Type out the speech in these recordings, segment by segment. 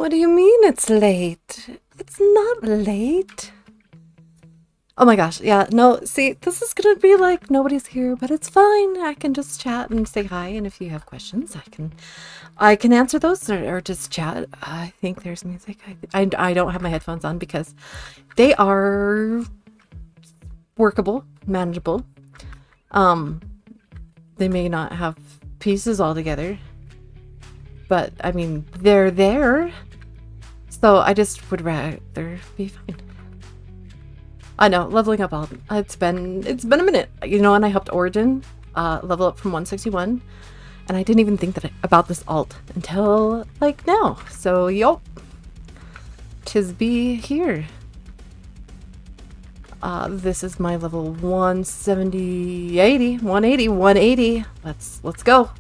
What do you mean it's late? It's not late. Oh my gosh, yeah, no, see, this is gonna be like nobody's here, but it's fine. I can just chat and say hi, and if you have questions, I can answer those or just chat. I think there's music. I don't have my headphones on because they are workable, manageable. They may not have pieces all together, but I mean, they're there. So I just would rather be fine. I know, leveling up all it's been a minute. You know, and I helped Origin level up from 161, and I didn't even think about this alt until like now. So yup. 'Tis be here. This is my level 180. Let's go.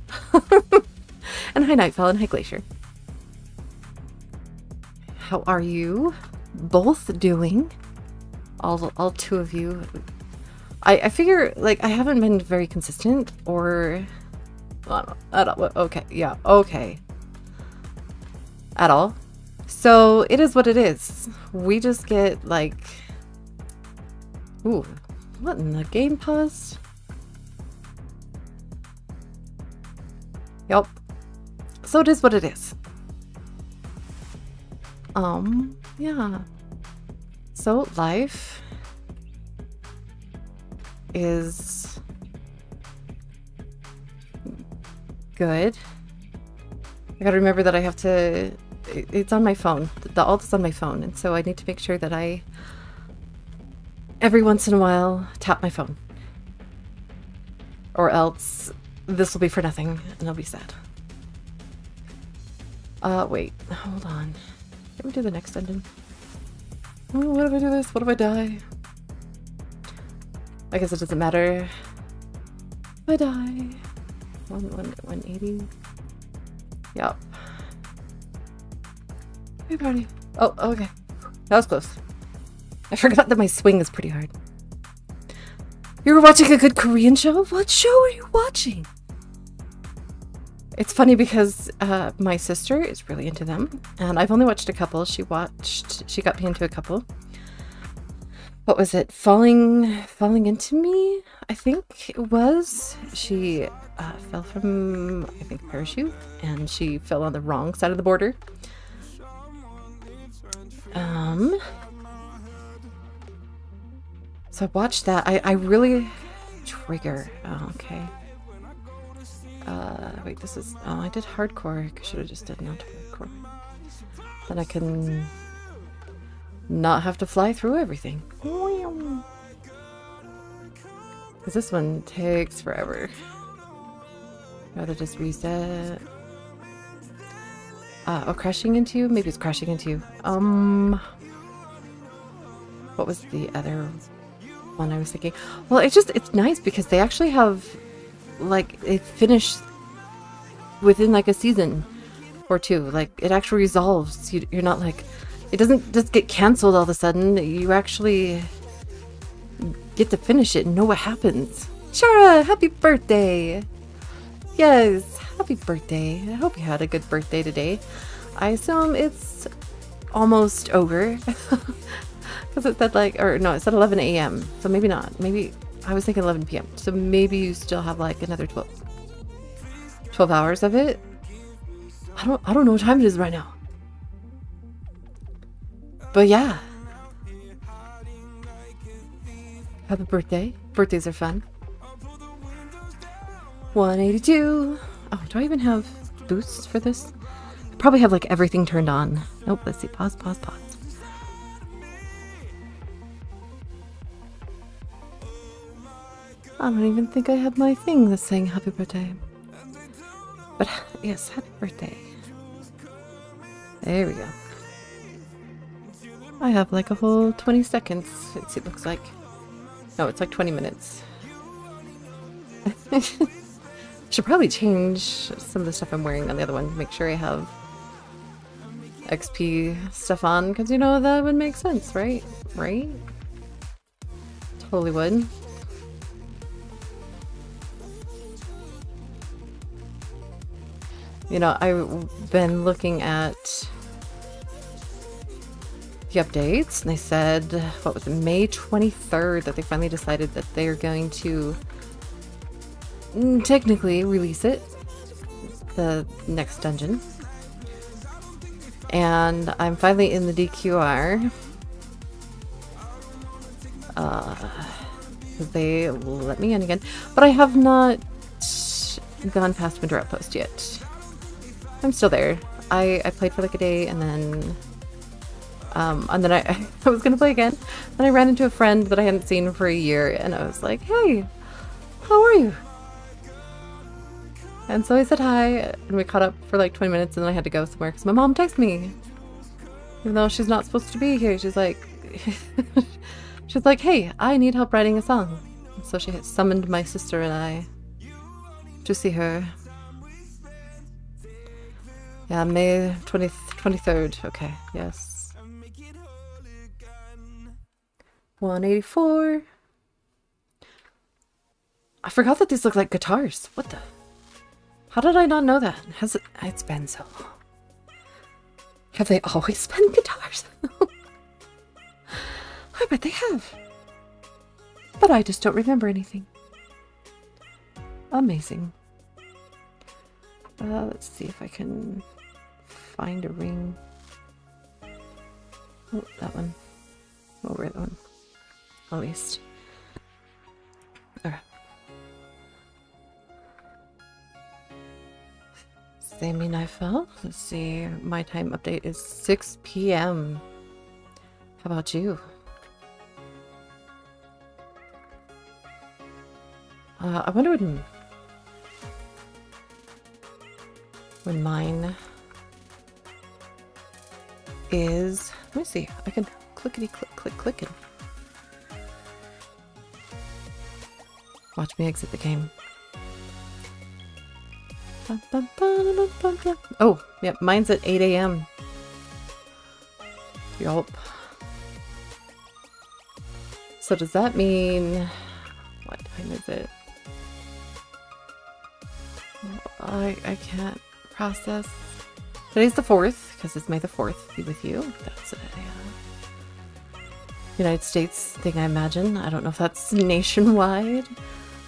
And hi Nightfall and hi Glacier. How are you both doing? All two of you. I figure like I haven't been very consistent or okay, yeah, okay. At all. So it is what it is. We just get like ooh, what in the game paused? Yup. So it is what it is. Yeah. So life is good. I gotta remember that I have to, it's on my phone. The alt is on my phone, and so I need to make sure that I every once in a while tap my phone. Or else this will be for nothing and I'll be sad. Wait, hold on. Can we do the next dungeon? Oh, what if I do this? What if I die? I guess it doesn't matter. If I die. 180. Yup. Hey, party. Oh, okay. That was close. I forgot that my swing is pretty hard. You were watching a good Korean show? What show are you watching? It's funny because my sister is really into them, and I've only watched a couple. She got me into a couple. What was it? Falling Into Me, I think it was. She fell from, I think, a parachute, and she fell on the wrong side of the border. So I watched that. I really trigger. Oh, okay. Wait, this is, oh, I did hardcore. I should have just done not hardcore. Then I can not have to fly through everything. Because this one takes forever. Rather just reset. Oh, crashing into you? Maybe it's crashing into you. What was the other one I was thinking? Well, it's nice because they actually have, like, they finish within like a season or two. Like, it actually resolves. You're not like, it doesn't just get canceled all of a sudden. You actually get to finish it and know what happens. Shara, happy birthday! Yes, happy birthday. I hope you had a good birthday today. I assume it's almost over. Because it said like, or no, it said 11 a.m. So maybe not. Maybe, I was thinking 11 p.m. So maybe you still have like another 12 hours of it. I don't know what time it is right now. But yeah. Happy birthday. Birthdays are fun. 182. Oh, do I even have boosts for this? I probably have like everything turned on. Nope, let's see. Pause. I don't even think I have my thing that's saying happy birthday. But yes, happy birthday. There we go. I have like a whole 20 seconds, it looks like. No, it's like 20 minutes. Should probably change some of the stuff I'm wearing on the other one. Make sure I have XP stuff on, because you know that would make sense, right? Right? Totally would. You know, I've been looking at weekly updates, and they said, what was it, May 23rd, that they finally decided that they're going to technically release it, the next dungeon. And I'm finally in the DQR. They let me in again, but I have not gone past Winter Outpost yet. I'm still there. I played for like a day, and then I was gonna play again. Then I ran into a friend that I hadn't seen for a year, and I was like, "Hey, how are you?" And so I said hi, and we caught up for like 20 minutes, and then I had to go somewhere because my mom texted me, even though she's not supposed to be here. She's like, she's like, "Hey, I need help writing a song." So she had summoned my sister and I to see her. Yeah, May 23rd. Okay, yes. 184. I forgot that these look like guitars. What the? How did I not know that? It's been so long. Have they always been guitars? I bet they have. But I just don't remember anything. Amazing. Let's see if I can find a ring. Oh, that one. Over that one. At least. Alright. Sammy Neifeld. Let's see. My time update is 6 p.m. How about you? I wonder when mine is. Let me see. I can clickety click it. Watch me exit the game. Oh, yeah, mine's at 8 a.m. Yup. So does that mean, what time is it? I can't process. Today's the 4th, because it's May the 4th. Be with you. That's a United States thing, I imagine. I don't know if that's nationwide.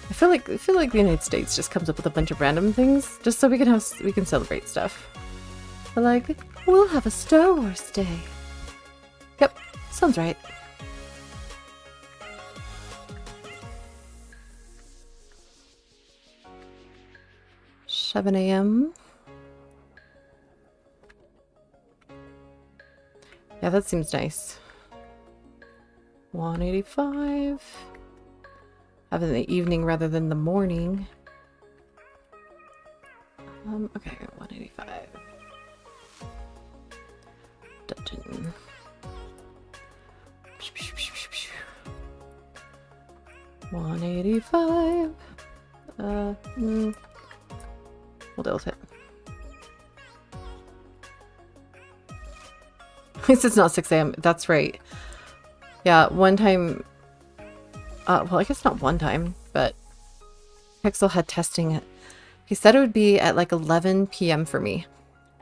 I feel like the United States just comes up with a bunch of random things just so we can celebrate stuff. But like, we'll have a Star Wars Day. Yep, sounds right. $7 a.m. Yeah, that seems nice. 185. Have it in the evening rather than the morning. Okay, 185. Dungeon. 185. We'll deal with it. At least it's not 6 a.m. That's right. Yeah, one time. Well, I guess not one time, but Pixel had testing it. He said it would be at like 11 p.m. for me.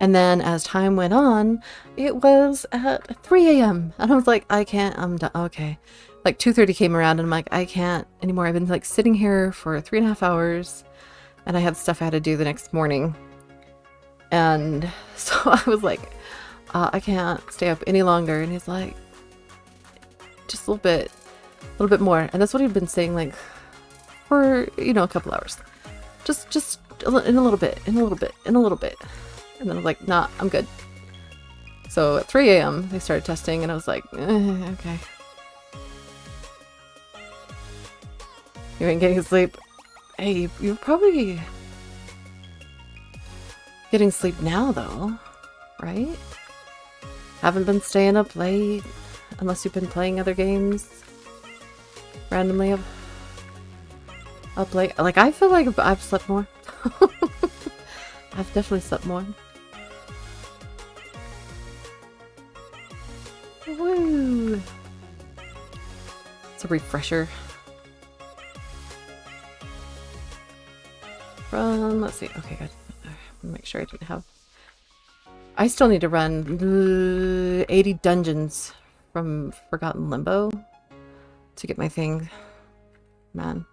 And then as time went on, it was at 3 a.m. And I was like, I can't, I'm done. Okay. Like 2:30 came around and I'm like, I can't anymore. I've been like sitting here for 3.5 hours and I had stuff I had to do the next morning. And so I was like, I can't stay up any longer. And he's like, just a little bit more. And that's what he'd been saying like for, you know, a couple hours. Just in a little bit. And then I was like, nah, I'm good. So at 3 a.m. they started testing and I was like, okay. You ain't getting sleep. Hey, you're probably getting sleep now though, right? Haven't been staying up late unless you've been playing other games randomly up late. Like, I feel like I've slept more. I've definitely slept more. Woo! It's a refresher. Let's see. Okay, good. Make sure I didn't have. I still need to run 80 dungeons from Forgotten Limbo to get my thing. Man.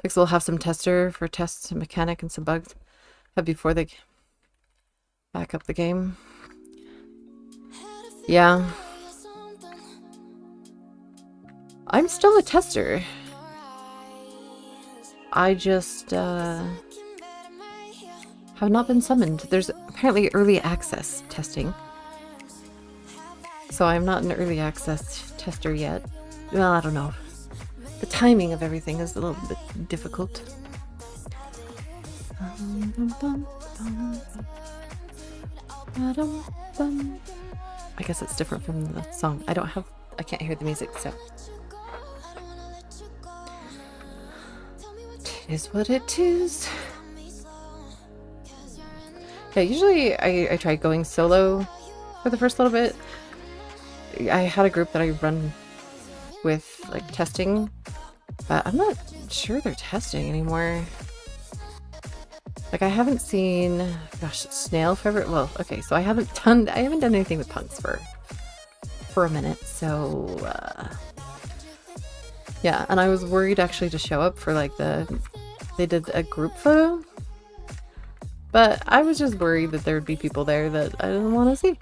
Pixel will have some tester for tests and mechanic and some bugs before they back up the game. Yeah. I'm still a tester. I just have not been summoned. There's apparently early access testing. So I'm not an early access tester yet. Well, I don't know. The timing of everything is a little bit difficult. I guess it's different from the song. I can't hear the music, so. It is what it is. Yeah, usually I try going solo for the first little bit. I had a group that I run with, like, testing, but I'm not sure they're testing anymore. Like, I haven't seen, gosh, Snail Fever. Well, okay, so I haven't done anything with punks for a minute, so yeah, and I was worried actually to show up for like they did a group photo, but I was just worried that there would be people there that I didn't want to see,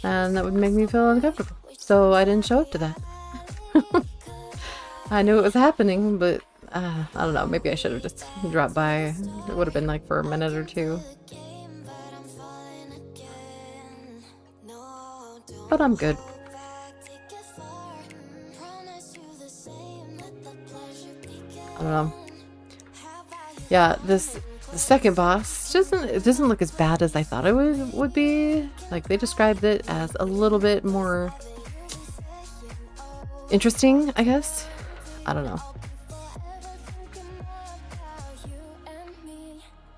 and that would make me feel uncomfortable, so I didn't show up to that. I knew it was happening, but I don't know, maybe I should have just dropped by. It would have been like for a minute or two. But I'm good. I don't know. Yeah, the second boss doesn't look as bad as I thought it would be. Like, they described it as a little bit more interesting, I guess. I don't know.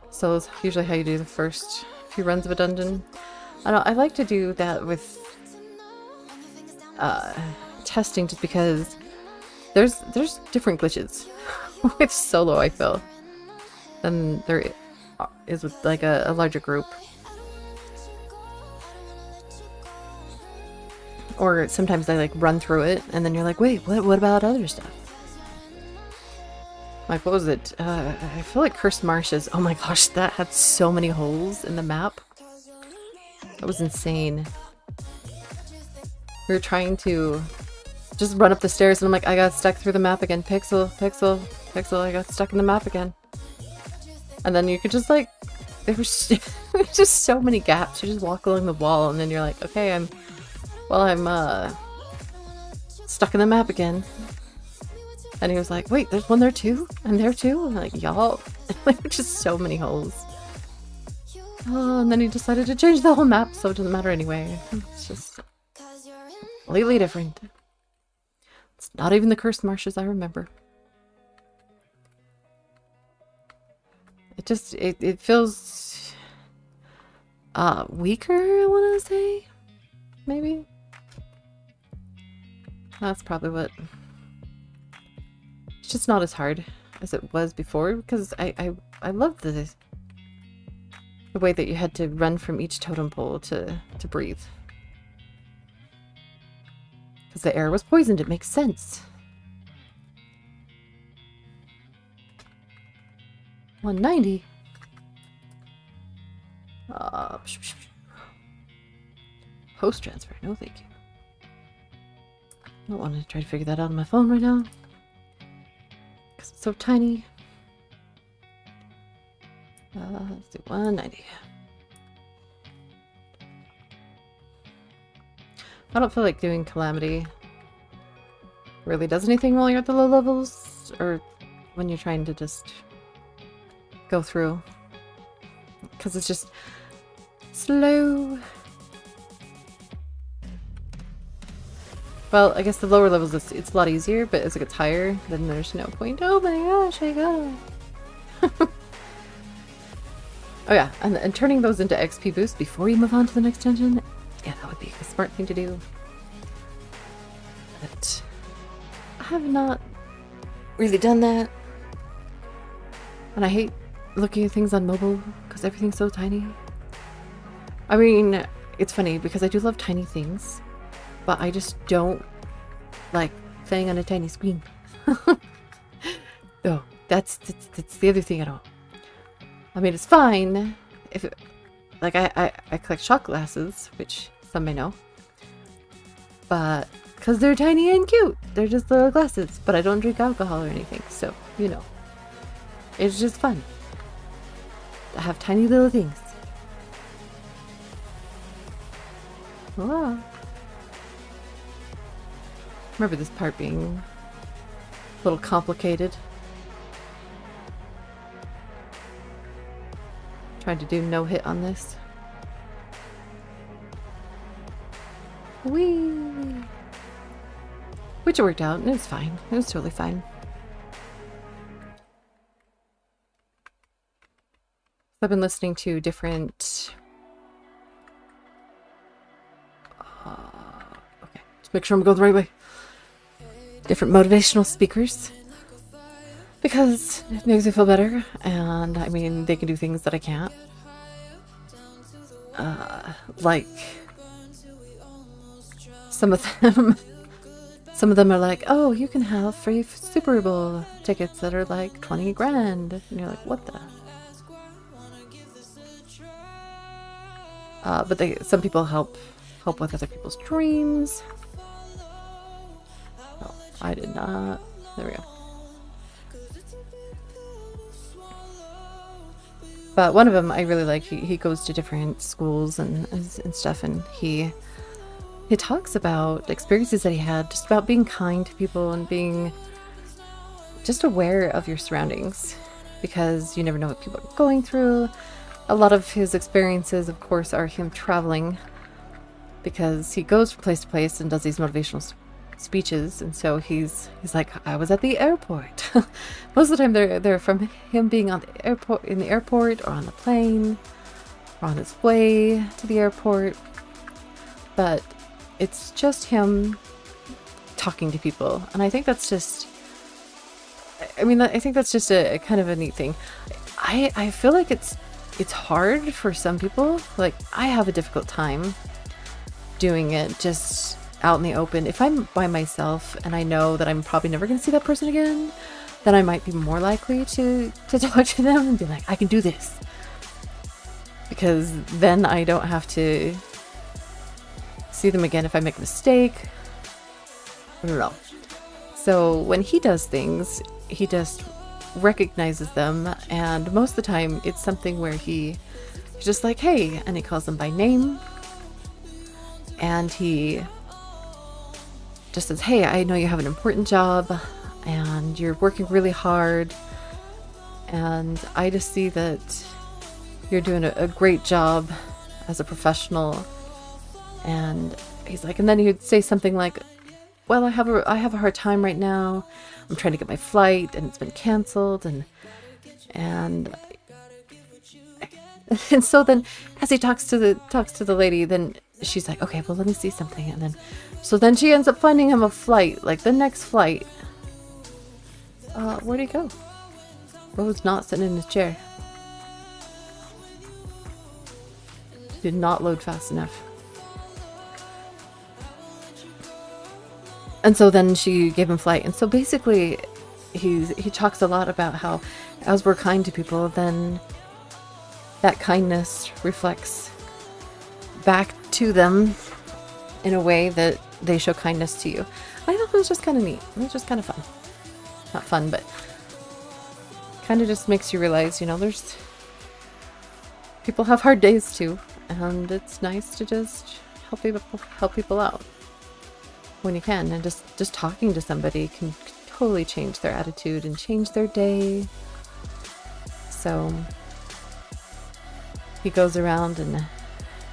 So it's usually how you do the first few runs of a dungeon. I like to do that with testing, just because there's different glitches with solo, I feel, than there is with like a larger group. Or sometimes I like run through it and then you're like, wait, what about other stuff? Like, what was it? I feel like Cursed Marshes. Oh my gosh, that had so many holes in the map. That was insane. We were trying to just run up the stairs and I'm like, I got stuck through the map again. Pixel, I got stuck in the map again. And then you could just like, there was just so many gaps. You just walk along the wall and then you're like, okay, I'm stuck in the map again. And he was like, wait, there's one there too? And there too? I'm like, y'all. Like, just so many holes. Oh, and then he decided to change the whole map, so it doesn't matter anyway. It's just completely different. It's not even the Cursed Marshes I remember. It feels weaker, I want to say. Maybe. That's probably what... It's just not as hard as it was before, because I love the way that you had to run from each totem pole to breathe. Because the air was poisoned, it makes sense. 190. Host transfer, no thank you. I don't want to try to figure that out on my phone right now. Because it's so tiny. Let's do 190. I don't feel like doing Calamity really does anything while you're at the low levels, or when you're trying to just go through. Because it's just slow. Well, I guess the lower levels it's a lot easier, but as it gets higher, then there's no point. Oh my gosh, I got it. Oh yeah, and turning those into XP boosts before you move on to the next dungeon, yeah, that would be a smart thing to do. But I have not really done that. And I hate looking at things on mobile because everything's so tiny. I mean, it's funny because I do love tiny things, but I just don't like playing on a tiny screen. No, that's the other thing I don't. I mean, it's fine if it, like I collect shot glasses, which some may know, but because they're tiny and cute, they're just little glasses. But I don't drink alcohol or anything, so you know, it's just fun to have tiny little things. Wow. Remember this part being a little complicated. Tried to do no hit on this. Whee! Which worked out, and it was fine. It was totally fine. I've been listening to different... okay, just make sure I'm going the right way. Different motivational speakers. Because it makes me feel better, and I mean, they can do things that I can't. Like, some of them are like, oh, you can have free Super Bowl tickets that are like 20 grand. And you're like, what the? But some people help with other people's dreams. Oh, I did not. There we go. But one of them I really like. He goes to different schools and stuff, and he talks about experiences that he had, just about being kind to people and being just aware of your surroundings, because you never know what people are going through. A lot of his experiences, of course, are him traveling, because he goes from place to place and does these motivational speeches, and so he's like, I was at the airport. Most of the time they're from him being on the airport, in the airport, or on the plane, or on his way to the airport. But it's just him talking to people, and I think that's just, I mean, I think that's just a kind of a neat thing. I feel like it's hard for some people. Like, I have a difficult time doing it just out in the open. If I'm by myself and I know that I'm probably never going to see that person again, then I might be more likely to talk to them and be like, I can do this. Because then I don't have to see them again if I make a mistake. I don't know. So when he does things, he just recognizes them, and most of the time it's something where he's just like, hey, and he calls them by name, and he just says, hey, I know you have an important job and you're working really hard, and I just see that you're doing a great job as a professional. And he's like, and then he would say something like, well, I have a hard time right now. I'm trying to get my flight and it's been canceled, and so then as he talks to the lady, then she's like, okay, well, let me see something. And then she ends up finding him a flight, like the next flight. Where'd he go? Ro's not sitting in his chair. Did not load fast enough. And so then she gave him flight. And so basically he talks a lot about how as we're kind to people, then that kindness reflects back to them in a way that they show kindness to you. I thought it was just kind of neat. It was just kind of fun. Not fun, but kind of just makes you realize, there's people have hard days too, and it's nice to just help people out when you can, and just talking to somebody can totally change their attitude and change their day. So he goes around and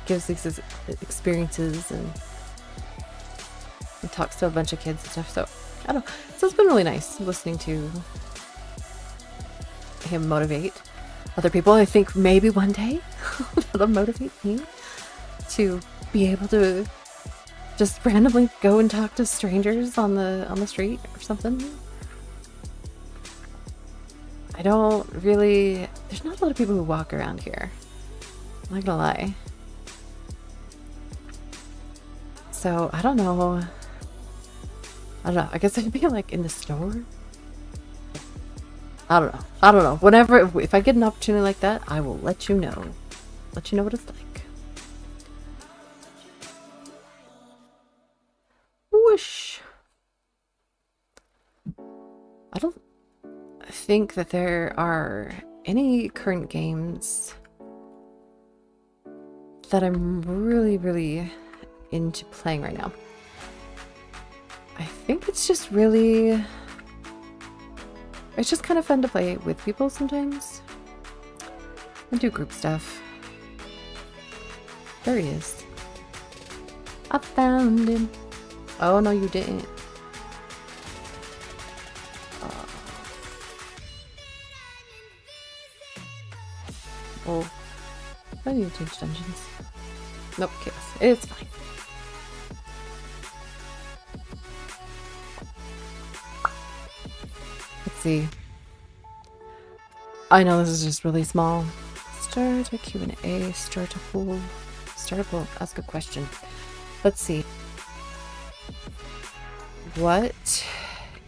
gives these experiences and talks to a bunch of kids and stuff. So I don't know. So it's been really nice listening to him motivate other people. I think maybe one day that'll motivate me to be able to just randomly go and talk to strangers on the street or something. I don't really... There's not a lot of people who walk around here. I'm not gonna lie. So I don't know. I don't know. I guess it'd be like in the store. I don't know. I don't know. Whenever, if I get an opportunity like that, I will let you know. Let you know what it's like. Whoosh. I don't think that there are any current games that I'm really into playing right now. I think it's just really... It's just kind of fun to play with people sometimes. And do group stuff. There he is. I found him. Oh, no, you didn't. Oh. I need to change dungeons. Nope, chaos. It's fine. Let's see. I know this is just really small. Start a Q&A, start a poll. Start a poll. Ask a question. Let's see. What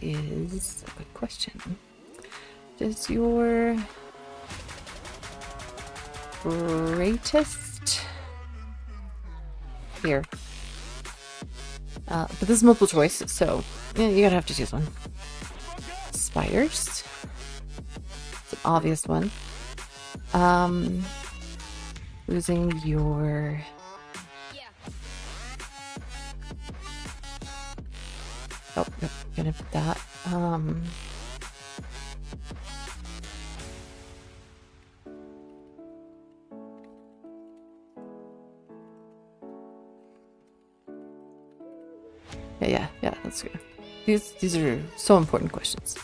is a good question? Does your greatest here? But this is multiple choice, so yeah, you gotta have to choose one. Spiders. It's an obvious one. Losing your oh, yep, gonna put that. Yeah, that's good. These are so important questions.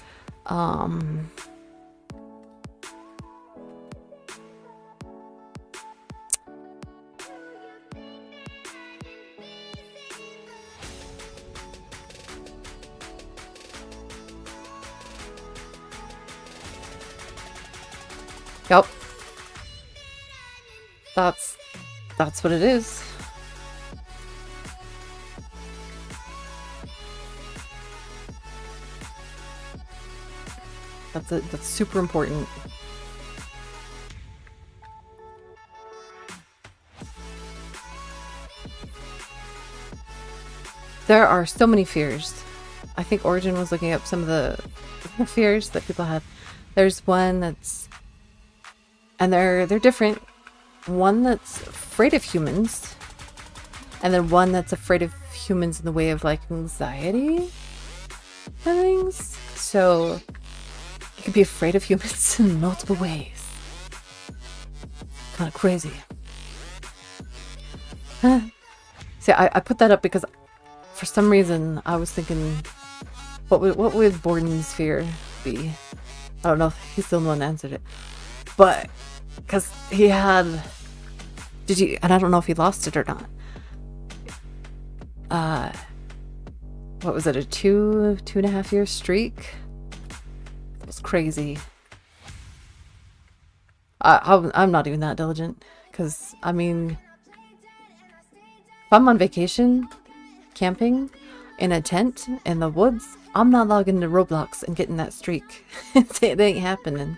Yep. That's what it is. That's super important. There are so many fears. I think Origin was looking up some of the fears that people have. There's one that's, and they're different. One that's afraid of humans, and then one that's afraid of humans in the way of like anxiety and things. So you can be afraid of humans in multiple ways. Kind of crazy. See, I put that up because for some reason I was thinking, what would Borden's fear be? I don't know if he's the one that answered it, but because he had, and I don't know if he lost it or not. What was it? A 2.5 year streak? It was crazy. I'm not even that diligent because I mean, if I'm on vacation, camping in a tent in the woods, I'm not logging into Roblox and getting that streak. It ain't happening.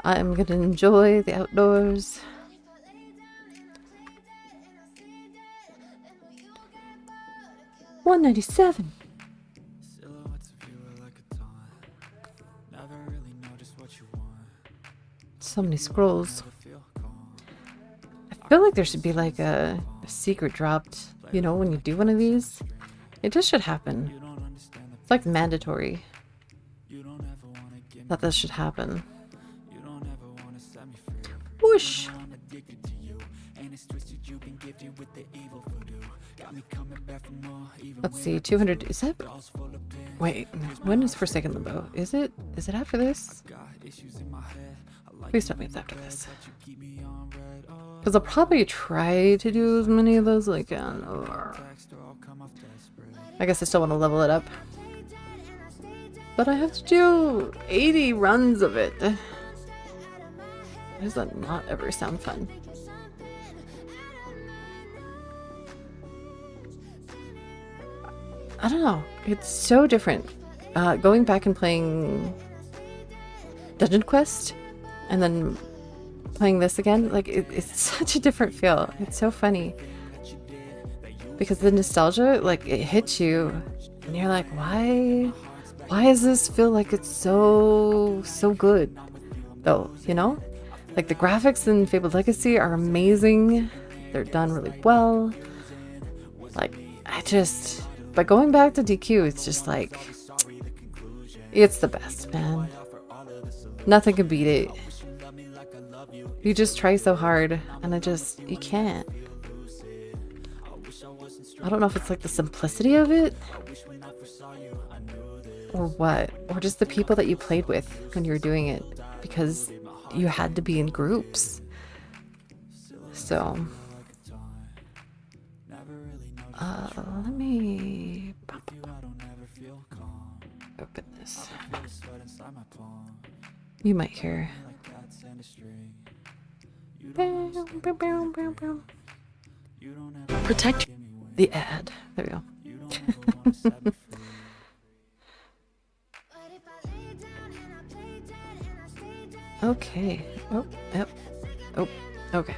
I'm gonna enjoy the outdoors. $197. So many scrolls. I feel like there should be like a secret dropped, you know, when you do one of these. It just should happen. It's like mandatory that this should happen. Whoosh! Let's see, 200, is that? Wait, when is Forsaken Limbo? Is it after this? Please tell me it's after this. Because I'll probably try to do as many of those as I can. I guess I still want to level it up. But I have to do 80 runs of it. Does that not ever sound fun? I don't know. It's so different. Going back and playing Dungeon Quest and then playing this again, like it's such a different feel. It's so funny because the nostalgia, like it hits you and you're like, why does this feel like it's so good though, you know? Like the graphics in Fabled Legacy are amazing. They're done really well. Like but going back to DQ, it's just like, it's the best, man. Nothing can beat it. You just try so hard, and you can't. I don't know if it's like the simplicity of it, or what, or just the people that you played with when you were doing it, because you had to be in groups. So, let me open this. You might hear. Protect the ad. There we go. Okay. Oh, yep. Oh, okay.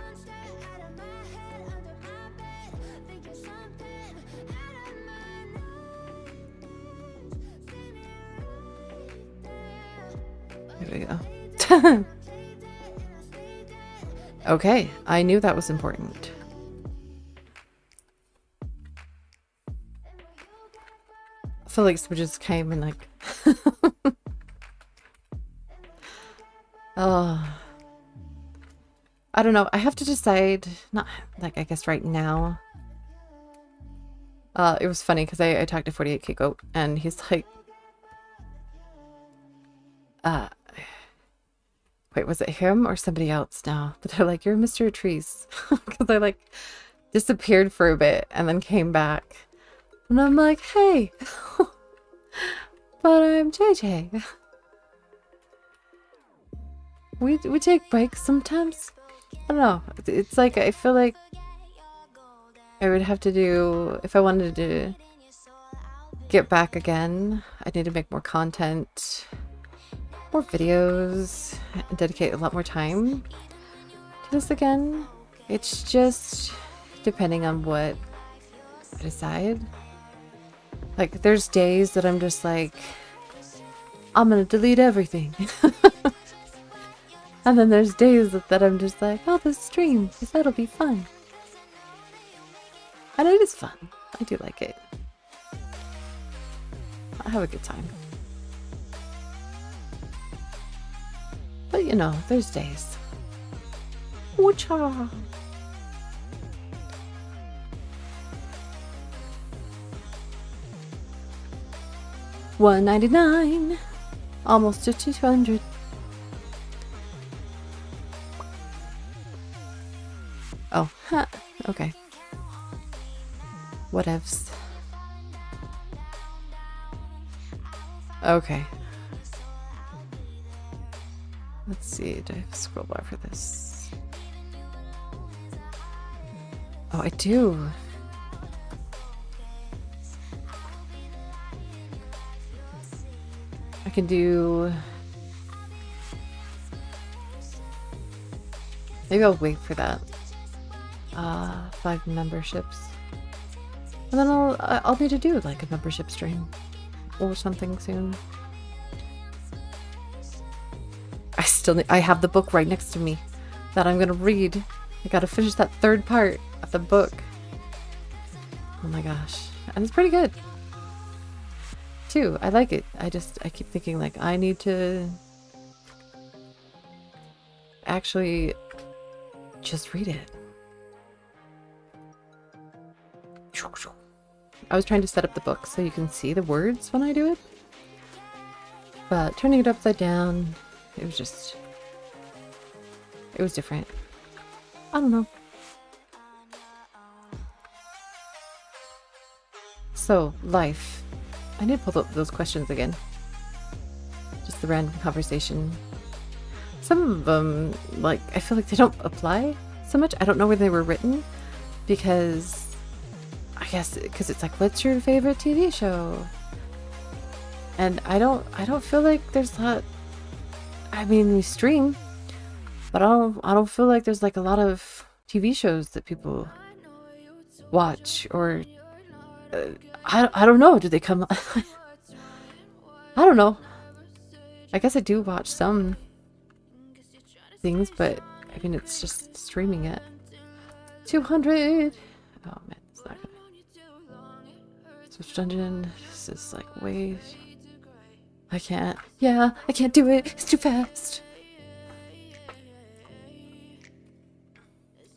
There we go. Okay, I knew that was important. I feel like we just came and like oh, I don't know. I have to decide, not like I guess right now. It was funny because I talked to 48K Goat and he's like, wait, was it him or somebody else now? But they're like, you're Mr. Trees. Because I like disappeared for a bit and then came back. And I'm like, hey, but I'm JJ. We take breaks sometimes. I don't know. It's like, I feel like I would have to do, if I wanted to get back again, I'd need to make more content, more videos, and dedicate a lot more time to this again. It's just depending on what I decide. Like, there's days that I'm just like, I'm gonna delete everything. And then there's days that I'm just like, oh, this stream, because that'll be fun. And it is fun. I do like it. I have a good time. But you know, there's days. Woocha! $199, almost to 200. Oh, huh. Okay. Whatevs. Okay. Let's see, do I have a scroll bar for this? Oh, I do. I can do... Maybe I'll wait for that. 5 memberships. And then I'll need to do like a membership stream or something soon. I have the book right next to me that I'm gonna read. I gotta finish that 3rd part of the book. Oh my gosh. And it's pretty good too. I like it. I keep thinking like I need to actually just read it. I was trying to set up the book so you can see the words when I do it, but turning it upside down, it was different. I don't know. So, life. I need to pull up those questions again. Just the random conversation. Some of them, like, I feel like they don't apply so much. I don't know where they were written because I guess because it's like, what's your favorite TV show? And I don't feel like there's that. I mean, we stream, but I don't feel like there's like a lot of TV shows that people watch, or I don't know. Do they come? I don't know. I guess I do watch some things, but I mean, it's just streaming it. 200. Oh man, it's not gonna switch dungeon. This is like way. I can't. Yeah, I can't do it. It's too fast.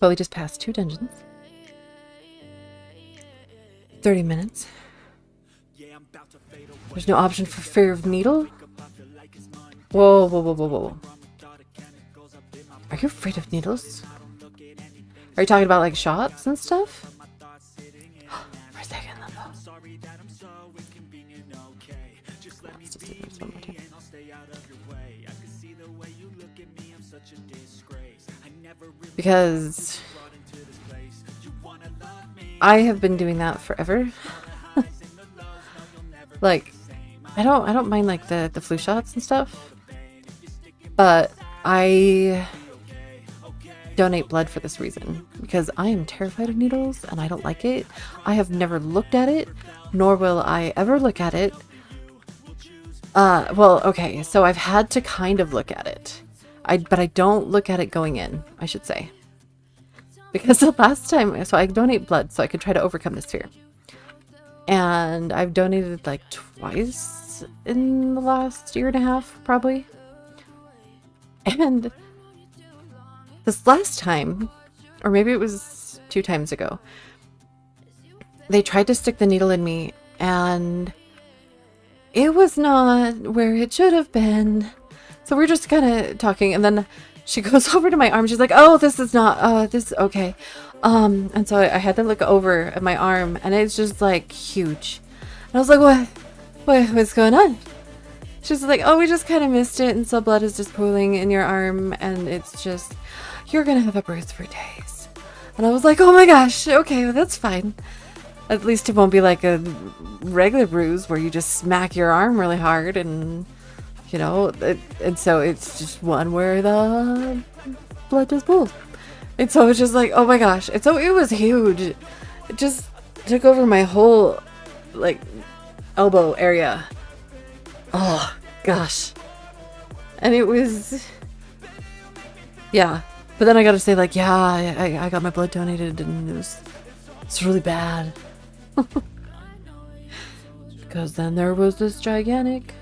But we just passed 2 dungeons. 30 minutes. There's no option for fear of needle? Whoa, whoa, whoa, whoa, whoa. Are you afraid of needles? Are you talking about like shots and stuff? For a second, limbo. Because I have been doing that forever. Like, I don't mind like the flu shots and stuff, but I donate blood for this reason, because I am terrified of needles and I don't like it. I have never looked at it, nor will I ever look at it. Well, okay, so I've had to kind of look at it. But I don't look at it going in, I should say. Because the last time, so I donate blood so I could try to overcome this fear. And I've donated like twice in the last year and a half, probably. And this last time, or maybe it was 2 times ago, they tried to stick the needle in me and it was not where it should have been. So we're just kind of talking, and then she goes over to my arm. She's like, oh, this is not, this, okay. And so I had to look over at my arm, and it's just like huge. And I was like, what's going on? She's like, oh, we just kind of missed it, and so blood is just pooling in your arm, and it's just, you're gonna have a bruise for days. And I was like, oh my gosh, okay, well, that's fine. At least it won't be like a regular bruise where you just smack your arm really hard and, you know, and so it's just one where the blood just pools. And so it's just like, oh my gosh. And so it was huge. It just took over my whole, like, elbow area. Oh, gosh. And it was, yeah. But then I gotta say, like, yeah, I got my blood donated, and it's really bad. Because then there was this gigantic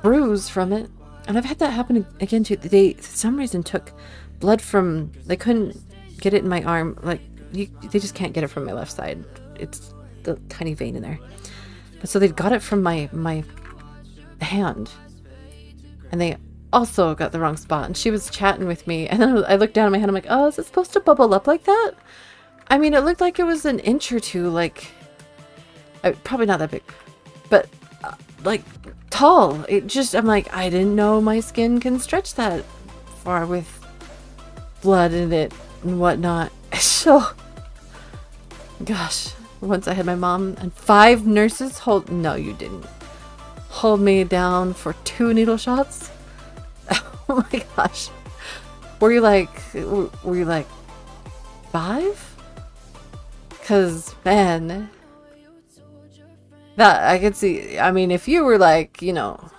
bruise from it. And I've had that happen again too. They, for some reason, took blood from, they couldn't get it in my arm. Like, they just can't get it from my left side. It's the tiny vein in there. But so they got it from my hand. And they also got the wrong spot. And she was chatting with me. And then I looked down at my hand. I'm like, oh, is it supposed to bubble up like that? I mean, it looked like it was an inch or two, like, probably not that big, but like tall. It just, I'm like, I didn't know my skin can stretch that far with blood in it and whatnot. So, gosh, once I had my mom and 5 nurses no, you didn't, hold me down for 2 needle shots. Oh my gosh. Were you like 5? Because, man, that I could see. I mean, if you were like, you know,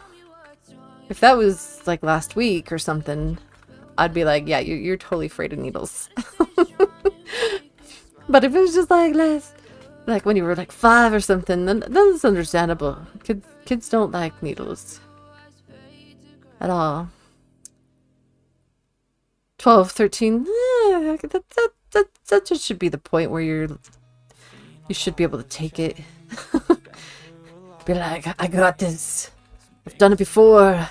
if that was like last week or something, I'd be like, yeah, you're totally afraid of needles. But if it was just like like when you were like 5 or something, then it's understandable. Kids don't like needles at all. 12, 13, that just should be the point where you should be able to take it. Be like, I got this. I've done it before.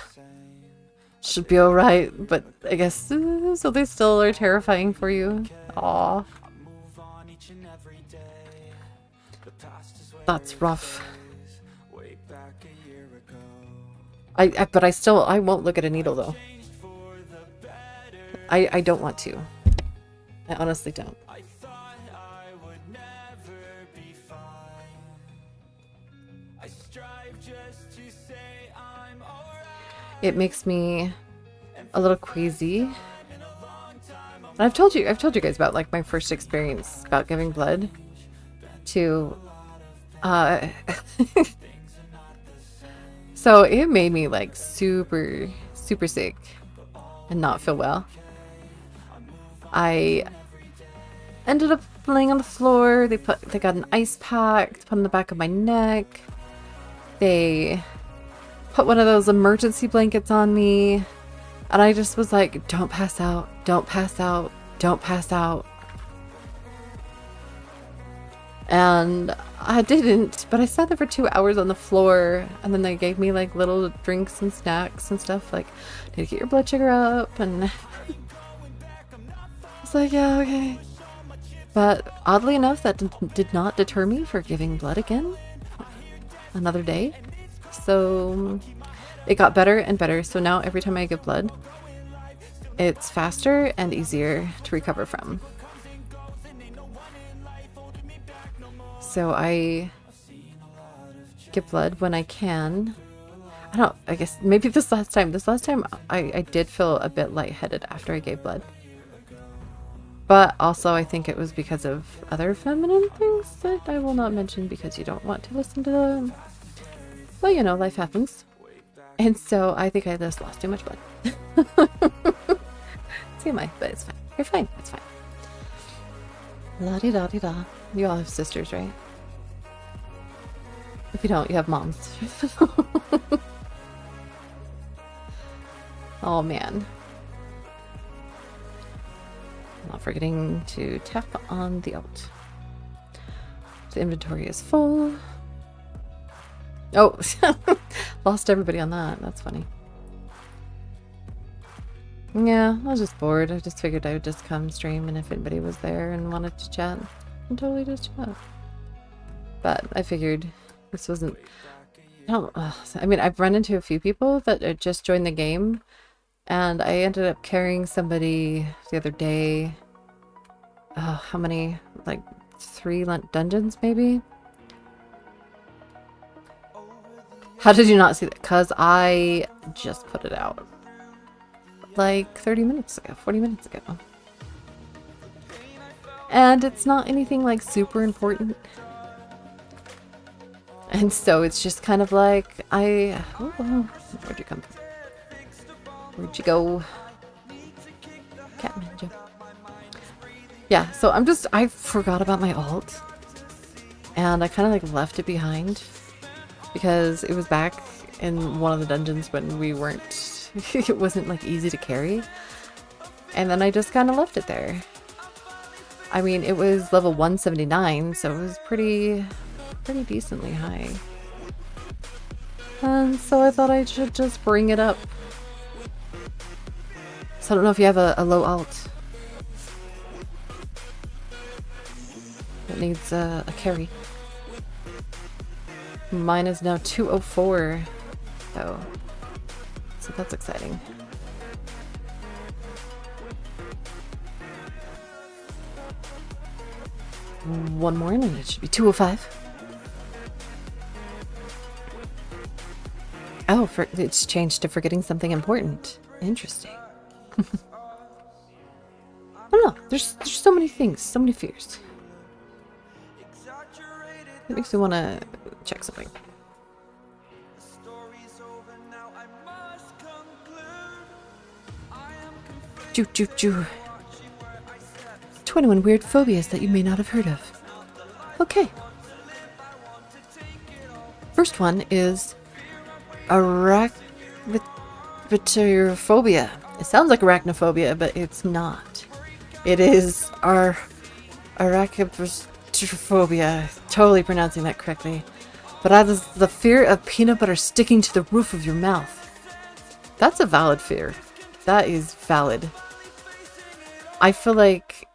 Should be alright. But I guess, so they still are terrifying for you. Aw. That's rough. But I won't look at a needle though. I don't want to. I honestly don't. It makes me a little queasy. And I've told you guys about like my first experience about giving blood to so it made me like super sick and not feel well. I ended up laying on the floor. They got an ice pack to put on the back of my neck. They put one of those emergency blankets on me. And I just was like, don't pass out, don't pass out, don't pass out. And I didn't, but I sat there for 2 hours on the floor, and then they gave me like little drinks and snacks and stuff, like, to get your blood sugar up, and I was like, yeah, okay. But oddly enough, that did not deter me for giving blood again another day. So it got better and better. So now every time I give blood, it's faster and easier to recover from. So I give blood when I can. I guess maybe this last time I did feel a bit lightheaded after I gave blood. But also I think it was because of other feminine things that I will not mention because you don't want to listen to them. Well, you know, life happens. And so I think I just lost too much blood. TMI, but it's fine. You're fine. It's fine. La-di-da-di-da. You all have sisters, right? If you don't, you have moms. Oh, man. Not forgetting to tap on the alt. The inventory is full. Oh, lost everybody on that. That's funny. Yeah, I was just bored. I just figured I would just come stream, and if anybody was there and wanted to chat, I'd totally just chat. But I figured this wasn't... I mean, I've run into a few people that just joined the game, and I ended up carrying somebody the other day. How many? Like 3 dungeons, maybe? How did you not see that? Because I just put it out. Like 30 minutes ago, 40 minutes ago. And it's not anything like super important. And so it's just kind of like, oh, where'd you come from? Where'd you go? Cat ninja. Yeah, so I forgot about my alt. And I kind of like left it behind. Because it was back in one of the dungeons when we weren't, it wasn't like easy to carry. And then I just kind of left it there. I mean, it was level 179, so it was pretty decently high. And so I thought I should just bring it up. So I don't know if you have a low alt that needs a carry. Mine is now 204, though. So that's exciting. One more and it should be 205. Oh, it's changed to forgetting something important. Interesting. I don't know. There's so many things, so many fears. It makes me want to check something. Choo. 21 weird phobias that you may not have heard of. Okay. First one is arachnophobia. It sounds like arachnophobia, but it's not. It is arachnophobia. Totally pronouncing that correctly. But that is the fear of peanut butter sticking to the roof of your mouth. That's a valid fear. That is valid. I feel like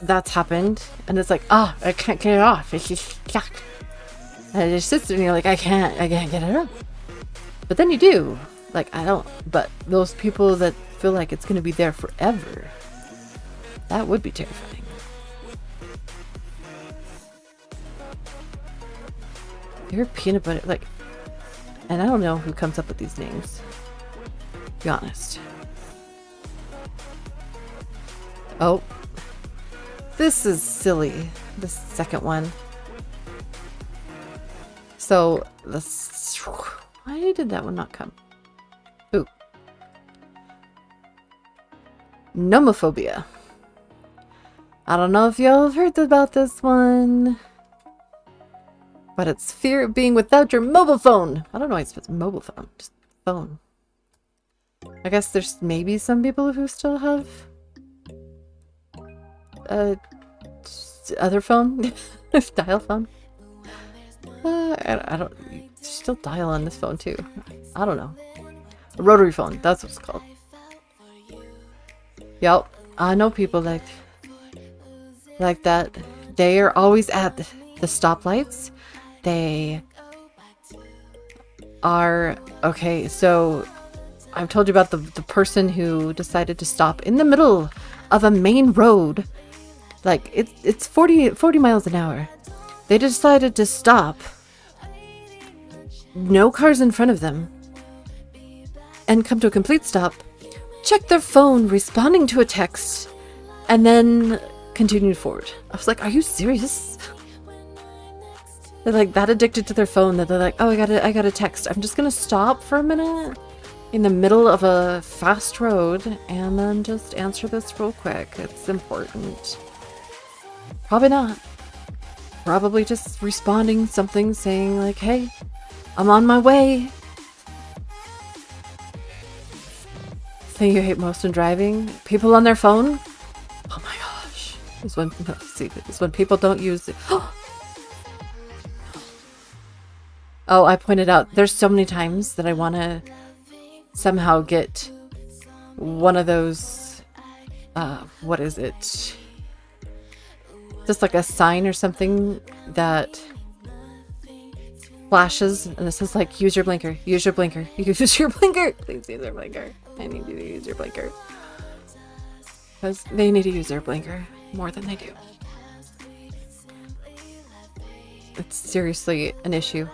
that's happened, and it's like, I can't get it off. It's just yuck. And it just sits there, and you're like, I can't get it off. But then you do. Like, I don't. But those people that feel like it's going to be there forever, that would be terrifying. You're peanut butter, like, and I don't know who comes up with these names. be honest. Oh. This is silly. The second one. So, why did that one not come? Ooh. Nomophobia. I don't know if y'all have heard about this one. But it's fear of being without your mobile phone. I don't know why it's mobile phone. Just phone. I guess there's maybe some people who still have other phone. Dial phone. I don't. You still dial on this phone too. I don't know. A rotary phone. That's what it's called. Yep. I know people like that. They are always at the stoplights. They are okay. So I've told you about the person who decided to stop in the middle of a main road. Like it's 40 miles an hour. They decided to stop. No cars in front of them. And come to a complete stop. Check their phone, responding to a text, and then continued forward. I was like, are you serious? They're like that addicted to their phone that they're like, oh, I got a text. I'm just gonna stop for a minute in the middle of a fast road and then just answer this real quick. It's important. Probably not. Probably just responding something saying like, hey, I'm on my way. Thing you hate most in driving? People on their phone? Oh my gosh. It's when people don't use it. Oh, I pointed out there's so many times that I want to somehow get one of those, what is it? Just like a sign or something that flashes and it says like, use your blinker, use your blinker, use your blinker, please use your blinker. I need you to use your blinker. Because they need to use their blinker more than they do. It's seriously an issue.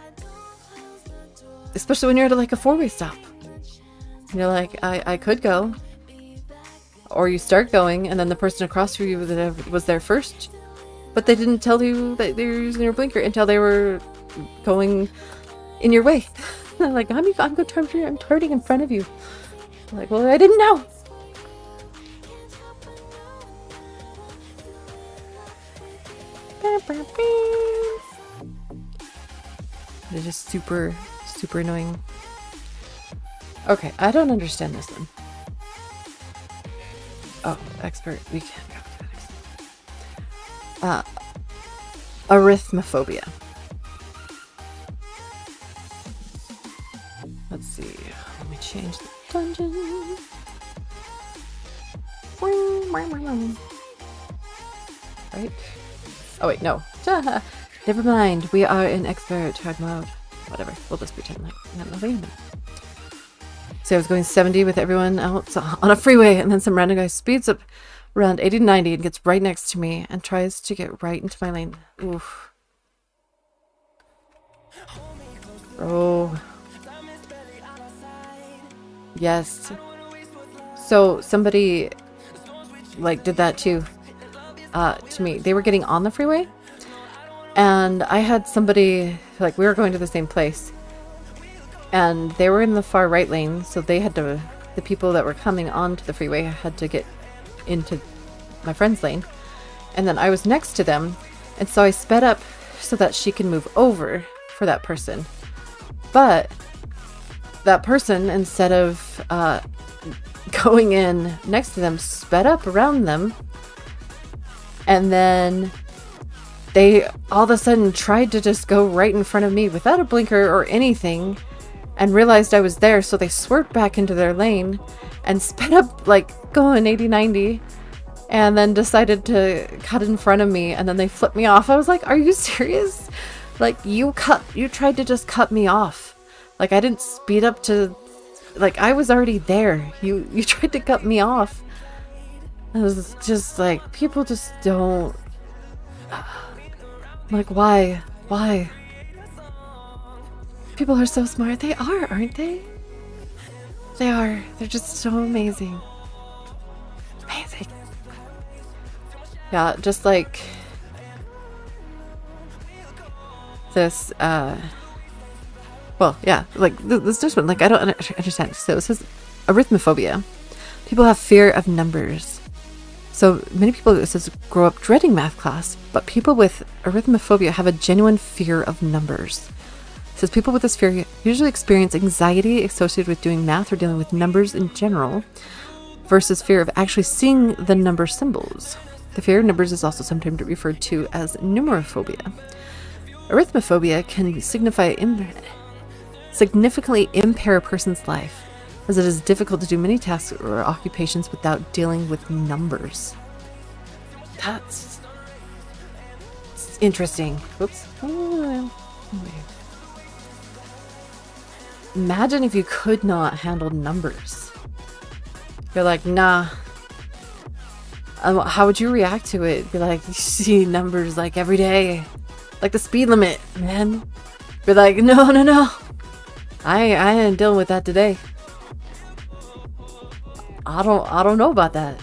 Especially when you're at like a four-way stop. You're like, I could go. Or you start going and then the person across from you that was there first, but they didn't tell you that they were using your blinker until they were going in your way. They're like, I'm turning in front of you. I'm like, well, I didn't know. They're just super annoying. Okay, I don't understand this one. Oh, expert. We can't go to that. Arithmophobia. Let's see. Let me change the dungeon. Right? Oh wait, no. Never mind. We are in expert hard mode. Whatever. We'll just pretend like nothing happened. So I was going 70 with everyone else on a freeway, and then some random guy speeds up around 80 to 90 and gets right next to me and tries to get right into my lane. Oof. Oh. Yes. So somebody like did that too to me. They were getting on the freeway and I had somebody like we were going to the same place and they were in the far right lane, so they had to, the people that were coming onto the freeway had to get into my friend's lane, and then I was next to them, and so I sped up so that she can move over for that person. But that person, instead of going in next to them, sped up around them, and then they all of a sudden tried to just go right in front of me without a blinker or anything, and realized I was there, so they swerved back into their lane and sped up like going 80-90 and then decided to cut in front of me, and then they flipped me off. I was like, are you serious? Like, you tried to just cut me off. Like, I didn't speed up to, like, I was already there. You tried to cut me off. I was just like, people just don't, like, why? People are so smart. They are, aren't they? They are. They're just so amazing. Amazing. Yeah, just like this, well, yeah, like this one, like I don't understand. So it says arithmophobia. People have fear of numbers. So many people, it says, grow up dreading math class, but people with arithmophobia have a genuine fear of numbers. It says people with this fear usually experience anxiety associated with doing math or dealing with numbers in general, versus fear of actually seeing the number symbols. The fear of numbers is also sometimes referred to as numerophobia. Arithmophobia can significantly impair a person's life, as it is difficult to do many tasks or occupations without dealing with numbers. That's interesting. Oops. Imagine if you could not handle numbers. You're like, nah. How would you react to it? Be like, you see numbers like every day, like the speed limit, man. Be like, no. I ain't dealing with that today. I don't know about that.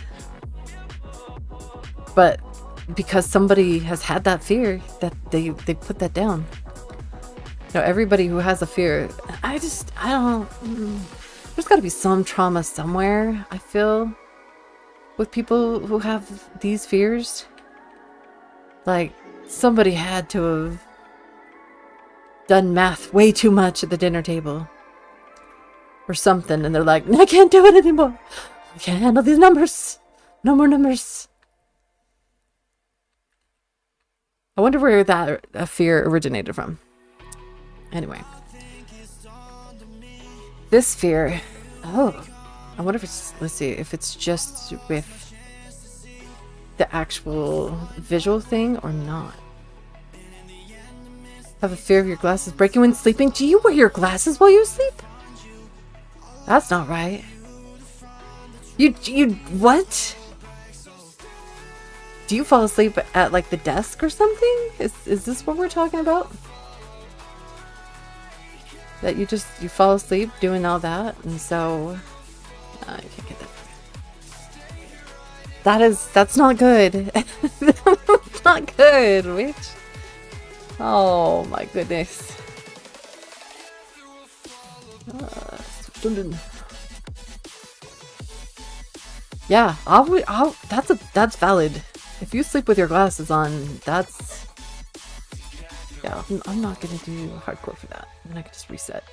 But because somebody has had that fear, that they put that down. You know, everybody who has a fear, I don't, there's gotta be some trauma somewhere, I feel, with people who have these fears. Like, somebody had to have done math way too much at the dinner table. Or something, and they're like, I can't do it anymore. I can't handle these numbers. No more numbers. I wonder where that fear originated from. Anyway. This fear, oh, I wonder if it's, let's see, if it's just with the actual visual thing or not. Have a fear of your glasses breaking when sleeping? Do you wear your glasses while you sleep? That's not right. You what? Do you fall asleep at like the desk or something? Is this what we're talking about? That you fall asleep doing all that, and so I can't get that. That's not good. That's not good, witch. Oh my goodness. Yeah, that's valid. If you sleep with your glasses on, that's, yeah, I'm not gonna do hardcore for that. I'm gonna just reset.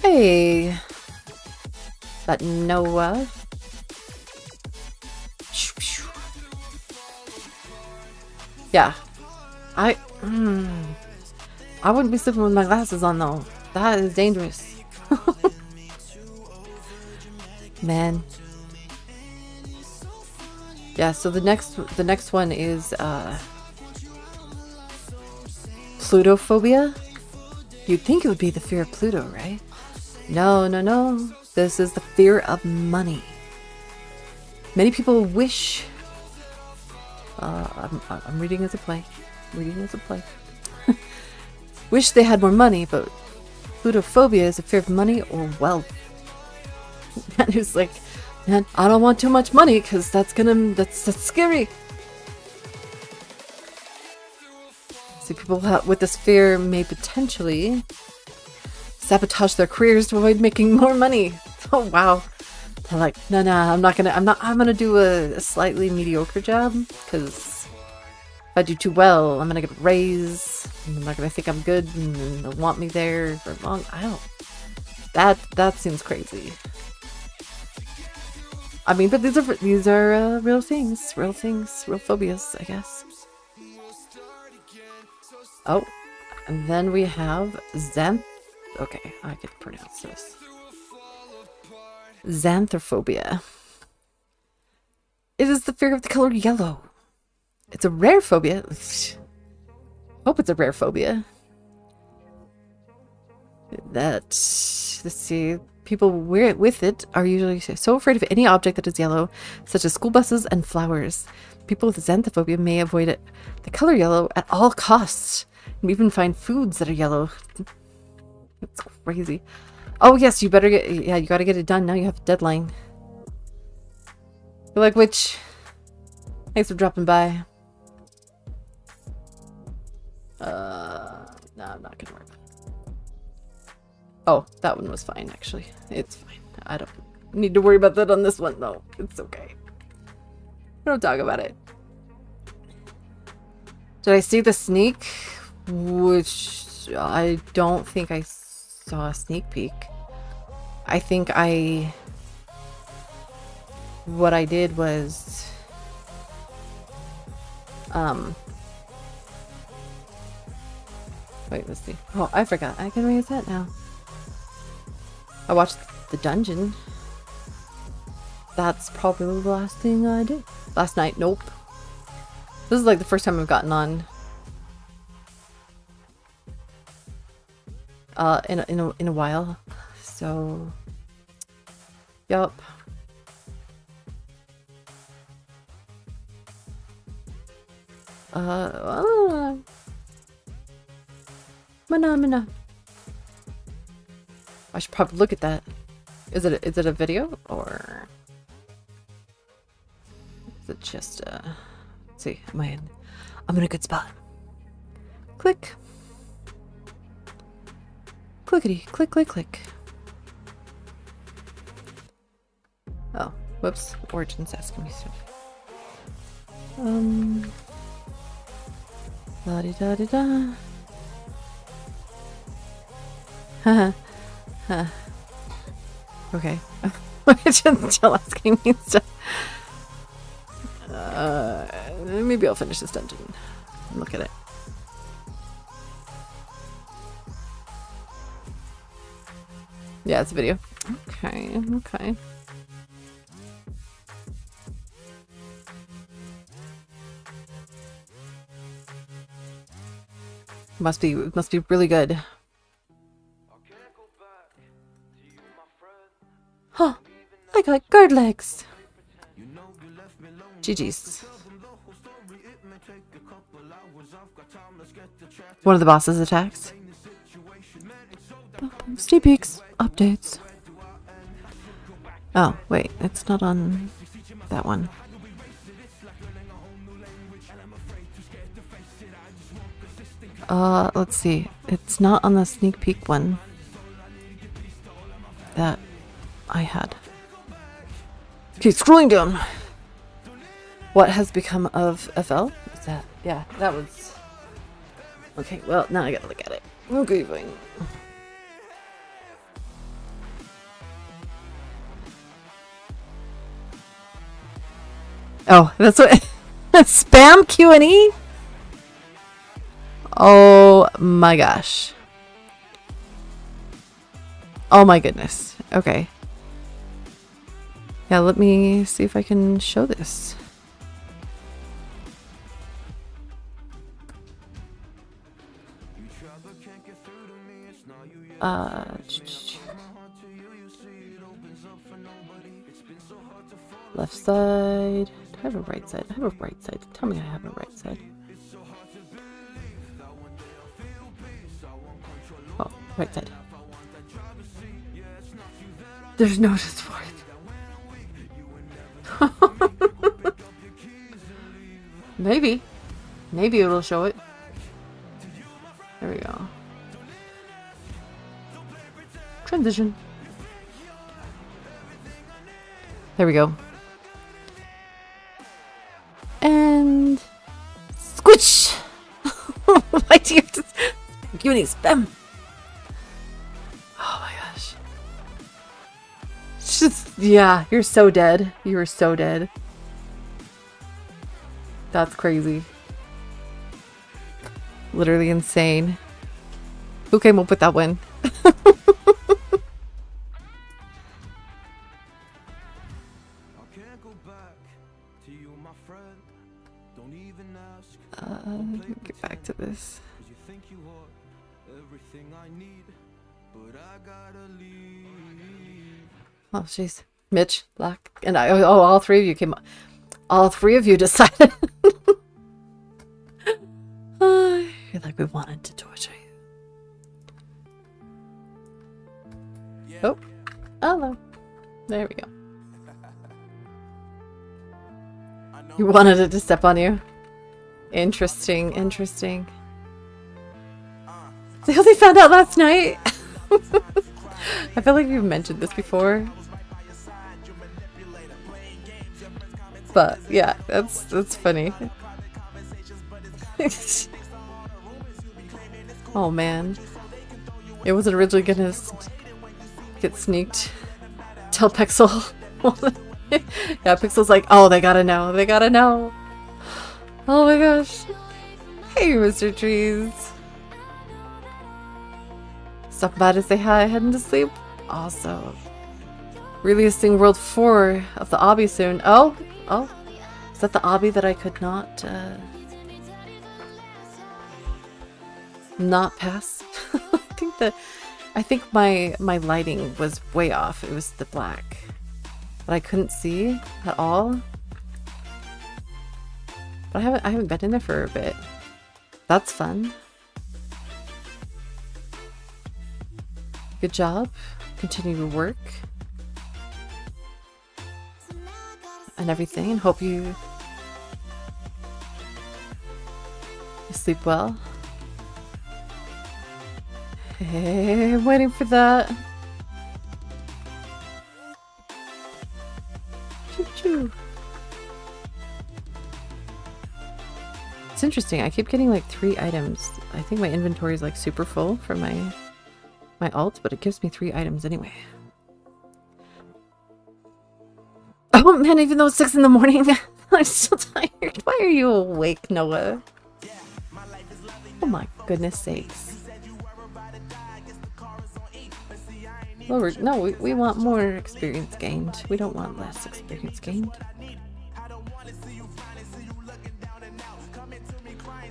Hey, that Noah. Yeah, I wouldn't be sleeping with my glasses on though. That is dangerous. Man. Yeah, so the next one is Plutophobia. You'd think it would be the fear of Pluto, right? No. This is the fear of money. Many people wish I'm reading as a play. Wish they had more money, but Plutophobia is a fear of money or wealth. And who's like, man, I don't want too much money because that's scary. See, people with this fear may potentially sabotage their careers to avoid making more money. Oh wow. They're like, no, I'm gonna do a slightly mediocre job, because if I do too well, I'm gonna get a raise, and I'm not gonna think I'm good, and they'll want me there for long. I don't. That seems crazy. I mean, but these are real things, real phobias, I guess. Oh, and then we have okay, I can pronounce this. Xanthrophobia. It is the fear of the color yellow. It's a rare phobia. Hope it's a rare phobia. Let's see. People with it are usually so afraid of any object that is yellow, such as school buses and flowers. People with xanthophobia may avoid it, the color yellow, at all costs, and even find foods that are yellow. It's crazy. Oh yes, you better get. Yeah, you gotta get it done now. You have a deadline. You're like, which? Thanks for dropping by. No, I'm not gonna worry about it. Oh, that one was fine, actually. It's fine. I don't need to worry about that on this one, though. It's okay. Don't talk about it. Did I see the sneak? Which I don't think I saw a sneak peek. I think what I did was wait, let's see. Oh, I forgot. I can raise that now. I watched the dungeon. That's probably the last thing I did. Last night, nope. This is like the first time I've gotten on in a while. So yup. Mana. I should probably look at that. Is it a video or is it just let's see, I'm in a good spot. Click. Clickety, click, click, click. Oh, whoops. Origin's asking me stuff. La-di-da-di-da. Haha. Huh. Okay. Just still asking me stuff. Maybe I'll finish this dungeon and look at it. Yeah, it's a video. Okay, okay. Must be really good. Huh, I got guard legs. GG's. One of the bosses attacks. Sneak peeks, updates. Oh, wait, it's not on that one. Let's see. It's not on the sneak peek one that I had. Okay, scrolling down. What has become of FL? Is that? Yeah, that was. Okay, well, now I gotta look at it. Okay, fine. Oh, that's what. Spam Q&E? Oh my gosh. Oh my goodness. Okay. Yeah, let me see if I can show this. Left side. Do I have a right side? I have a right side. Tell me I have a right side. Oh, right side. There's no for it. Maybe. Maybe it'll show it. There we go. Transition. There we go. And squish. Why do you have to Uni spam? Oh my gosh. It's just, yeah, you're so dead. You are so dead. That's crazy. Literally insane. Who came up with that one? Get back to this. Oh, jeez. Mitch, Black, and I. Oh, all three of you came. All three of you decided. I feel like we wanted to torture you. Oh, hello. There we go. You wanted it to step on you. Interesting, interesting. They only found out last night. I feel like you've mentioned this before. But yeah, that's funny. Oh man. It wasn't originally gonna get sneaked. Tell Pixel. Yeah, Pixel's like, oh, they gotta know. They gotta know. Oh my gosh. Hey, Mr. Trees. Stop by to say hi, heading to sleep. Also, releasing World 4 of the obby soon. Oh, is that the obby that I could not pass? I think my lighting was way off. It was the black that I couldn't see at all. But I haven't been in there for a bit. That's fun. Good job. Continue to work. And everything, and hope you sleep well. Hey, I'm waiting for that. Choo choo. It's interesting. I keep getting like 3 items. I think my inventory is like super full for my alt, but it gives me 3 items anyway. Oh man, even though it's 6 in the morning, I'm still tired. Why are you awake, Noah? Oh my goodness sakes. Well, no, we want more experience gained. We don't want less experience gained.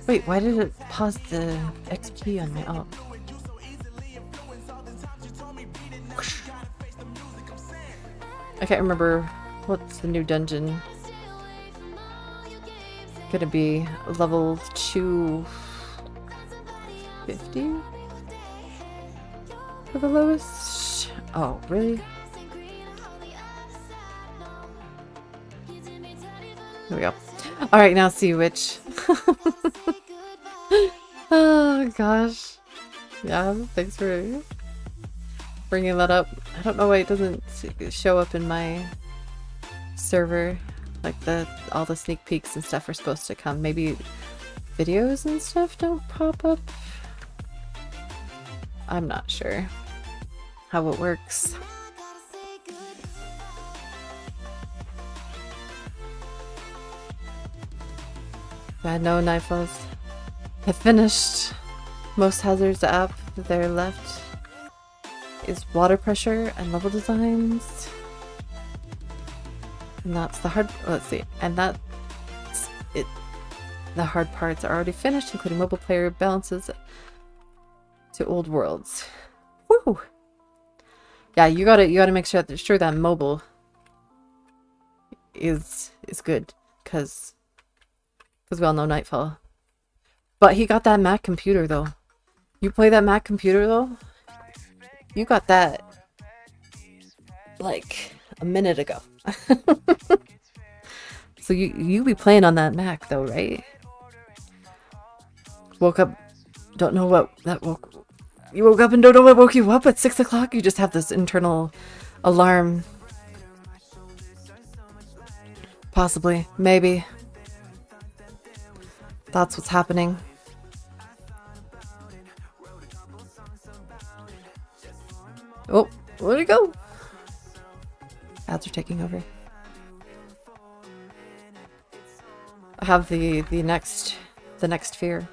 Wait, why did it pause the XP on my alt? I can't remember what's the new dungeon gonna be. Level 250 for the lowest. Oh, really? There we go. All right, now see which. Oh gosh. Yeah, thanks for bringing that up. I don't know why it doesn't show up in my server. Like all the sneak peeks and stuff are supposed to come. Maybe videos and stuff don't pop up. I'm not sure how it works. No Nightfalls. I finished most hazards app. There left is water pressure and level designs. And that's the hard, let's see, and that's it. The hard parts are already finished, including mobile player balances to old worlds. Woo! Yeah, you gotta make sure that mobile is good, because we all know Nightfall. But he got that Mac computer though. You play that Mac computer though? You got that like a minute ago. So you be playing on that Mac though, right? Woke up, don't know what that woke. You woke up and don't know what woke you up at 6 o'clock. You just have this internal alarm. Possibly, maybe. That's what's happening. Oh, where'd it go? Ads are taking over. I have the next fear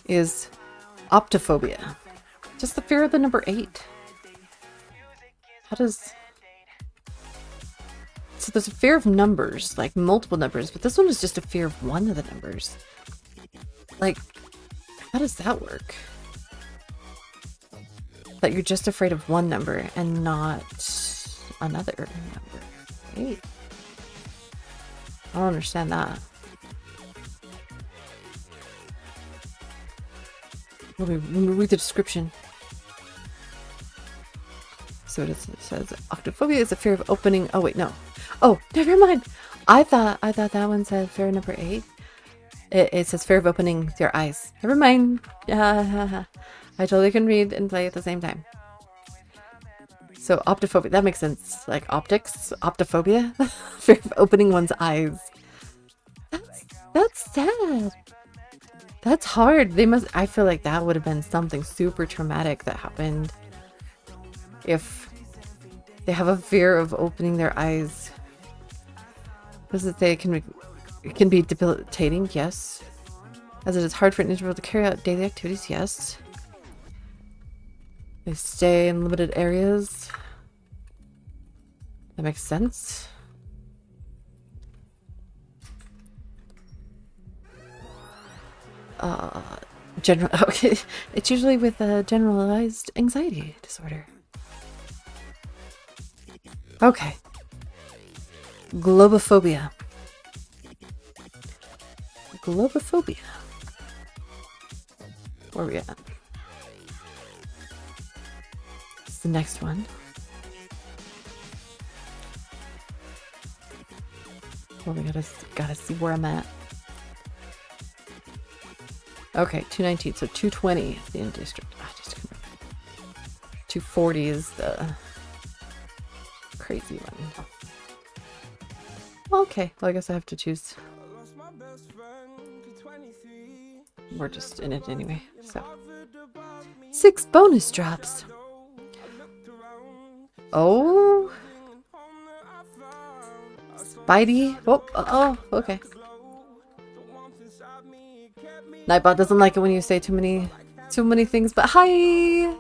is optophobia. Just the fear of the number 8. How does... So there's a fear of numbers, like multiple numbers, but this one is just a fear of one of the numbers. Like, how does that work? That you're just afraid of one number and not another number. Wait. I don't understand that. Let me read the description. So it says octophobia is a fear of opening. Oh wait, no. Oh, never mind. I thought that one said fear number 8. It says fear of opening your eyes. Never mind. I totally can read and play at the same time. So optophobia, that makes sense. Like optics, optophobia, fear of opening one's eyes. That's sad. That's hard. I feel like that would have been something super traumatic that happened if they have a fear of opening their eyes. Does it say it can be debilitating? Yes. As it is hard for an individual to carry out daily activities? Yes. They stay in limited areas. That makes sense. Okay. It's usually with a generalized anxiety disorder. Okay. Globophobia. Globophobia. Where are we at? It's the next one. Well, we gotta see where I'm at. Okay, 219, so 220 is the end district. 240 is the crazy one. Okay, well I guess I have to choose. We're just in it anyway, so. 6 bonus drops. Oh. Spidey. Oh, okay. Nightbot doesn't like it when you say too many things, but hi!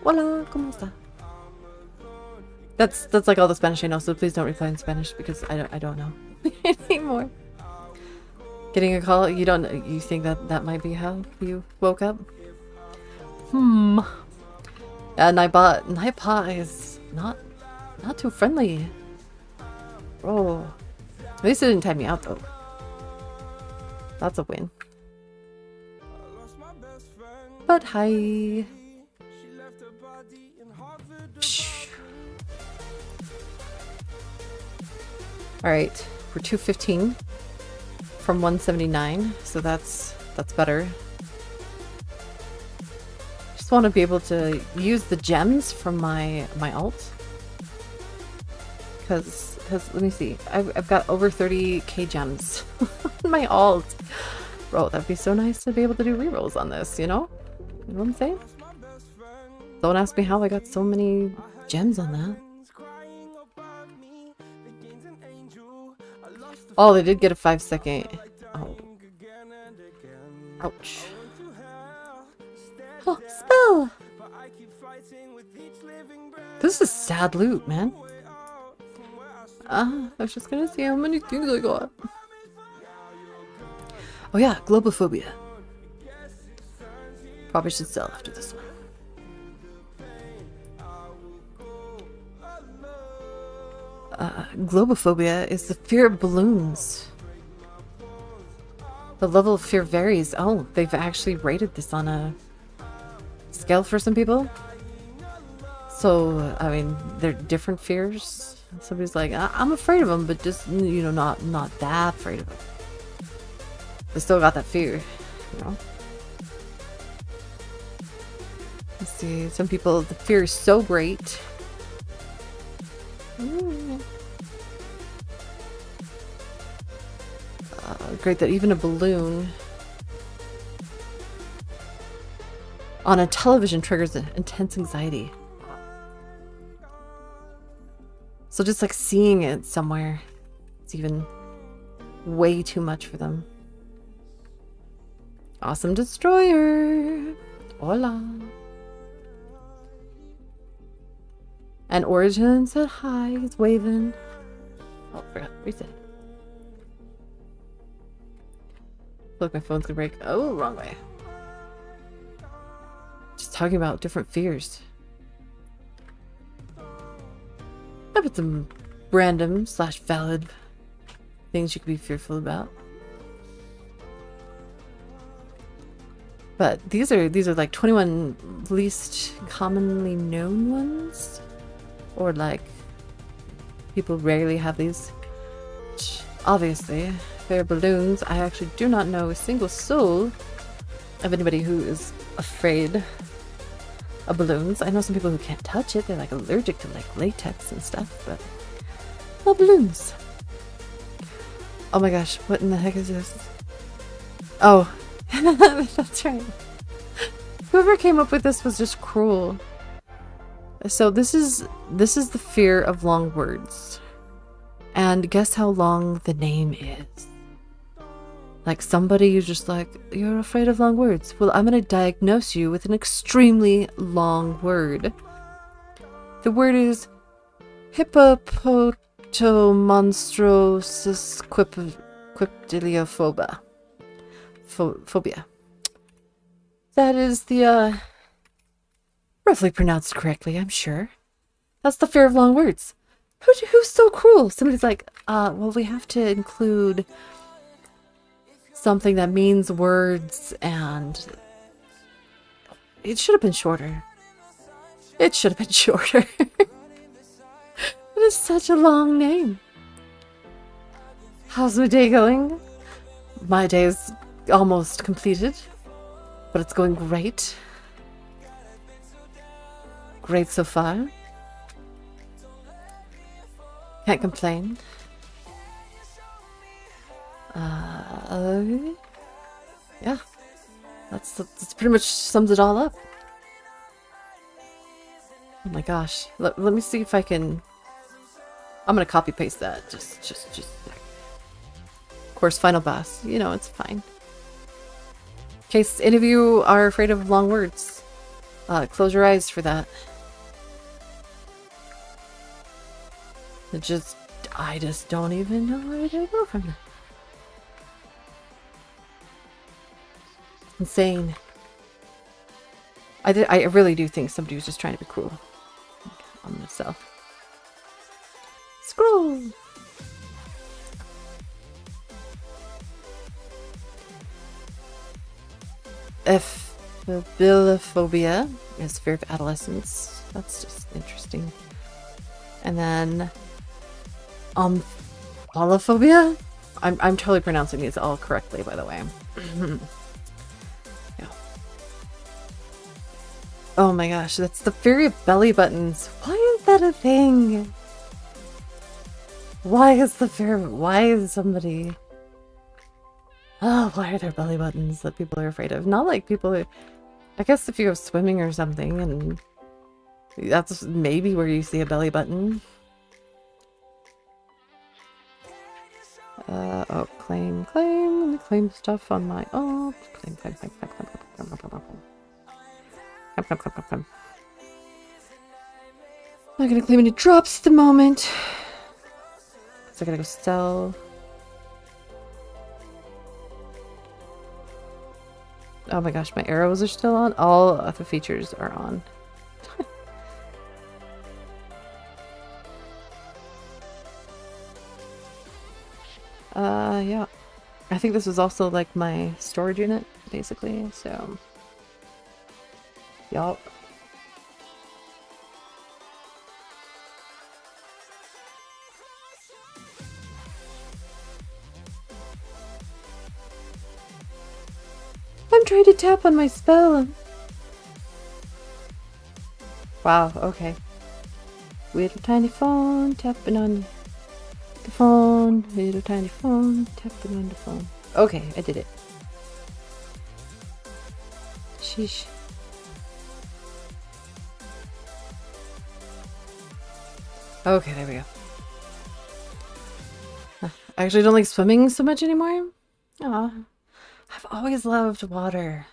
Hola, ¿cómo está? That's like all the Spanish I know, so please don't reply in Spanish because I don't know anymore. Getting a call, you think that might be how you woke up? Nightbot is not too friendly. Oh, at least it didn't time me out though. That's a win. But hi. Alright, we're 215 from 179, so that's better. Just want to be able to use the gems from my alt. Because let me see, I've got over 30k gems on my alt. Bro, that'd be so nice to be able to do rerolls on this, you know? You know what I'm saying? Don't ask me how I got so many gems on that. Oh, they did get a 5-second. Oh. Ouch. Oh, spell! This is sad loot, man. I was just gonna see how many things I got. Oh yeah, globophobia. Probably should sell after this one. Globophobia is the fear of balloons. The level of fear varies. Oh, they've actually rated this on a scale for some people. So, I mean, they're different fears. Somebody's like, I'm afraid of them, but just, you know, not that afraid of them. They still got that fear, you know? Let's see, some people, the fear is so great. Great that even a balloon on a television triggers intense anxiety. So just like seeing it somewhere, it's even way too much for them. Awesome Destroyer. Hola. And Origin said hi. He's waving. Oh, forgot. Reset. Look, my phone's gonna break. Oh, wrong way. Just talking about different fears. I put some random / valid things you could be fearful about. But these are like 21 least commonly known ones, or like people rarely have these. Obviously, they're balloons. I actually do not know a single soul of anybody who is afraid of balloons. I know some people who can't touch it. They're like allergic to like latex and stuff, but well, balloons. Oh my gosh, what in the heck is this? Oh, that's right. Whoever came up with this was just cruel. So this is the fear of long words. And guess how long the name is? Like somebody who's just like, you're afraid of long words. Well, I'm going to diagnose you with an extremely long word. The word is hippopotomonstrosisquiptiliophobia. Phobia. That is the, roughly pronounced correctly, I'm sure. That's the fear of long words. Who's so cruel? Somebody's like, well, we have to include something that means words, and it should have been shorter. It should have been shorter. It is such a long name. How's my day going? My day is almost completed, but it's going great. Great so far. Can't complain. Yeah. That's pretty much sums it all up. Oh my gosh. Let me see if I can... I'm gonna copy paste that. Just of course, final boss. You know, it's fine. In case any of you are afraid of long words, close your eyes for that. I just don't even know where to go from there. Insane. I really do think somebody was just trying to be cruel on themselves. Scroll! Bilophobia is fear of adolescence. That's just interesting. And then holophobia? I'm totally pronouncing these all correctly, by the way. Yeah. Oh my gosh, that's the fear of belly buttons. Why is that a thing? Why is somebody... Oh, why are there belly buttons that people are afraid of? Not like people who... I guess if you go swimming or something, and that's maybe where you see a belly button. Oh, claim. Let me claim stuff on my... Oh, claim. Not gonna claim any drops at the moment. So I gotta go sell. Oh my gosh, my arrows are still on. All other features are on. Yeah. I think this was also like my storage unit, basically, so... Yup. I'm trying to tap on my spell. Wow, okay. Little tiny phone, tapping on the phone. Little tiny phone, tapping on the phone. Okay, I did it. Sheesh. Okay, there we go. I actually don't like swimming so much anymore. Aw. I've always loved water.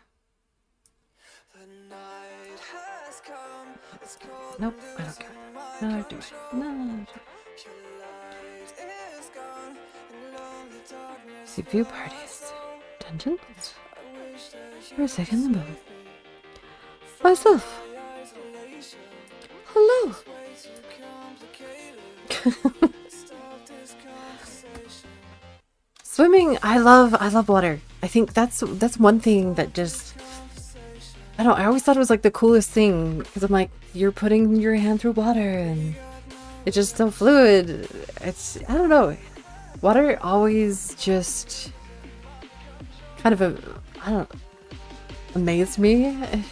Nope, I don't care. No, do it. No. See view parties. Dungeons? For a second, the moment. Myself. Hello. Swimming, I love water. I think that's one thing that just I always thought it was like the coolest thing because I'm like, you're putting your hand through water and it's just so fluid. I don't know. Water always just kind of amazed me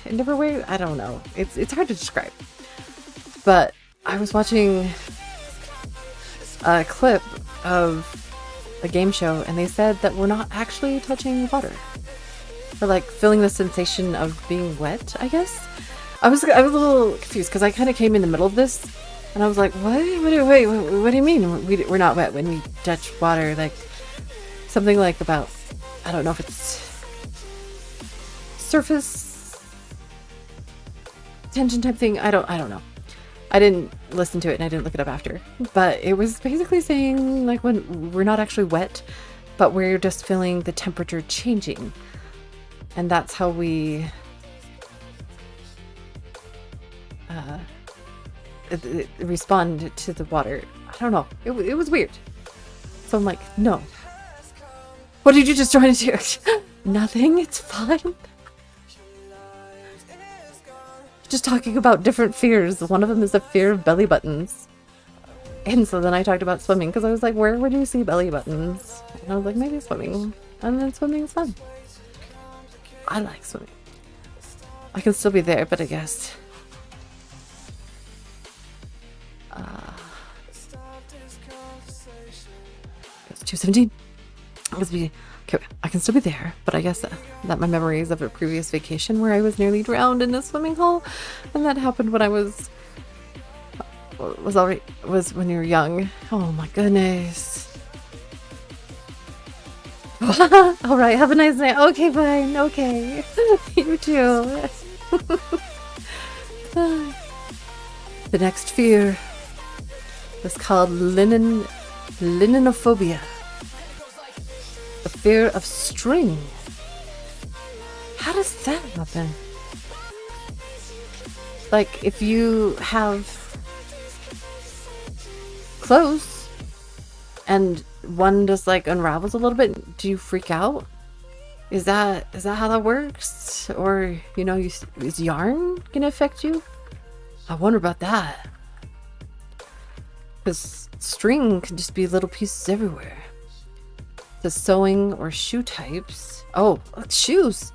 in different ways. I don't know. It's hard to describe. But I was watching a clip of a game show and they said that we're not actually touching water. Or like feeling the sensation of being wet, I guess. I was a little confused because I kind of came in the middle of this and I was like, what? Wait, what do you mean? We're not wet when we touch water? Like something like about, I don't know if it's surface tension type thing. I don't know. I didn't listen to it and I didn't look it up after. But it was basically saying like when we're not actually wet, but we're just feeling the temperature changing. And that's how we respond to the water. I don't know. It was weird. So I'm like, no. What did you just try to do? Nothing. It's fine. Just talking about different fears. One of them is the fear of belly buttons. And so then I talked about swimming because I was like, where would you see belly buttons? And I was like, maybe swimming. And then swimming is fun. I like swimming. I can still be there, but I guess. It's 2:17. Okay, I can still be there, but I guess that my memories of a previous vacation where I was nearly drowned in a swimming hole, and that happened when I was when you were young. Oh my goodness. All right, have a nice night. Okay, fine. Okay. You too. The next fear is called linophobia. The fear of string. How does that happen? Like, if you have clothes and one just like unravels a little bit, do you freak out? Is that how that works? Or, you know, is yarn gonna affect you? I wonder about that. Because string can just be little pieces everywhere. The sewing or shoe types. Oh, look, shoes.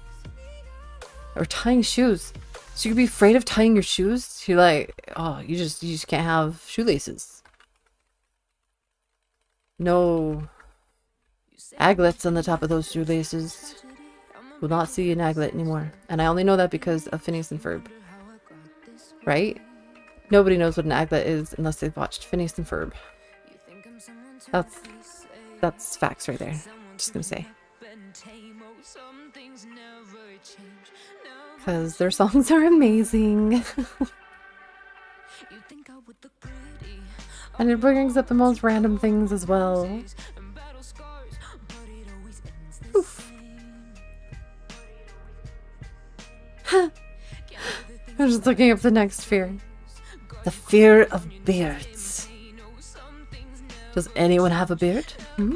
Or tying shoes. So you could be afraid of tying your shoes. You're like, oh, you just can't have shoelaces. No aglets on the top of those shoelaces. Will not see an aglet anymore. And I only know that because of Phineas and Ferb. Right? Nobody knows what an aglet is unless they've watched Phineas and Ferb. That's facts right there. I'm just gonna say. Because their songs are amazing. And it brings up the most random things as well. Oof. I'm just looking up the next fear. The fear of beards. Does anyone have a beard? Hmm?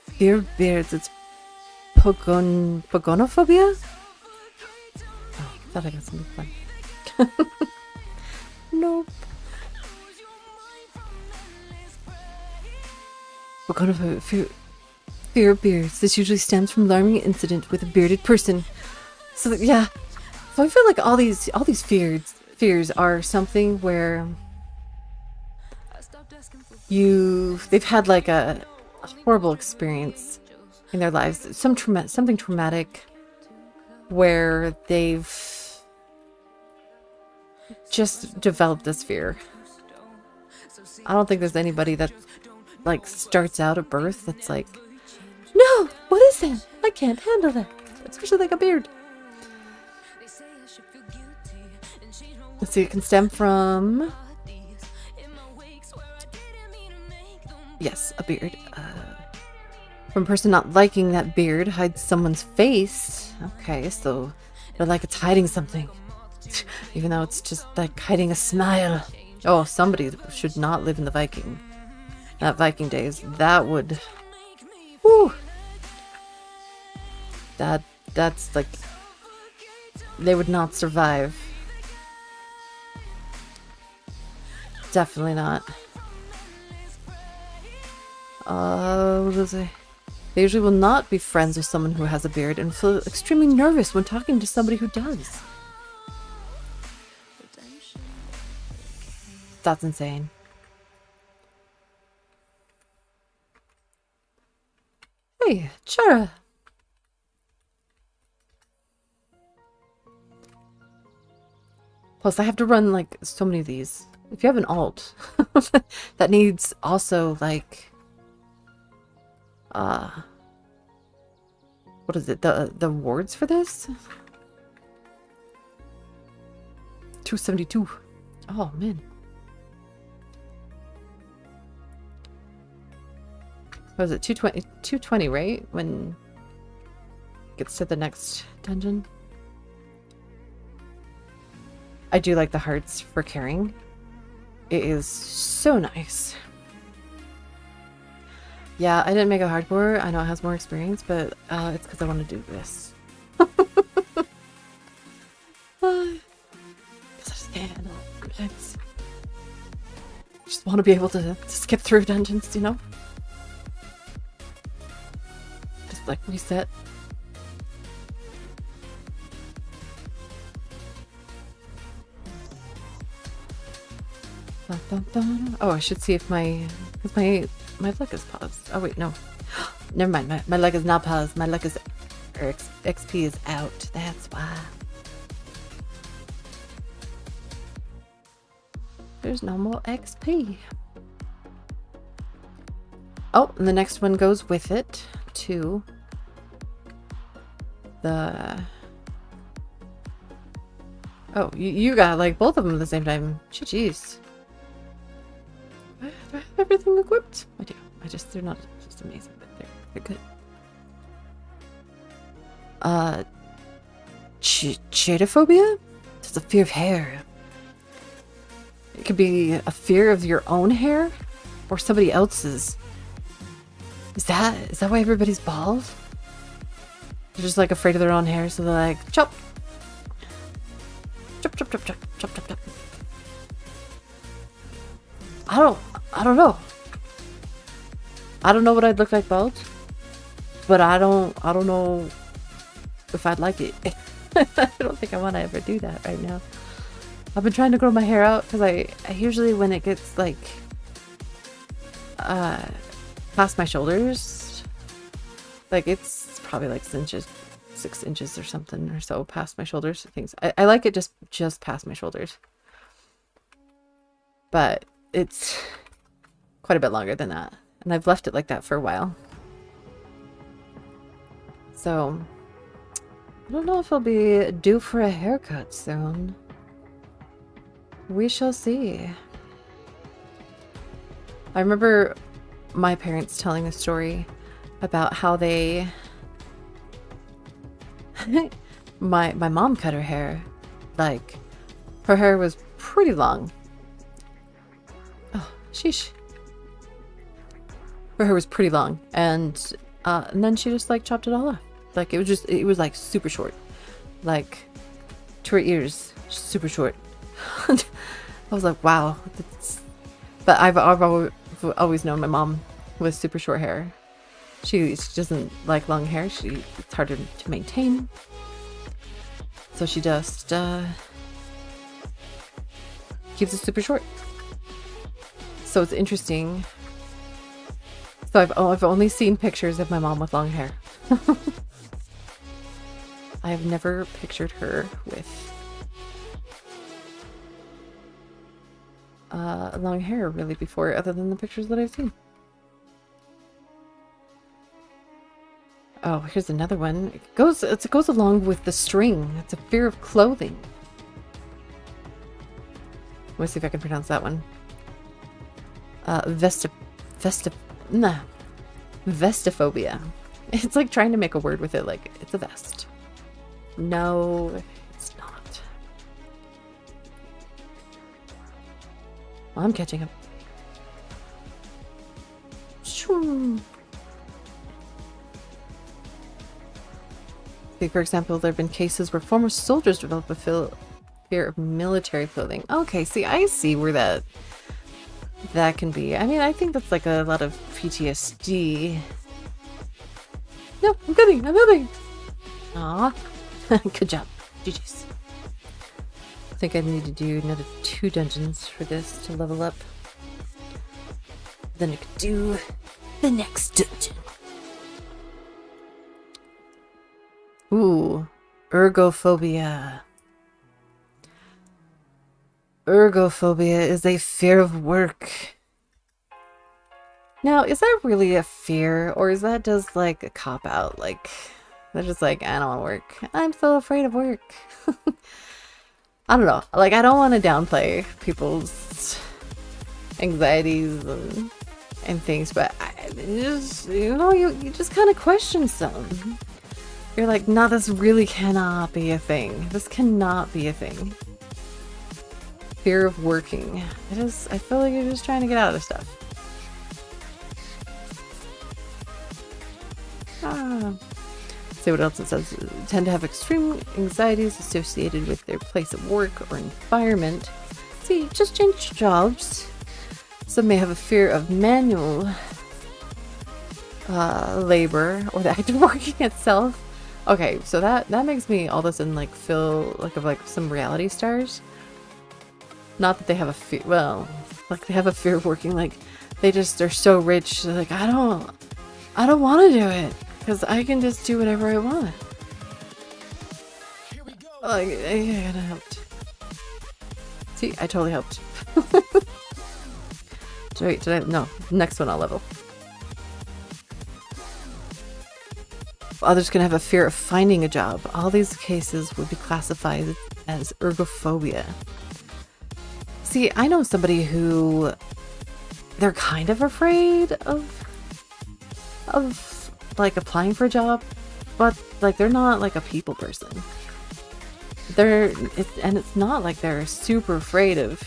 Fear of beards. It's pogonophobia? Oh, I thought I got something fun. Nope. Fear of beards. This usually stems from alarming incident with a bearded person. So yeah. So I feel like all these fears are something where they've had like a horrible experience in their lives, something traumatic where they've just developed this fear. I don't think there's anybody that like starts out at birth that's like, no, what is that? I can't handle that. Especially like a beard. Let's see, it can stem from... Yes, a beard. From a person not liking that beard hides someone's face. Okay, so they're like it's hiding something. Even though it's just like hiding a smile. Oh, somebody should not live in the Viking days. That would... Whew. That's like, they would not survive. Definitely not. What is it? They usually will not be friends with someone who has a beard and feel extremely nervous when talking to somebody who does. That's insane. Hey, Chara. Plus, I have to run, like, so many of these. If you have an alt that needs also, like, what is it? The wards for this? 272. Oh, man. What was it? 220, 220, right? When it gets to the next dungeon. I do like the hearts for carrying. It is so nice. Yeah, I didn't make a hardcore. I know it has more experience, but it's because I want to do this. Because I just want to be able to skip through dungeons, you know? Just like reset. Oh, I should see if my luck is paused. Oh wait, no. Never mind. My luck is not paused. My luck is, or XP is out. That's why. There's no more XP. Oh, and the next one goes with it to the. Oh, you got like both of them at the same time. Jeez. Do I have everything equipped? I do. They're not just amazing, but they're good. Chaetophobia? It's a fear of hair. It could be a fear of your own hair or somebody else's. Is that why everybody's bald? They're just like afraid of their own hair, so they're like, chop. Chop, chop, chop, chop, chop, chop, chop. I don't know. I don't know what I'd look like bald, but I don't know if I'd like it. I don't think I want to ever do that right now. I've been trying to grow my hair out because I usually, when it gets like past my shoulders, like it's probably like 6 inches or something or so past my shoulders. Things I like it just past my shoulders, but it's quite a bit longer than that, and I've left it like that for a while. So I don't know if I'll be due for a haircut soon. We shall see. I remember my parents telling a story about how they my mom cut her hair. Like, her hair was pretty long. Oh, sheesh. Her hair was pretty long, and then she just like chopped it all off. Like it was like super short, like to her ears, super short. I was like, wow. But I've always known my mom with super short hair. She doesn't like long hair. It's harder to maintain. So she just keeps it super short. So it's interesting. So I've only seen pictures of my mom with long hair. I have never pictured her with long hair really before, other than the pictures that I've seen. Oh, here's another one. It goes along with the string. It's a fear of clothing. Let me see if I can pronounce that one. Vestophobia. It's like trying to make a word with it, like it's a vest. No, it's not. Well, I'm catching up. Shoo. See, for example, there have been cases where former soldiers develop a fear of military clothing. Okay, see, I see where that can be. I mean, I think that's like a lot of PTSD. No, I'm getting. Aw. Good job. GG's. I think I need to do another 2 dungeons for this to level up. Then I could do the next dungeon. Ooh, ergophobia. Ergophobia is a fear of work. Now, is that really a fear, or is that just like a cop-out? Like, they're just like, I don't want to work. I'm so afraid of work. I don't know. Like, I don't want to downplay people's anxieties and things, but just, you know, you just kind of question some. You're like, no, this really cannot be a thing. This cannot be a thing. Fear of working. I feel like you're just trying to get out of stuff. Let's see what else it says. Tend to have extreme anxieties associated with their place of work or environment. See, just change jobs. Some may have a fear of manual labor or the act of working itself. Okay, so that makes me all of a sudden like feel like some reality stars. Not that they have a fear, well, like they have a fear of working, like they're so rich, they're like, I don't want to do it because I can just do whatever I want. Like, I gotta help. See, I totally helped. Wait, no, next one I'll level. Others can have a fear of finding a job. All these cases would be classified as ergophobia. See, I know somebody who they're kind of afraid of like applying for a job, but like they're not like a people person. It's not like they're super afraid of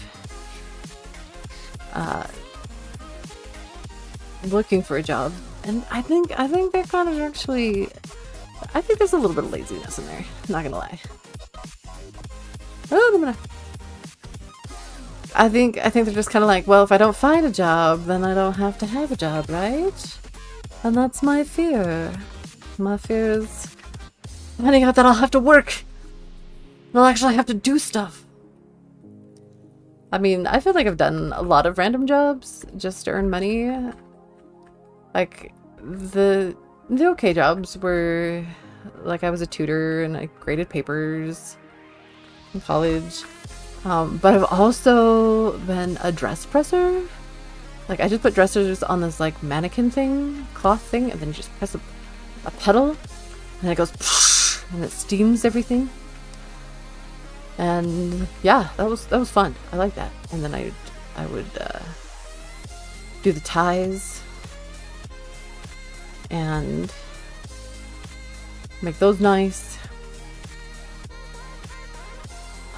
looking for a job. And I think they're kind of actually, I think there's a little bit of laziness in there. Not gonna lie. Oh, I think they're just kind of like, well, if I don't find a job, then I don't have to have a job, right? And that's my fear. My fear is finding out that I'll have to work. And I'll actually have to do stuff. I mean, I feel like I've done a lot of random jobs just to earn money. Like, the okay jobs were, like, I was a tutor and I graded papers in college. But I've also been a dress presser. Like, I just put dressers on this, like, mannequin thing, cloth thing, and then you just press a pedal, and it goes, and it steams everything. And, yeah, that was fun. I like that. And then I would do the ties and make those nice.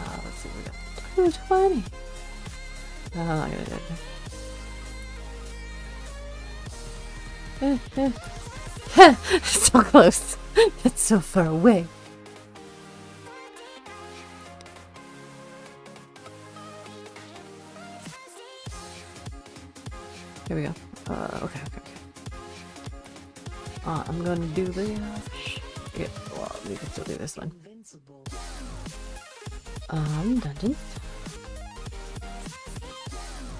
Let's see what we got. 20. I'm not gonna do it. So close. It's so far away. Here we go. Okay. I'm gonna do the yeah, well, we can still do this one. Dungeon.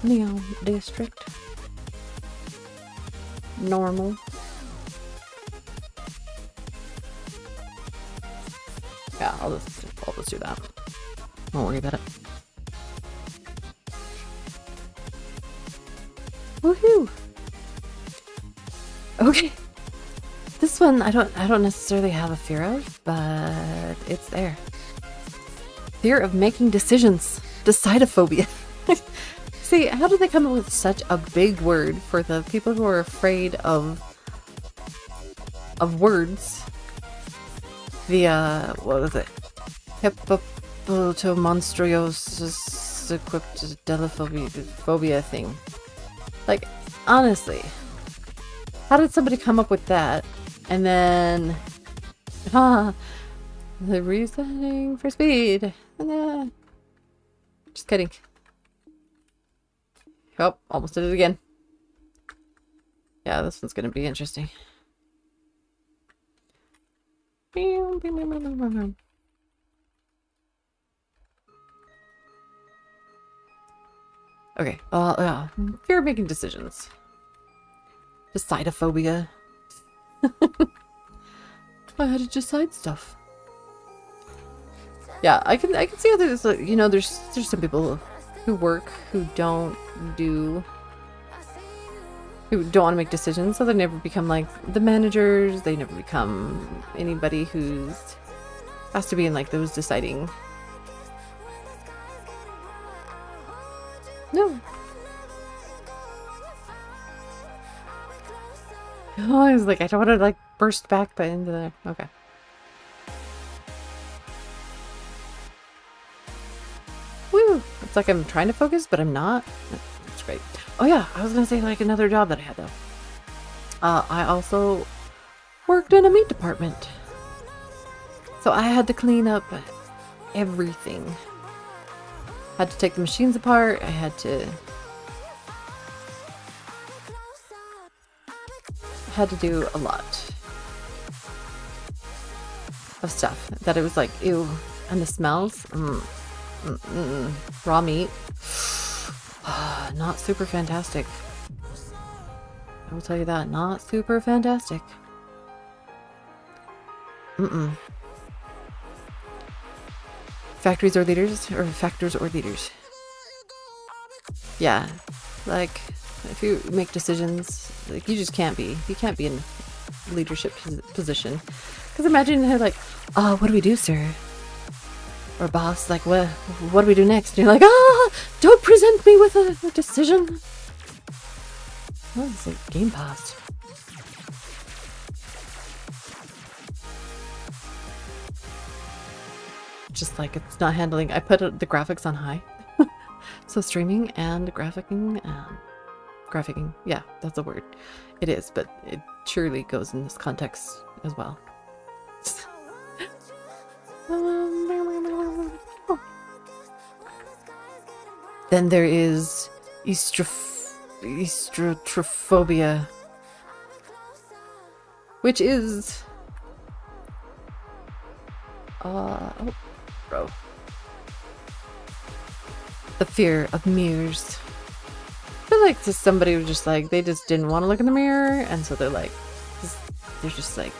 Neon District. Normal. Yeah, I'll just do that. Don't worry about it. Woohoo! Okay. This one I don't necessarily have a fear of, but it's there. Fear of making decisions. Decidophobia. See, how did they come up with such a big word for the people who are afraid of words? The what was it? Hippopotomonstriosis equipped phobia thing. Like, honestly, how did somebody come up with that? And then The resetting for speed. Just kidding. Oh, almost did it again. Yeah, this one's gonna be interesting. Okay, fear of making decisions. Decidophobia. I had to decide stuff. Yeah, I can see how there's like, you know, there's some people who work who don't want to make decisions, so they never become like the managers. They never become anybody who's has to be in like those deciding. No. Oh, I was like, I don't want to like burst back but into there. Okay. Woo! It's like I'm trying to focus, but I'm not. That's great. Oh yeah, I was gonna say like another job that I had though. I also worked in a meat department. So I had to clean up everything. Had to take the machines apart. I had to do a lot of stuff that it was like, ew. And the smells, raw meat, not super fantastic. I will tell you that, not super fantastic. Factories or leaders, or factors or leaders. Yeah, like if you make decisions, like you can't be in leadership position. Because imagine they're like, oh, what do we do, sir? Or boss, like, what do we do next? And you're like, don't present me with a decision. Oh, it's like game paused. Just like it's not handling. I put the graphics on high. So streaming and graphicking, yeah, that's a word. It is, but it surely goes in this context as well. Then there is estrotrophobia, which is the fear of mirrors. I feel like just somebody who just like, they just didn't want to look in the mirror, and so they're just like,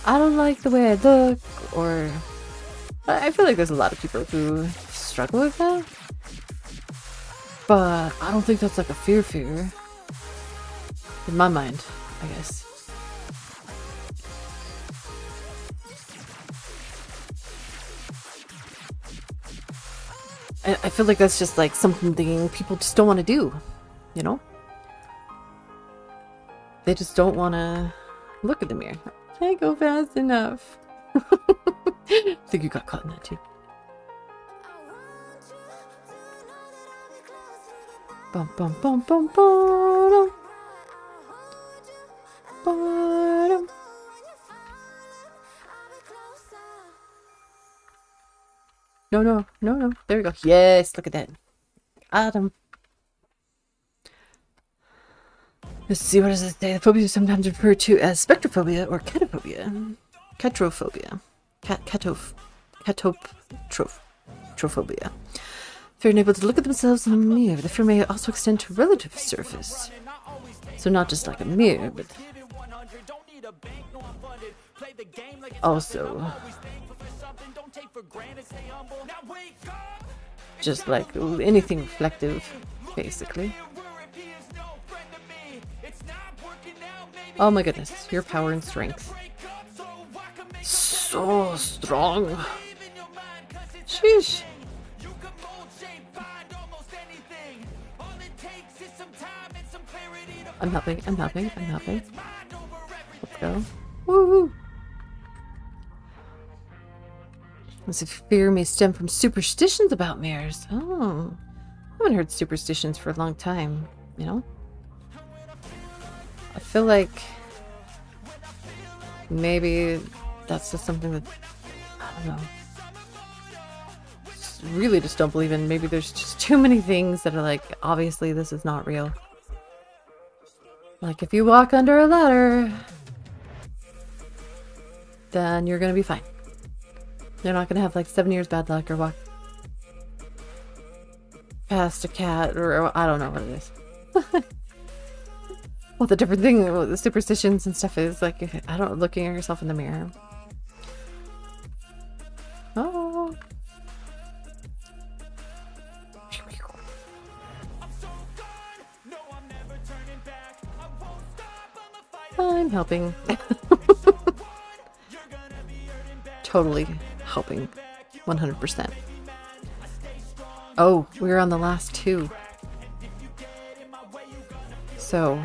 I don't like the way I look, or I feel like there's a lot of people who struggle with that, but I don't think that's like a fear in my mind, I guess. I feel like that's just like something people just don't want to do, you know? They just don't want to look at the mirror. Can't go fast enough. I think you got caught in that too. Bum bum bum bum bum. Bum. No. There we go. Yes, look at that. Adam. Let's see, what does it say? The phobia is sometimes referred to as spectrophobia or catophobia. Catrophobia. Catotrophobia. Fear unable to look at themselves in a mirror. The fear may also extend to relative surface. So not just like a mirror, but also just like anything reflective, basically. Oh my goodness, your power and strength. So strong. Sheesh. I'm helping. Let's go. Woohoo! This fear may stem from superstitions about mirrors. Oh, I haven't heard superstitions for a long time, you know? I feel like maybe that's just something that don't know. Really just don't believe in. Maybe there's just too many things that are like, obviously this is not real. Like if you walk under a ladder, then you're gonna be fine. You're not gonna have like 7 years bad luck or walk past a cat or I don't know what it is. Well, the different thing with the superstitions and stuff is like, I don't looking at yourself in the mirror. Oh. I'm helping. Totally helping. 100%. Oh, we're on the last two. So.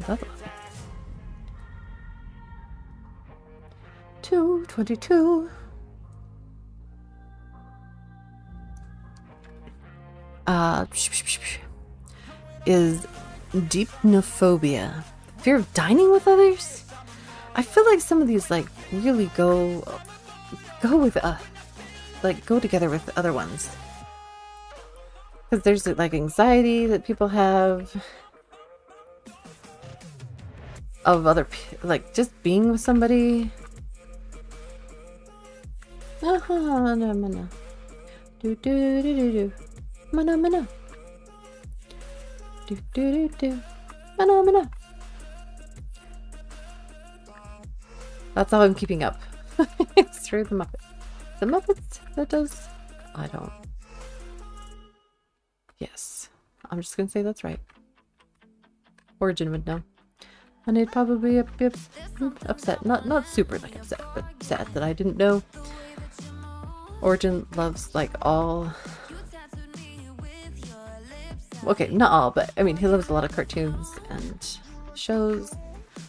That 222. Is deepnophobia. Fear of dining with others? I feel like some of these like really go with like go together with other ones. Because there's like anxiety that people have of like just being with somebody. Do do do do do. Mana mana. Do do do do. Mana mana. That's how I'm keeping up. It's through the Muppets. The Muppets that does. I don't. Yes. I'm just gonna say that's right. Origin would know. And he'd probably be upset. Not super like upset, but sad that I didn't know. Origin loves like all. Okay, not all, but I mean, he loves a lot of cartoons and shows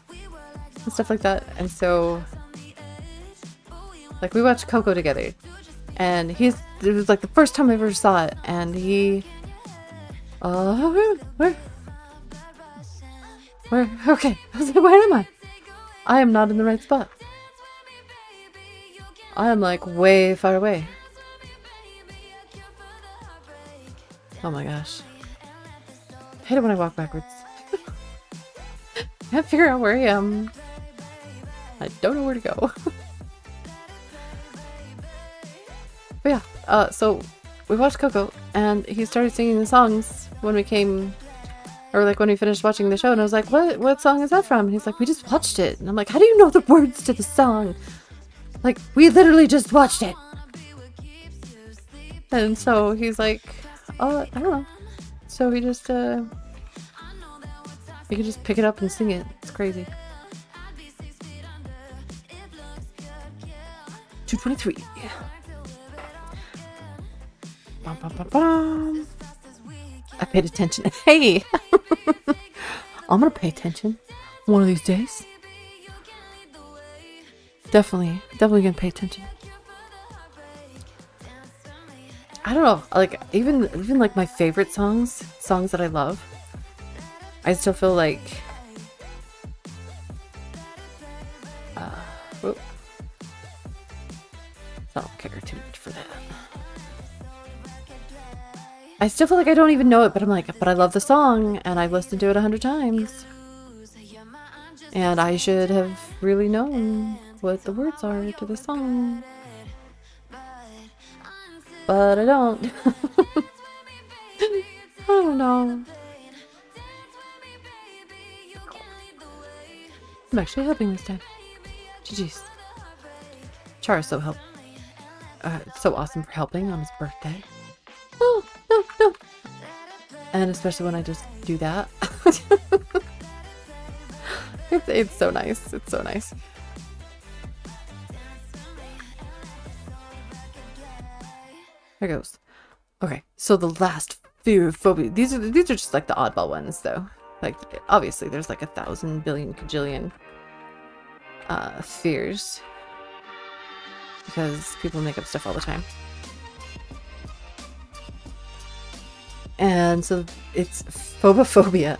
and stuff like that. And so, like, we watched Coco together, and it was like the first time I ever saw it, and he, where? Okay, I was like, where am I? I am not in the right spot. I am like way far away. Oh my gosh. I hate it when I walk backwards. Can't figure out where I am. I don't know where to go. But yeah, so we watched Coco, and he started singing the songs when we came, or like when we finished watching the show, and I was like, what song is that from? And he's like, we just watched it. And I'm like, how do you know the words to the song? Like, we literally just watched it. And so he's like, I don't know. So he just, you can just pick it up and sing it. It's crazy. 223. Bum, bum, bum, bum. I paid attention. Hey! I'm gonna pay attention one of these days. Definitely gonna pay attention. I don't know, like even like my favorite songs that I love, I still feel like I don't care too much for that. I still feel like I don't even know it, but I'm like, but I love the song and I've listened to it 100 times. And I should have really known what the words are to the song. But I don't. I don't know. I'm actually helping this time. GG's. Chara's so awesome for helping on his birthday. Oh, no. And especially when I just do that. It's so nice. It's so nice. There goes. Okay, so the last fear of phobia. These are just like the oddball ones, though. Like, obviously, there's like 1,000 billion kajillion fears, because people make up stuff all the time. And so it's phobophobia.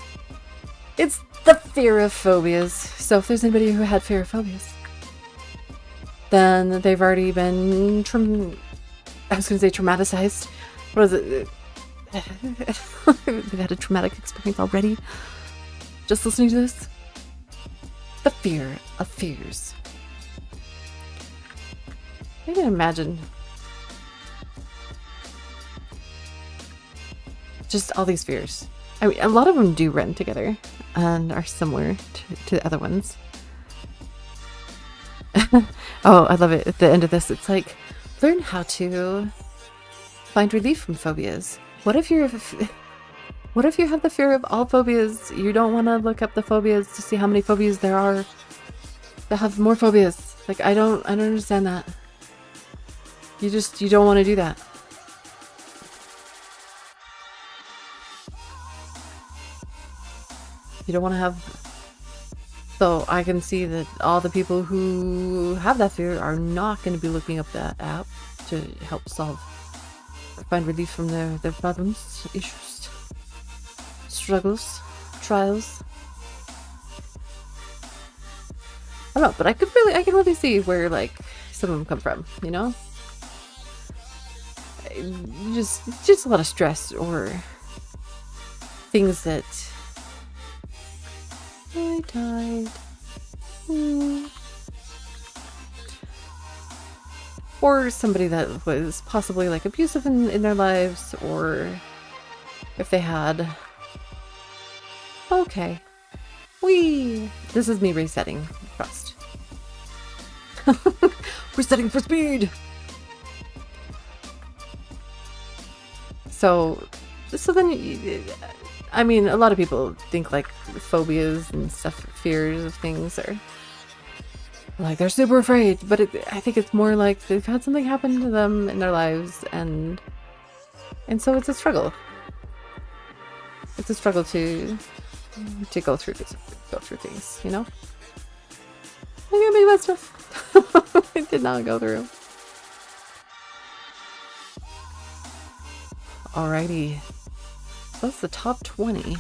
It's the fear of phobias. So if there's anybody who had fear of phobias, then they've already been I was going to say traumatized. What is it? They've had a traumatic experience already. Just listening to this. The fear of fears. I can imagine just all these fears. I mean, a lot of them do run together and are similar to the other ones. Oh, I love it. At the end of this, it's like, learn how to find relief from phobias. What if you have the fear of all phobias? You don't want to look up the phobias to see how many phobias there are that have more phobias. Like, I don't understand that. You don't want to do that. You don't want to have... So I can see that all the people who have that fear are not going to be looking up that app to help solve or find relief from their problems, issues, struggles, trials. I don't know, but I can really see where like some of them come from, you know? Just a lot of stress or things that I died. Or somebody that was possibly like abusive in their lives, or if they had... Okay. This is me resetting. Trust. Resetting for speed! So then, I mean, a lot of people think like phobias and stuff, fears of things are like they're super afraid, but I think it's more like they've had something happen to them in their lives, and so it's a struggle. It's a struggle to go through things, you know. I got maybe that stuff I did not go through. Alrighty. So that's the top 20.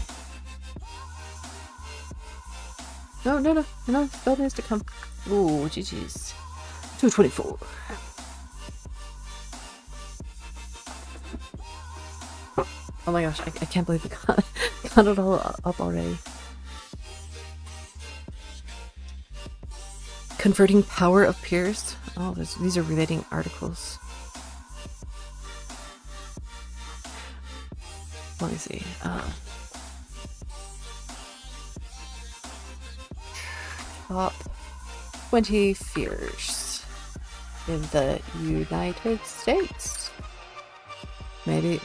No. Still needs to come. Ooh, GG's. 224. Oh my gosh, I can't believe we got it all up already. Converting power of peers. Oh, these are relating articles. Let me see. Top 20 fears in the United States. Maybe.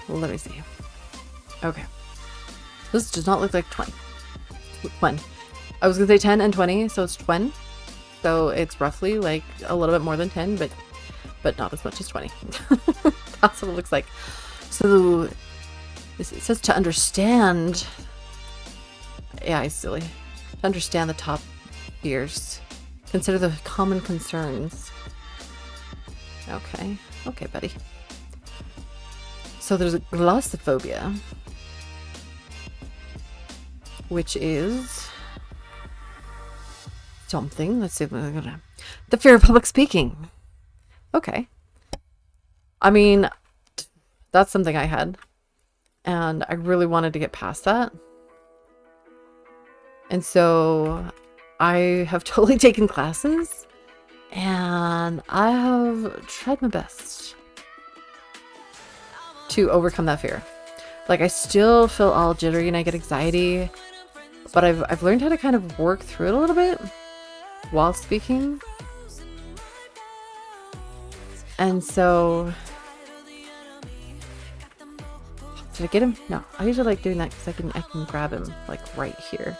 Well, let me see. Okay. This does not look like 20. 20. I was gonna say 10 and 20, so it's 20. So it's roughly like a little bit more than 10, but not as much as 20. That's what it looks like. So it says to understand. Yeah, it's silly. To understand the top fears, consider the common concerns. Okay, buddy. So there's a glossophobia, which is something. Let's see if we're gonna. The fear of public speaking. Okay. I mean, that's something I had, and I really wanted to get past that. And so I have totally taken classes, and I have tried my best to overcome that fear. Like, I still feel all jittery and I get anxiety, but I've learned how to kind of work through it a little bit while speaking. And so, did I get him? No, I usually like doing that because I can grab him like right here.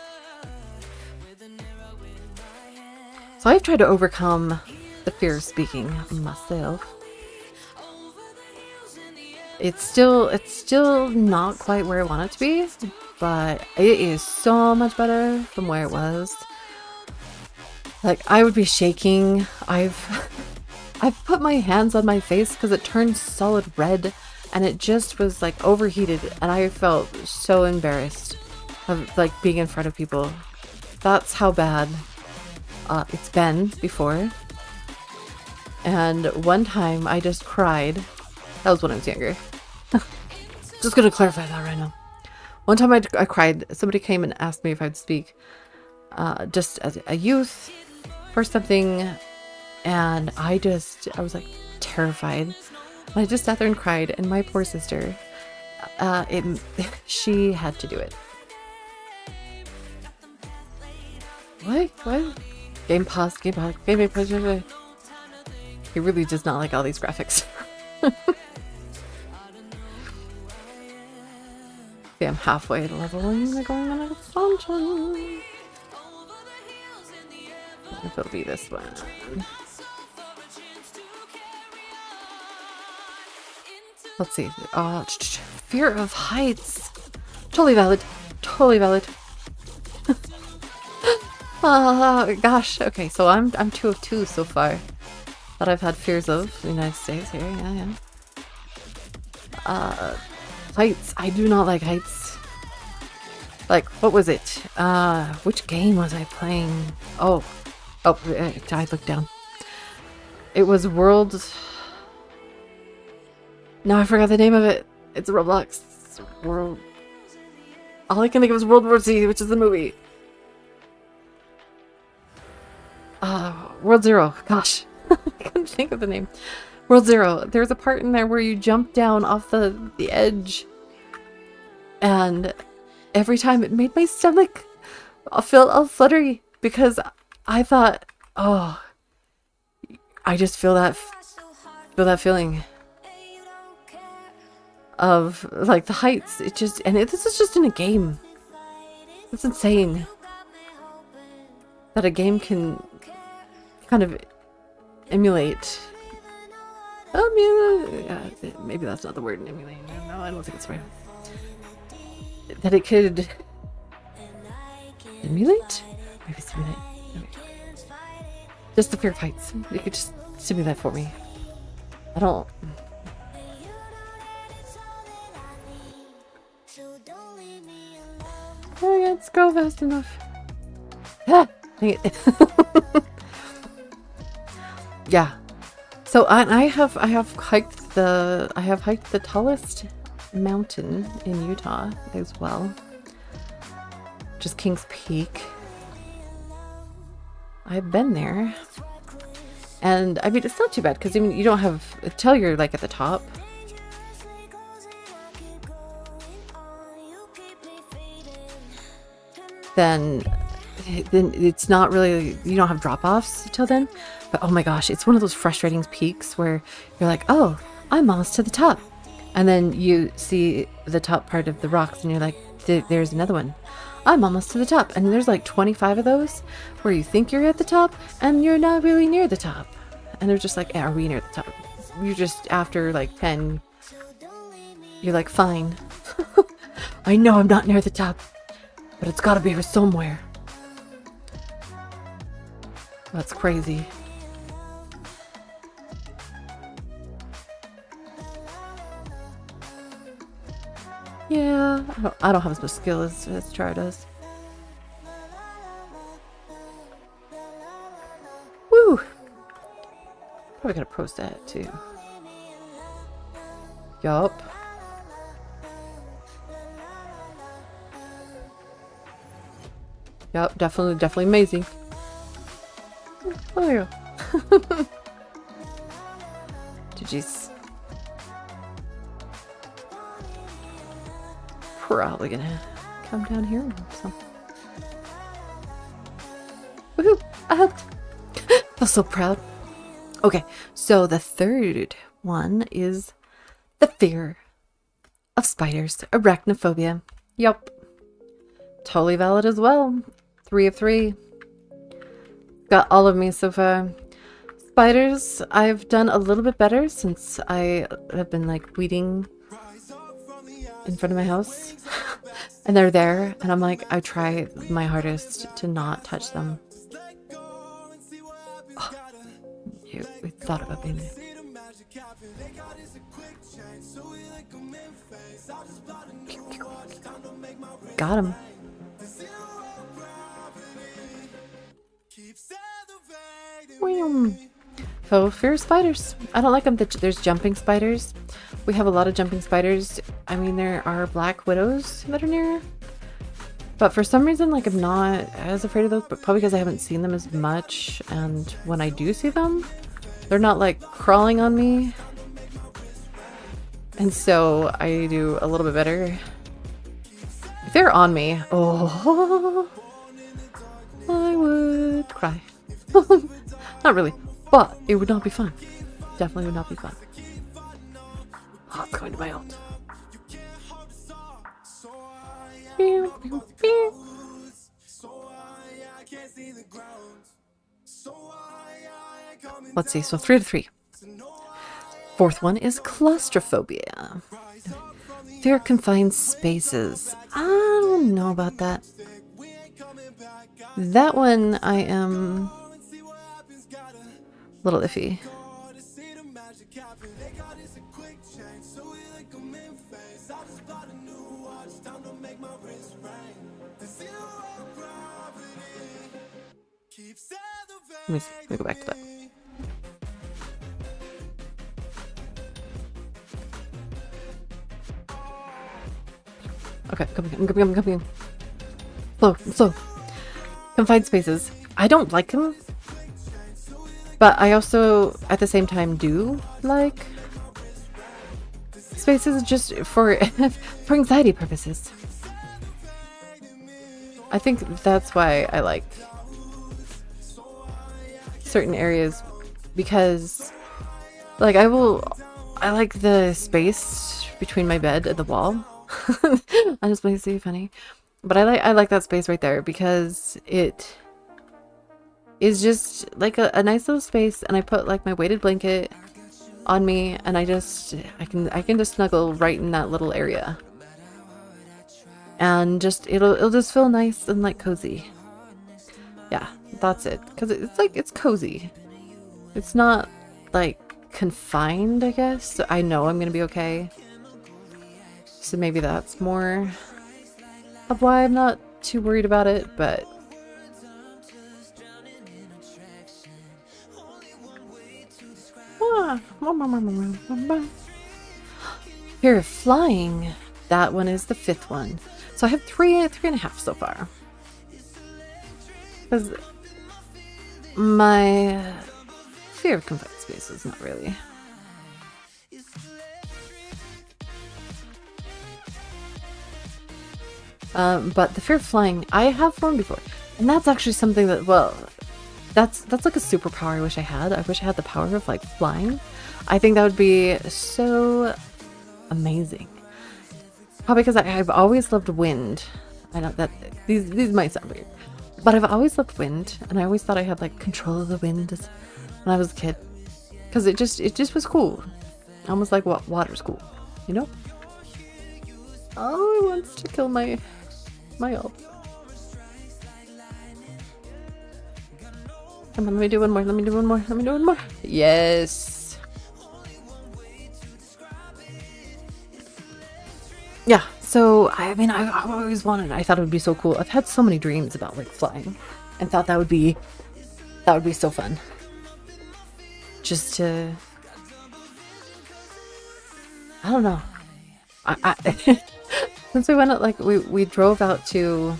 So I've tried to overcome the fear of speaking myself. It's still not quite where I want it to be, but it is so much better from where it was. Like, I would be shaking. I've put my hands on my face because it turned solid red and it just was like overheated, and I felt so embarrassed of like being in front of people. That's how bad it's been before. And one time I just cried. That was when I was younger. Just gonna clarify that right now. One time I cried. Somebody came and asked me if I'd speak just as a youth for something, and I was like terrified. And I just sat there and cried, and my poor sister, she had to do it. What? Game pause. He really does not like all these graphics. See, I'm halfway to leveling. They're going on a expansion. If it'll be this one. Let's see. Fear of heights. Totally valid. Totally valid. Oh gosh. Okay, so I'm 2 of 2 so far that I've had fears of the United States here. Yeah. Heights. I do not like heights. Like, what was it? Which game was I playing? Oh, I looked down. It was World. No, I forgot the name of it. It's Roblox. World. All I can think of is World War Z, which is the movie. World Zero. Gosh, I couldn't think of the name. World Zero. There's a part in there where you jump down off the edge, and every time it made my stomach feel all fluttery because I thought, oh, I just feel that feeling of like the heights. It just, and this is just in a game. It's insane that a game can kind of emulate. Maybe that's not the word, emulate. No, I don't think it's right. That it could emulate? Maybe simulate. Just the fear of heights. You could just simulate that for me. I don't. I can't go fast enough. Ah, dang it. Yeah. So I have hiked the tallest mountain in Utah as well, which is Kings Peak. I've been there, and I mean it's not too bad because I mean you don't have until you're like at the top. Then it's not really, you don't have drop-offs till then. But oh my gosh, it's one of those frustrating peaks where you're like, oh, I'm almost to the top. And then you see the top part of the rocks and you're like, there's another one. I'm almost to the top. And there's like 25 of those where you think you're at the top and you're not really near the top. And they're just like, are we near the top? You're just, after like 10, you're like, fine. I know I'm not near the top, but it's gotta be here somewhere. That's crazy. Yeah, I don't have as much skill as Char does. Woo! Probably gotta post that too. Yup. Yup, definitely amazing. Oh yeah. GG's. Probably gonna come down here or something. Woohoo! I helped! I'm so proud. Okay, so the third one is the fear of spiders. Arachnophobia. Yup. Totally valid as well. 3 of 3. Got all of me so far. Spiders, I've done a little bit better since I have been like weeding in front of my house. And they're there, and I'm like, I try my hardest to not touch them. Oh, we thought about being there. Got him. Oh, fear of spiders. I don't like them. There's jumping spiders. We have a lot of jumping spiders. I mean, there are black widows that are near. But for some reason, like, I'm not as afraid of those, but probably because I haven't seen them as much. And when I do see them, they're not, like, crawling on me. And so I do a little bit better. If they're on me, oh, I would cry. Not really, but it would not be fun. Definitely would not be fun. Oh, it's going to my ult. Let's see, so 3 out of 3. Fourth one is claustrophobia. Fear of confined spaces. I don't know about that. That one I am a little iffy. Let me go back to that. Okay, I'm coming. Slow. Confined spaces. I don't like them. But I also, at the same time, do like spaces just for for anxiety purposes. I think that's why I like certain areas, because like I like the space between my bed and the wall. I just want to say funny, but I like that space right there because it is just like a nice little space, and I put like my weighted blanket on me, and I can just snuggle right in that little area, and just it'll just feel nice and like cozy. Yeah, that's it, because it's cozy. It's not like confined, I guess. So I know I'm gonna be okay. So maybe that's more of why I'm not too worried about it, but fear of flying. That one is the 5th one. So I have 3.5 so far. Because my fear of confined spaces, not really. But the fear of flying, I have flown before, and that's actually something that, well, that's like a superpower I wish I had. I wish I had the power of like flying. I think that would be so amazing. Probably because I've always loved wind. I know that these might sound weird, but I've always loved wind, and I always thought I had like control of the wind when I was a kid, because it just was cool. Almost like what water's cool, you know? Oh, it wants to kill my ult. Come on, let me do one more. Yes. Yeah, so I mean, I've always wanted, I thought it would be so cool. I've had so many dreams about like flying, and thought that would be so fun. Just to, I don't know. I since we went out, like we drove out to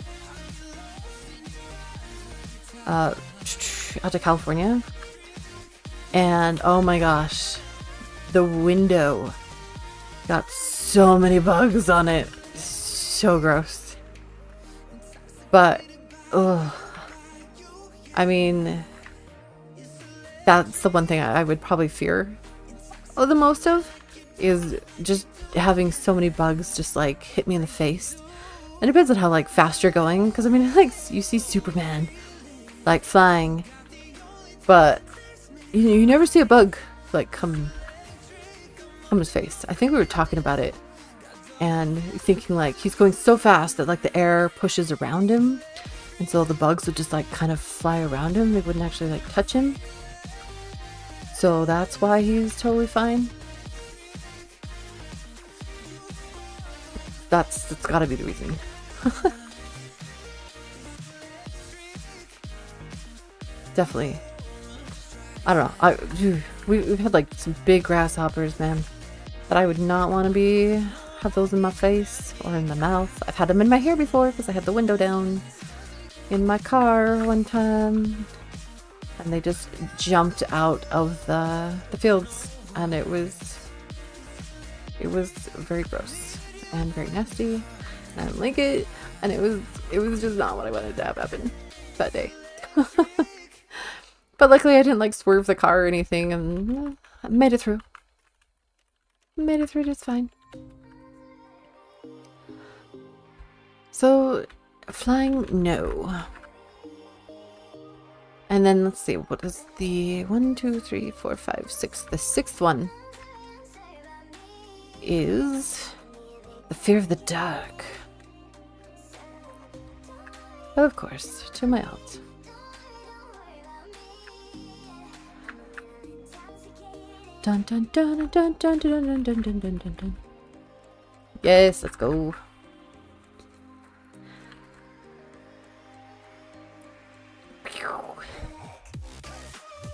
California, and oh my gosh, the window got so many bugs on it. So gross. But I mean, that's the one thing I would probably fear the most of, is just having so many bugs just like hit me in the face. And it depends on how like fast you're going, because I mean, like, you see Superman like flying, but you never see a bug like come his face. I think we were talking about it and thinking like he's going so fast that like the air pushes around him, and so the bugs would just like kind of fly around him. They wouldn't actually like touch him. So that's why he's totally fine. That's gotta be the reason. Definitely. I don't know. We've had like some big grasshoppers, man. But I would not want to have those in my face or in my mouth. I've had them in my hair before because I had the window down in my car one time. And they just jumped out of the fields. And it was very gross and very nasty. And I didn't like it. And it was just not what I wanted to have happen that day. But luckily I didn't like swerve the car or anything, and I made it through. Made it through just fine. So, flying, no. And then let's see, what is the 1, 2, 3, 4, 5, 6? The sixth one is the fear of the dark. Of course, to my alt. Dun dun dun dun dun dun dun dun dun dun dun dun. Yes, let's go.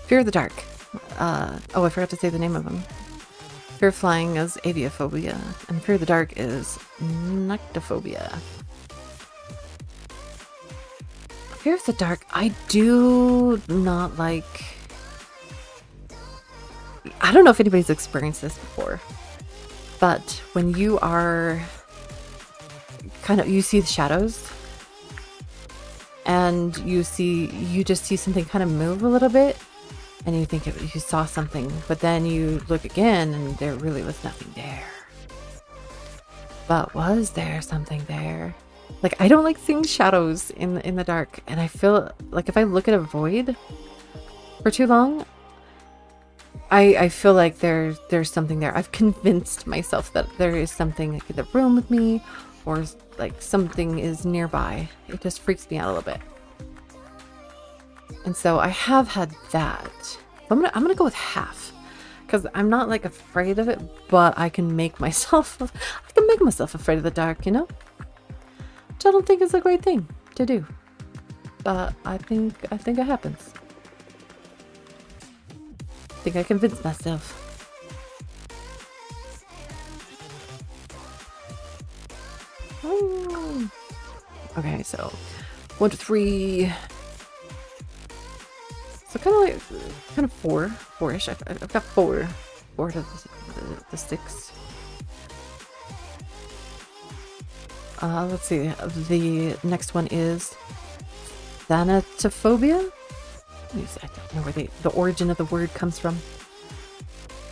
Fear of the dark. Oh, I forgot to say the name of them. Fear of flying is aviophobia, and fear of the dark is nyctophobia. Fear of the dark, I do not like. I don't know if anybody's experienced this before, but when you are you see the shadows and you just see something kind of move a little bit and you think you saw something, but then you look again and there really was nothing there. But was there something there? Like, I don't like seeing shadows in the dark, and I feel like if I look at a void for too long, I feel like there's something there. I've convinced myself that there is something like in the room with me, or like something is nearby. It just freaks me out a little bit. And so I have had that. I'm gonna go with half, because I'm not like afraid of it, but I can make myself afraid of the dark, you know? Which I don't think is a great thing to do, but I think it happens. I think I convinced myself. Oh. Okay, so 1 to 3. So kind of four-ish. I've got four to the 6. Let's see. The next one is thanatophobia. I don't know where the origin of the word comes from.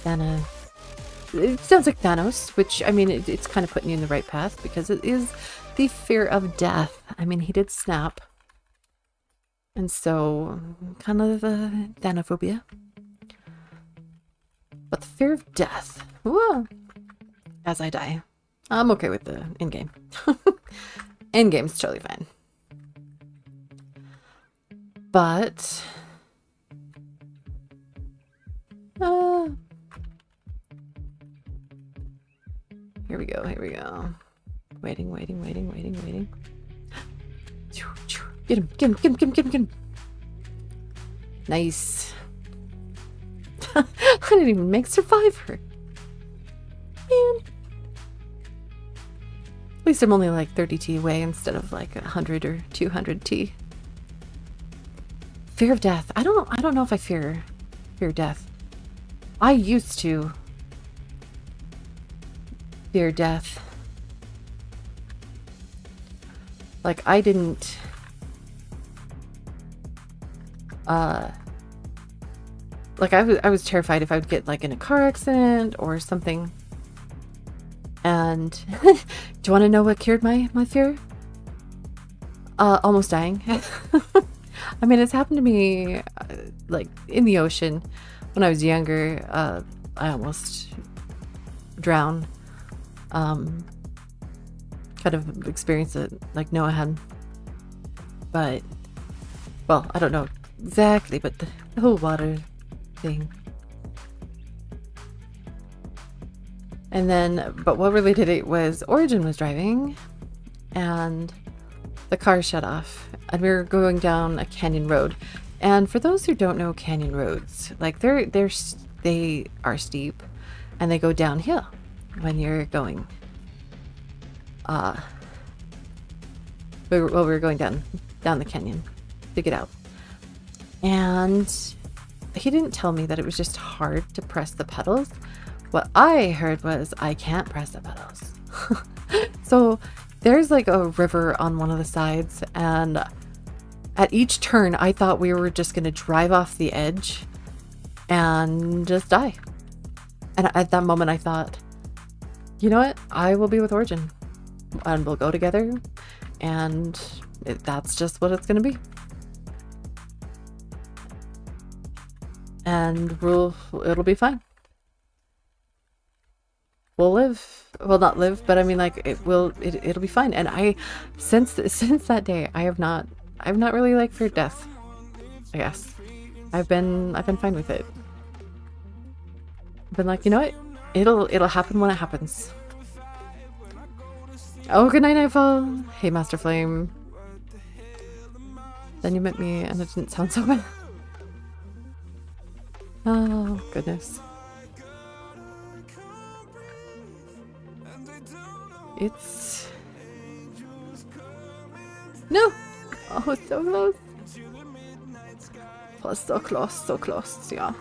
It sounds like Thanos, which, I mean, it's kind of putting you in the right path, because it is the fear of death. I mean, he did snap. And so, kind of thanophobia. But the fear of death. Whoa. As I die. I'm okay with the in-game. In-game's totally fine. But here we go. Waiting. Get him. Nice. I didn't even make Survivor. Man. At least I'm only like 30 T away instead of like 100 or 200 T. Fear of death. I don't know if I fear death. I used to fear death. Like, I didn't like I was terrified if I would get like in a car accident or something. And do you want to know what cured my fear? Almost dying. I mean, it's happened to me like in the ocean when I was younger. I almost drowned. Kind of experienced it like Noah had. But, well, I don't know exactly, but the whole water thing. And then, but what really did it was Origin was driving and the car shut off and we were going down a canyon road. And for those who don't know canyon roads, like they are steep and they go downhill when you're going. We were going down the canyon to get out. And he didn't tell me that it was just hard to press the pedals. What I heard was I can't press the pedals. So there's like a river on one of the sides, and at each turn I thought we were just going to drive off the edge and just die. And at that moment I thought, you know what? I will be with Origin and we'll go together, and that's just what it's going to be. And it'll be fine. We'll live. Well, not live, but I mean, like, it'll be fine. And since that day, I've not really like feared death, I guess. I've been fine with it. I've been like, you know what? It'll happen when it happens. Oh, good night, Nightfall. Hey, Master Flame. Then you met me and it didn't sound so bad. Oh, goodness. It's... No! Oh, it's so close. Oh, so close, yeah.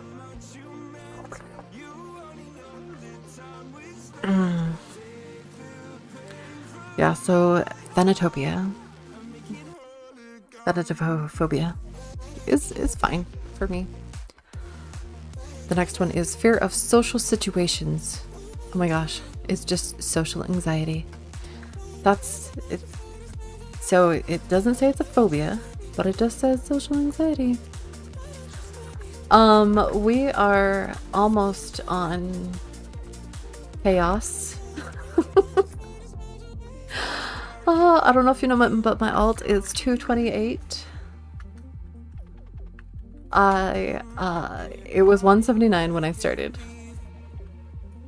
Yeah, so Thanatophobia is fine for me. The next one is fear of social situations. Oh my gosh, it's just social anxiety. That's it. So it doesn't say it's a phobia, but it just says social anxiety. We are almost on chaos. I don't know if you know, but my alt is 228. It was 179 when I started,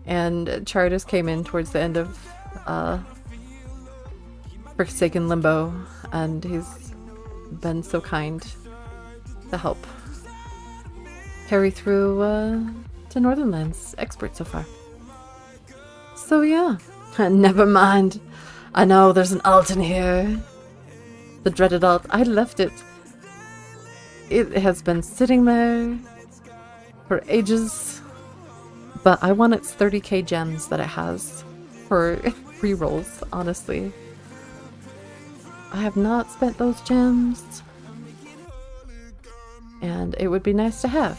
and Chartist came in towards the end of Forsaken Limbo, and he's been so kind to help carry through to Northernlands expert so far. So yeah, never mind. I know there's an alt in here. The dreaded alt. I left it. It has been sitting there for ages, but I want its 30k gems that it has for rerolls, honestly. I have not spent those gems, and it would be nice to have.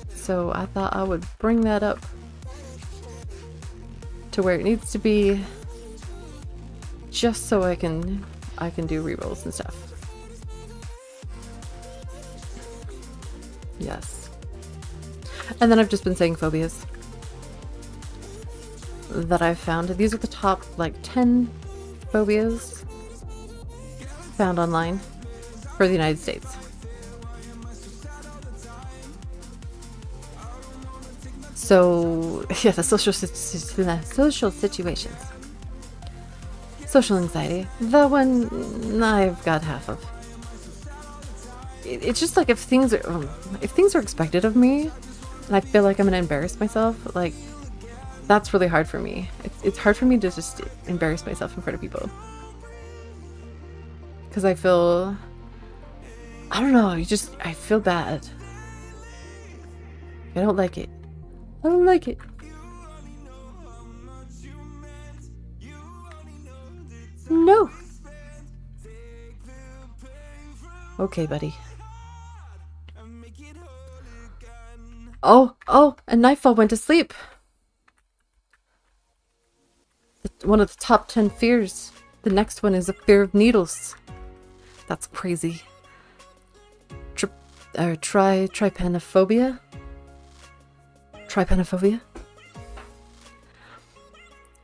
So I thought I would bring that up to where it needs to be, just so I can do rerolls and stuff. Yes. And then I've just been saying phobias that I've found. These are the top like 10 phobias found online for the United States. So yeah, the social situations. Social anxiety. That one I've got half of. It's just like if things are expected of me, and I feel like I'm gonna embarrass myself, like that's really hard for me. It's hard for me to just embarrass myself in front of people, because I don't know. I feel bad. I don't like it. I don't like it. No. Okay, buddy. Oh, and Nightfall went to sleep. One of the top 10 fears. The next one is a fear of needles. That's crazy. Trypanophobia? Trypanophobia?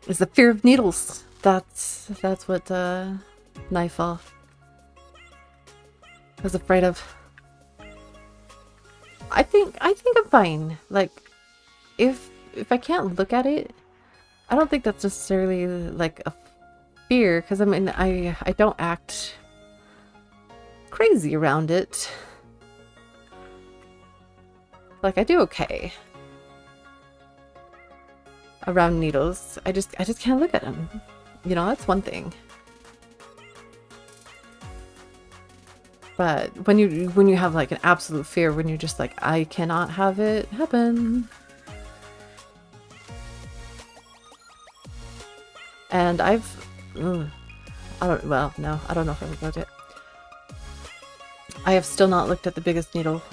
Is the fear of needles. That's what Nightfall was afraid of. I think I'm fine. Like, if I can't look at it, I don't think that's necessarily like a fear, because I mean, I don't act crazy around it. Like, I do okay around needles. I just can't look at them. You know, that's one thing. But when you have like an absolute fear, when you're just like, I cannot have it happen. And I don't know if I've looked at it. I have still not looked at the biggest needle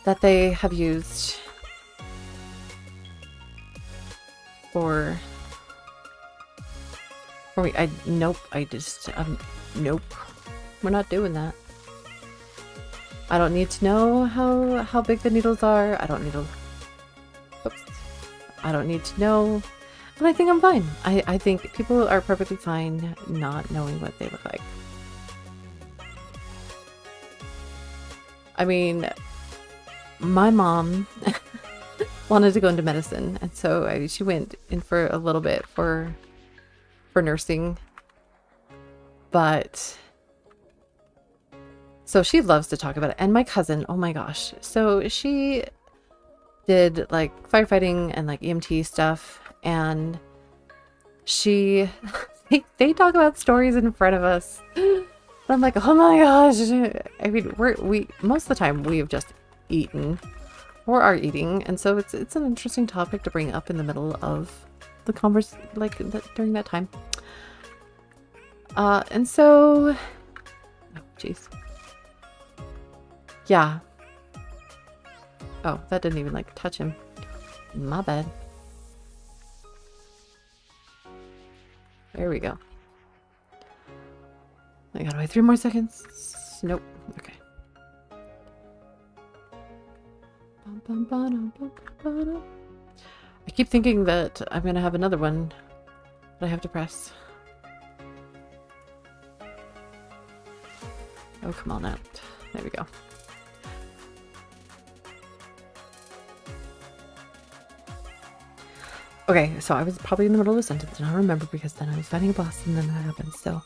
that they have used for me. Nope. Nope. We're not doing that. I don't need to know how big the needles are. I don't need to. Oops. I don't need to know. And I think I'm fine. I think people are perfectly fine not knowing what they look like. I mean, my mom wanted to go into medicine, and so she went in for a little bit for nursing. But so she loves to talk about it. And my cousin, oh my gosh. So she did like firefighting and like EMT stuff, and they talk about stories in front of us. And I'm like, oh my gosh. I mean, we most of the time we have just eaten or are eating, and so it's an interesting topic to bring up in the middle of the during that time. And so, oh jeez, yeah. Oh, that didn't even like touch him. My bad. There we go. I gotta wait 3 more seconds. Nope. Okay. I keep thinking that I'm gonna have another one that I have to press. Oh, come on out. There we go. Okay, so I was probably in the middle of a sentence and I remember because then I was fighting a boss and then that happened. So I'm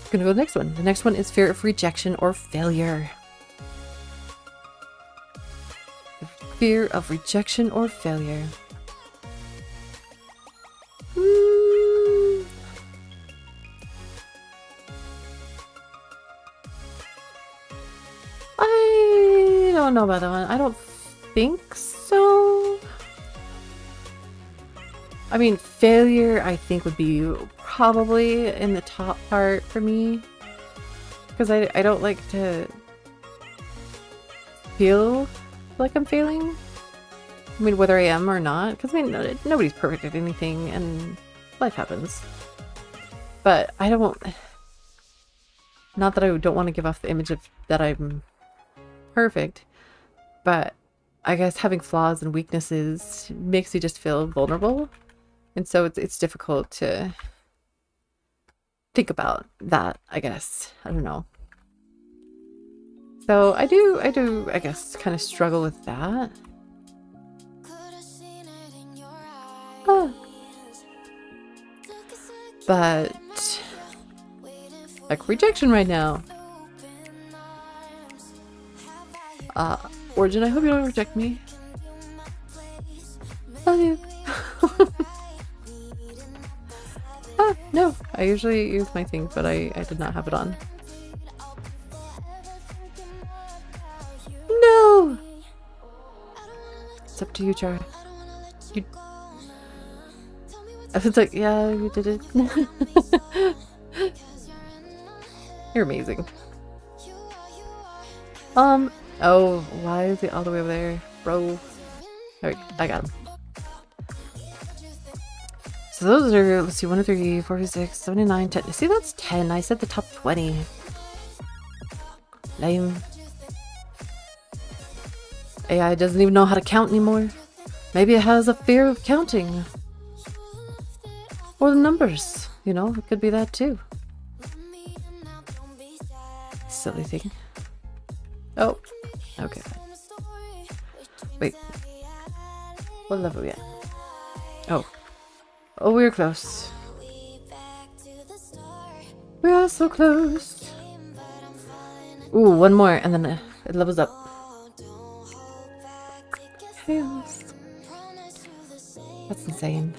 gonna go to the next one. The next one is fear of rejection or failure. Fear of rejection or failure. I don't know about that one. I don't think so. I mean, failure, I think, would be probably in the top part for me. Because I don't like to feel like I'm failing. I mean, whether I am or not. Because, I mean, nobody's perfect at anything, and life happens. But I don't... Not that I don't want to give off the image of that I'm perfect. But I guess having flaws and weaknesses makes you just feel vulnerable. And so it's difficult to think about that, I guess. I don't know. So I do, I guess, kind of struggle with that. But like rejection right now. Origin, I hope you don't reject me. Love you. No, I usually use my thing, but I did not have it on. No! It's up to you, Char. I was like, yeah, you did it. You're amazing. Oh, why is it all the way over there? Bro. Alright, I got him. So those are, let's see, 1, 2, 3, 4, 5, 6, 7, 9, 10. See, that's 10. I said the top 20. Lame. AI doesn't even know how to count anymore. Maybe it has a fear of counting. Or the numbers. You know, it could be that too. Silly thing. Oh. Okay. Wait. What level are we at? Oh. Oh, we're close. We are so close. Ooh, one more, and then it levels up. Chaos. That's insane.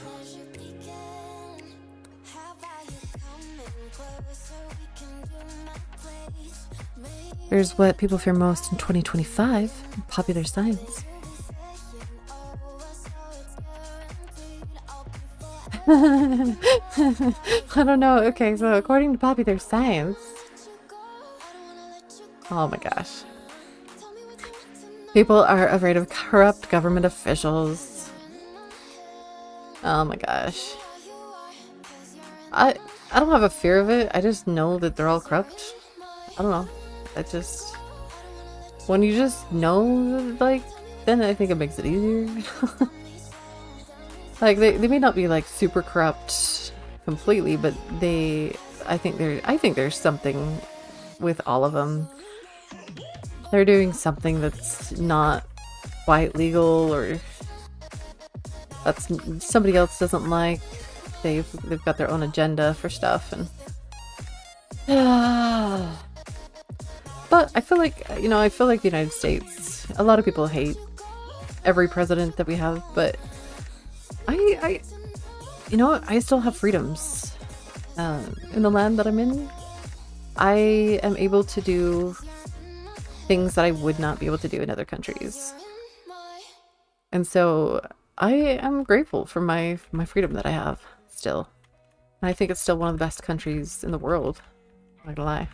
Here's what people fear most in 2025. Popular science. I don't know. Okay, so according to popular science... Oh my gosh. People are afraid of corrupt government officials. Oh my gosh. I don't have a fear of it. I just know that they're all corrupt. I don't know. I just... When you just know, like, then I think it makes it easier. Like, they may not be, like, super corrupt completely, but I think there's something with all of them. They're doing something that's not quite legal, or that's somebody else doesn't like. They've got their own agenda for stuff, and but I feel like, you know, the United States, a lot of people hate every president that we have, but I you know, I still have freedoms in the land that I'm in. I am able to do things that I would not be able to do in other countries. And so I am grateful for my freedom that I have still. And I think it's still one of the best countries in the world. I'm not gonna lie.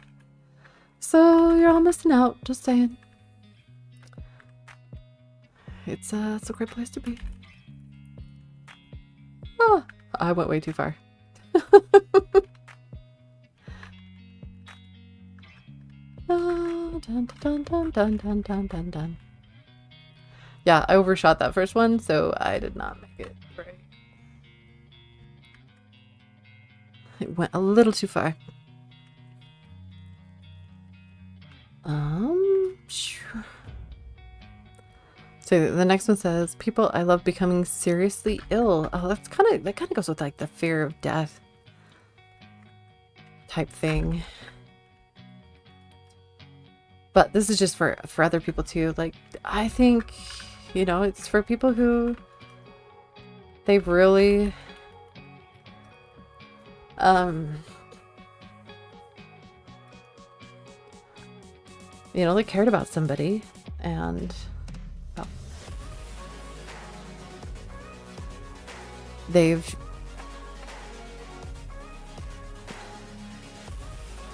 So you're all missing out, just saying. It's a great place to be. Oh, I went way too far. Dun, dun, dun, dun, dun, dun, dun, dun. Yeah, I overshot that first one, so I did not make it right. It went a little too far. Sure. So the next one says, people I love becoming seriously ill. Oh, that kind of goes with like the fear of death type thing. But this is just for other people too. Like, I think, you know, it's for people who they've really you know, they cared about somebody, and they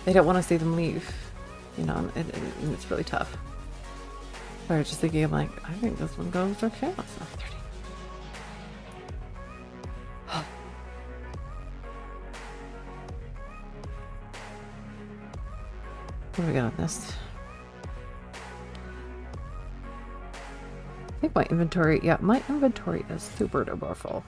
don't want to see them leave, you know, and it's really tough. I was just thinking, I'm like, I think this one goes for chaos. Oh, 30. What do we got on this? I think my inventory, yeah, my inventory is super duper full.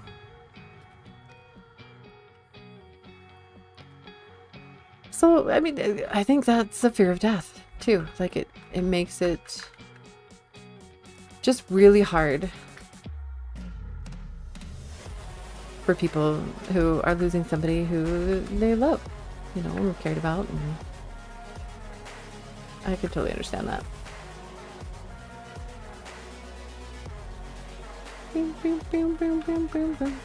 So, I mean, I think that's the fear of death, too. Like, it makes it just really hard for people who are losing somebody who they love, you know, and cared about. And I could totally understand that. Boom, boom, boom, boom, boom, boom, boom.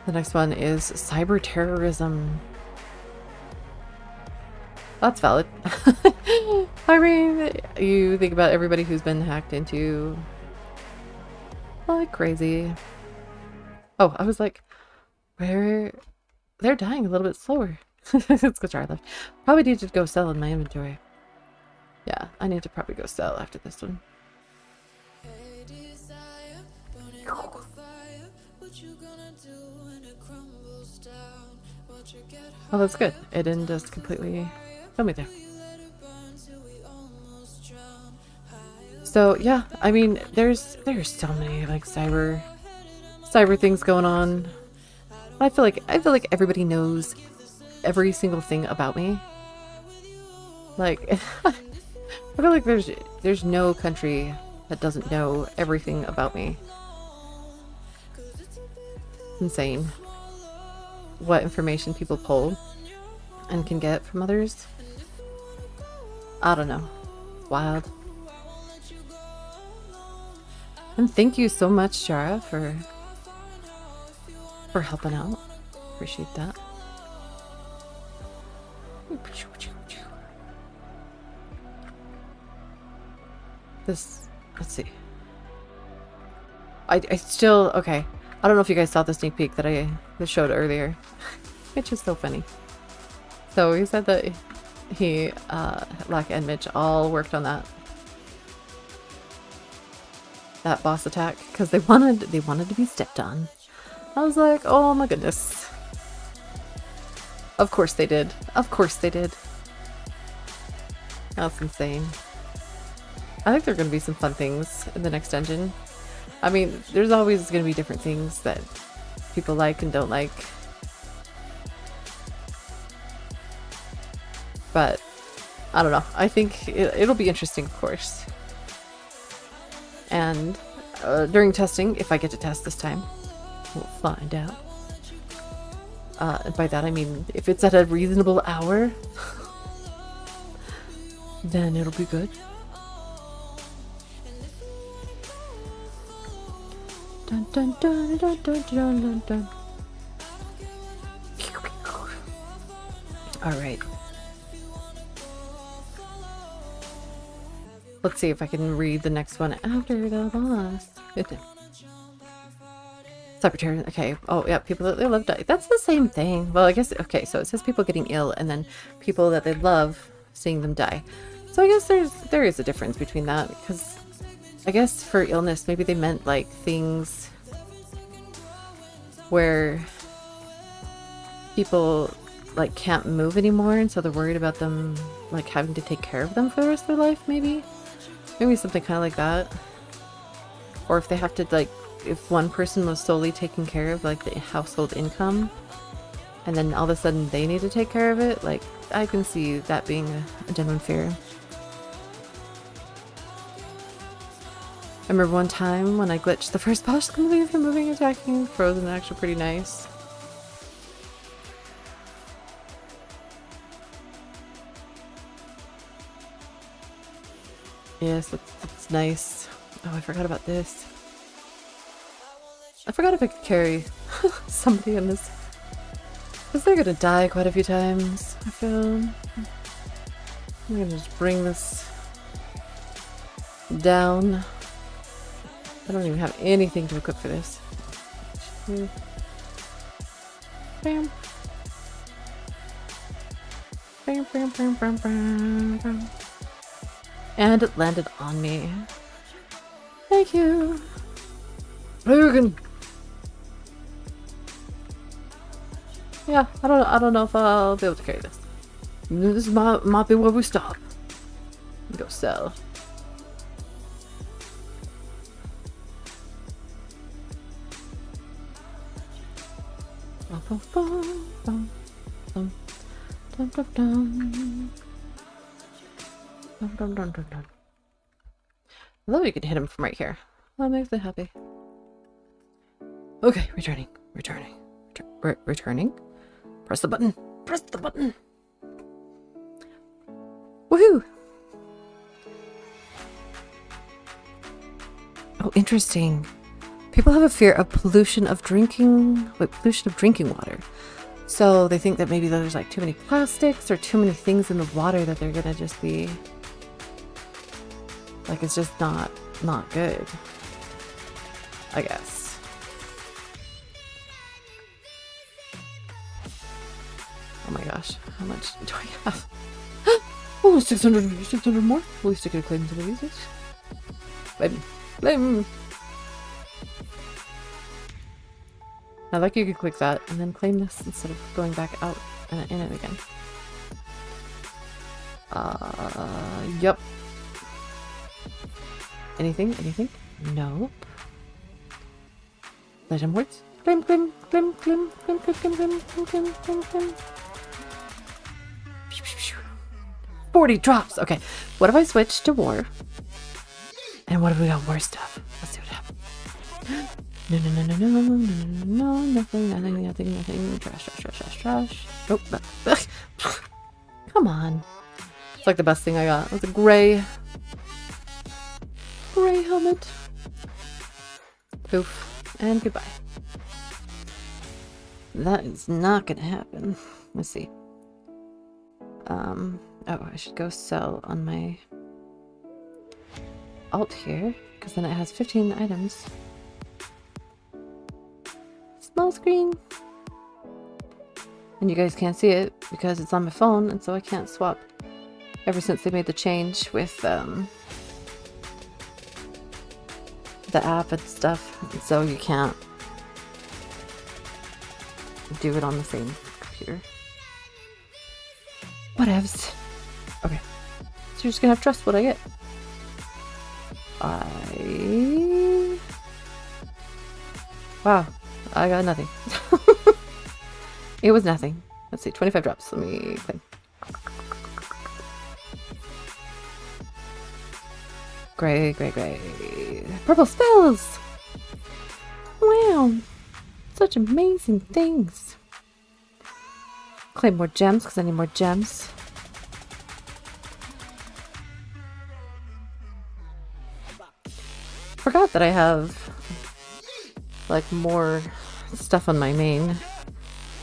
The next one is cyber terrorism. That's valid. I mean, you think about everybody who's been hacked into like crazy. Oh, I was like, they're dying a little bit slower. It's because I left. Probably need to go sell in my inventory. Yeah, I need to probably go sell after this one. Oh, that's good. It didn't just completely kill me there. So yeah, I mean, there's so many like cyber things going on. I feel like everybody knows every single thing about me. Like, I feel like there's no country that doesn't know everything about me. insane what information people pull and can get from others. I don't know. It's wild. And thank you so much, Shara, for helping out. Appreciate that. This, let's see. I still, okay. I don't know if you guys saw the sneak peek that I showed earlier. It's just so funny. So he said that he, Lack and Mitch all worked on that boss attack because they wanted to be stepped on. I was like, oh my goodness. Of course they did. Of course they did. That's insane. I think there are going to be some fun things in the next dungeon. I mean, there's always going to be different things that people like and don't like. But, I don't know. I think it'll be interesting, of course. And during testing, if I get to test this time, we'll find out. And by that I mean, if it's at a reasonable hour, then it'll be good. Dun, dun, dun, dun, dun, dun, dun, dun. All right. Let's see if I can read the next one after the boss. Secretary, okay. Oh, yeah, people that they love die. That's the same thing. Well, I guess, okay, so it says people getting ill and then people that they love seeing them die. So I guess there is a difference between that because I guess for illness, maybe they meant like things where people like can't move anymore and so they're worried about them like having to take care of them for the rest of their life, maybe something kind of like that. Or if they have to like, if one person was solely taking care of like the household income and then all of a sudden they need to take care of it, like I can see that being a genuine fear. I remember one time when I glitched the first boss completely for moving, attacking, frozen, actually pretty nice. Yes, that's nice. Oh, I forgot about this. I forgot if I could carry somebody in this. Because they're gonna die quite a few times, I feel. I'm gonna just bring this down. I don't even have anything to equip for this. Bam. Bam, bam, bam, bam, bam, bam. And it landed on me. Thank you. Logan. Yeah, I don't know if I'll be able to carry this. This might be where we stop. Go sell. I love you can hit him from right here. That makes me happy. Okay, returning. Returning. Press the button. Press the button. Woohoo! Oh, interesting. People have a fear of pollution of drinking water. So they think that maybe there's like too many plastics or too many things in the water that they're gonna just be like, it's just not good, I guess. Oh my gosh, how much do I have? Oh, 600 more. At least I could claim some of these. Blame. I like you could click that and then claim this instead of going back out and in it again. Yep. Anything? Nope. Legend words. Claim. 40 drops. Okay. What if I switch to war? And what if we got war stuff? Let's see what happens. No, no, no, no, no, no, no, no, no, nothing, nothing, nothing, nothing. Trash, trash, trash, trash, trash. Oh, come on. It's like the best thing I got. It's a gray helmet. Poof. And goodbye. That is not gonna happen. Let's see. Oh, I should go sell on my alt here, because then it has 15 items. Small screen. And you guys can't see it because it's on my phone, and so I can't swap. Ever since they made the change with the app and stuff, and so you can't do it on the same computer. Whatevs. Okay. So you're just gonna have to trust what I get. Wow. I got nothing. It was nothing. Let's see. 25 drops. Let me claim. Gray, gray, gray. Purple spells! Wow. Such amazing things. Claim more gems because I need more gems. Forgot that I have like more stuff on my main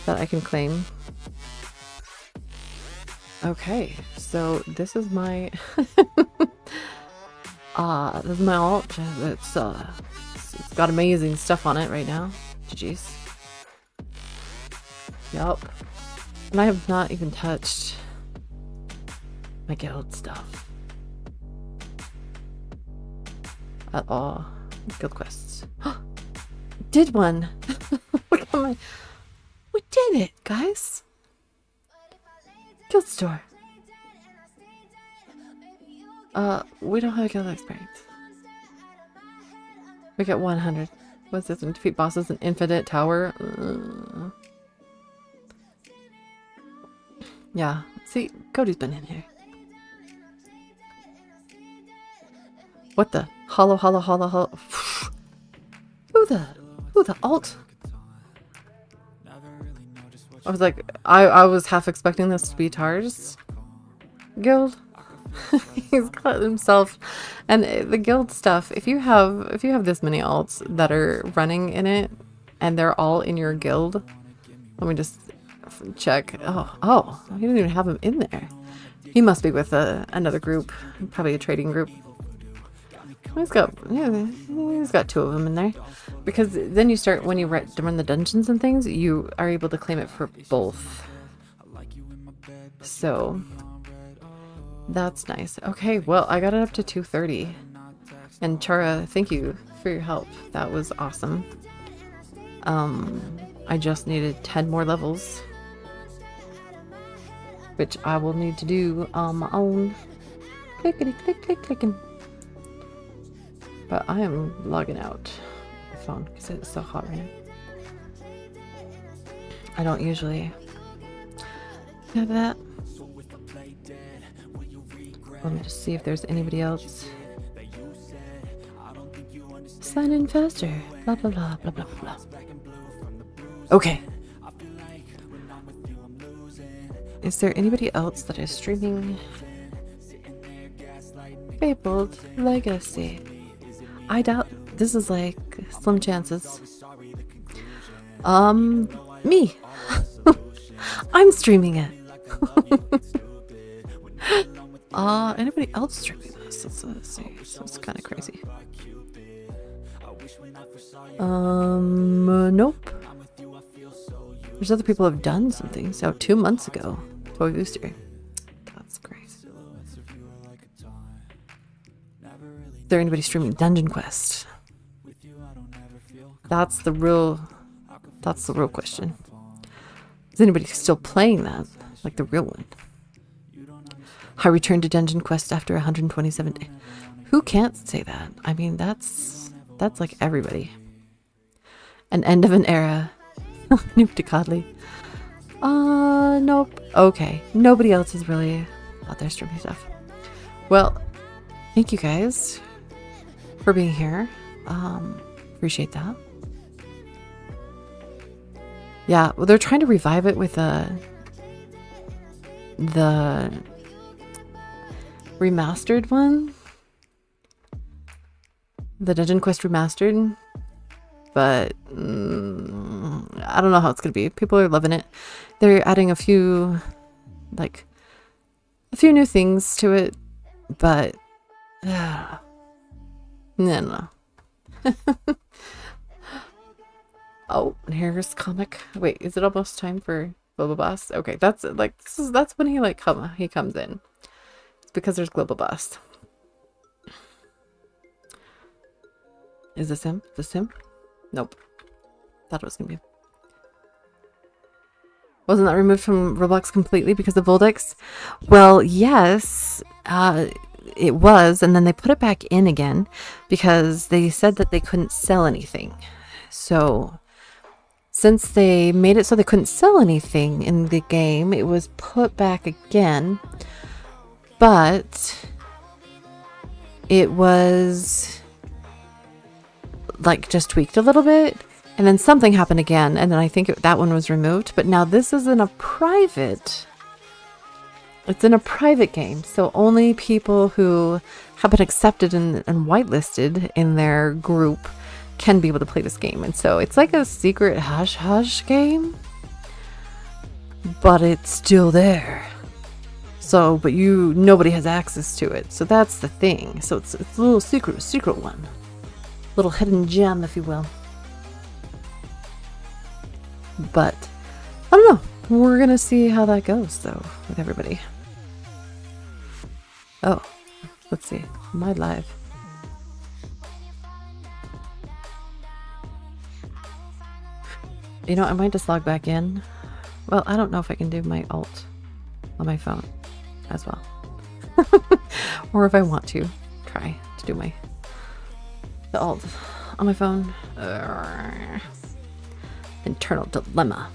that I can claim. Okay, so this is my this is my alt. It's got amazing stuff on it right now. GG's. Yup. And I have not even touched my guild stuff at all. Guild quests. Did one. Look at my. We did it, guys. Guild store. We don't have guild experience. We get 100. What's this? Defeat bosses in Infinite Tower. Yeah. See, Cody's been in here. What the? Hollow. Who the alt? I was like, I was half expecting this to be Tar's guild. He's got himself, and the guild stuff. If you have this many alts that are running in it, and they're all in your guild, let me just check. Oh, he didn't even have him in there. He must be with another group, probably a trading group. He's got two of them in there, because then you start, when you run the dungeons and things, you are able to claim it for both. So that's nice. Okay, well, I got it up to 230. And Chara, thank you for your help. That was awesome. I just needed 10 more levels, which I will need to do on my own. Clicking. But I am logging out my phone because it's so hot right now. I don't usually have that. Let me just see if there's anybody else. Sign in faster. Blah, blah, blah, blah, blah, blah. Okay. Is there anybody else that is streaming Fabled Legacy? I doubt. This is like slim chances. Me. I'm streaming it. Anybody else streaming this? Let's see. So it's kind of crazy. Nope. There's other people who have done something. So 2 months ago, Toy Booster. That's crazy. Is there anybody streaming Dungeon Quest? That's the real question. Is anybody still playing that? Like the real one? I returned to Dungeon Quest after 127 days. Who can't say that? I mean, that's like everybody. An end of an era. Noob to Codley. Nope. Okay. Nobody else is really out there streaming stuff. Well, thank you guys for being here. Appreciate that. Yeah, well, they're trying to revive it with the remastered one, the Dungeon Quest remastered, but I don't know how it's gonna be. People are loving it. They're adding a few new things to it, but no. Oh, and here's comic. Wait, is it almost time for Global Boss? Okay, that's when he he comes in. It's because there's Global Boss. Is this him? Is this him? Nope. Thought it was gonna be. Wasn't that removed from Roblox completely because of Voldex? Well, yes, it was, and then they put it back in again because they said that they couldn't sell anything. So since they made it so they couldn't sell anything in the game, it was put back again. But it was like just tweaked a little bit, and then something happened again, and then I think that one was removed. But now this is in a private. It's in a private game, so only people who have been accepted and whitelisted in their group can be able to play this game. And so it's like a secret hush hush game, but it's still there. So, but nobody has access to it. So that's the thing. So it's a little secret one. Little hidden gem, if you will. But I don't know. We're gonna see how that goes though with everybody. Oh, let's see. My live. You know, I might just log back in. Well, I don't know if I can do my alt on my phone as well. Or if I want to try to do the alt on my phone. Internal dilemma.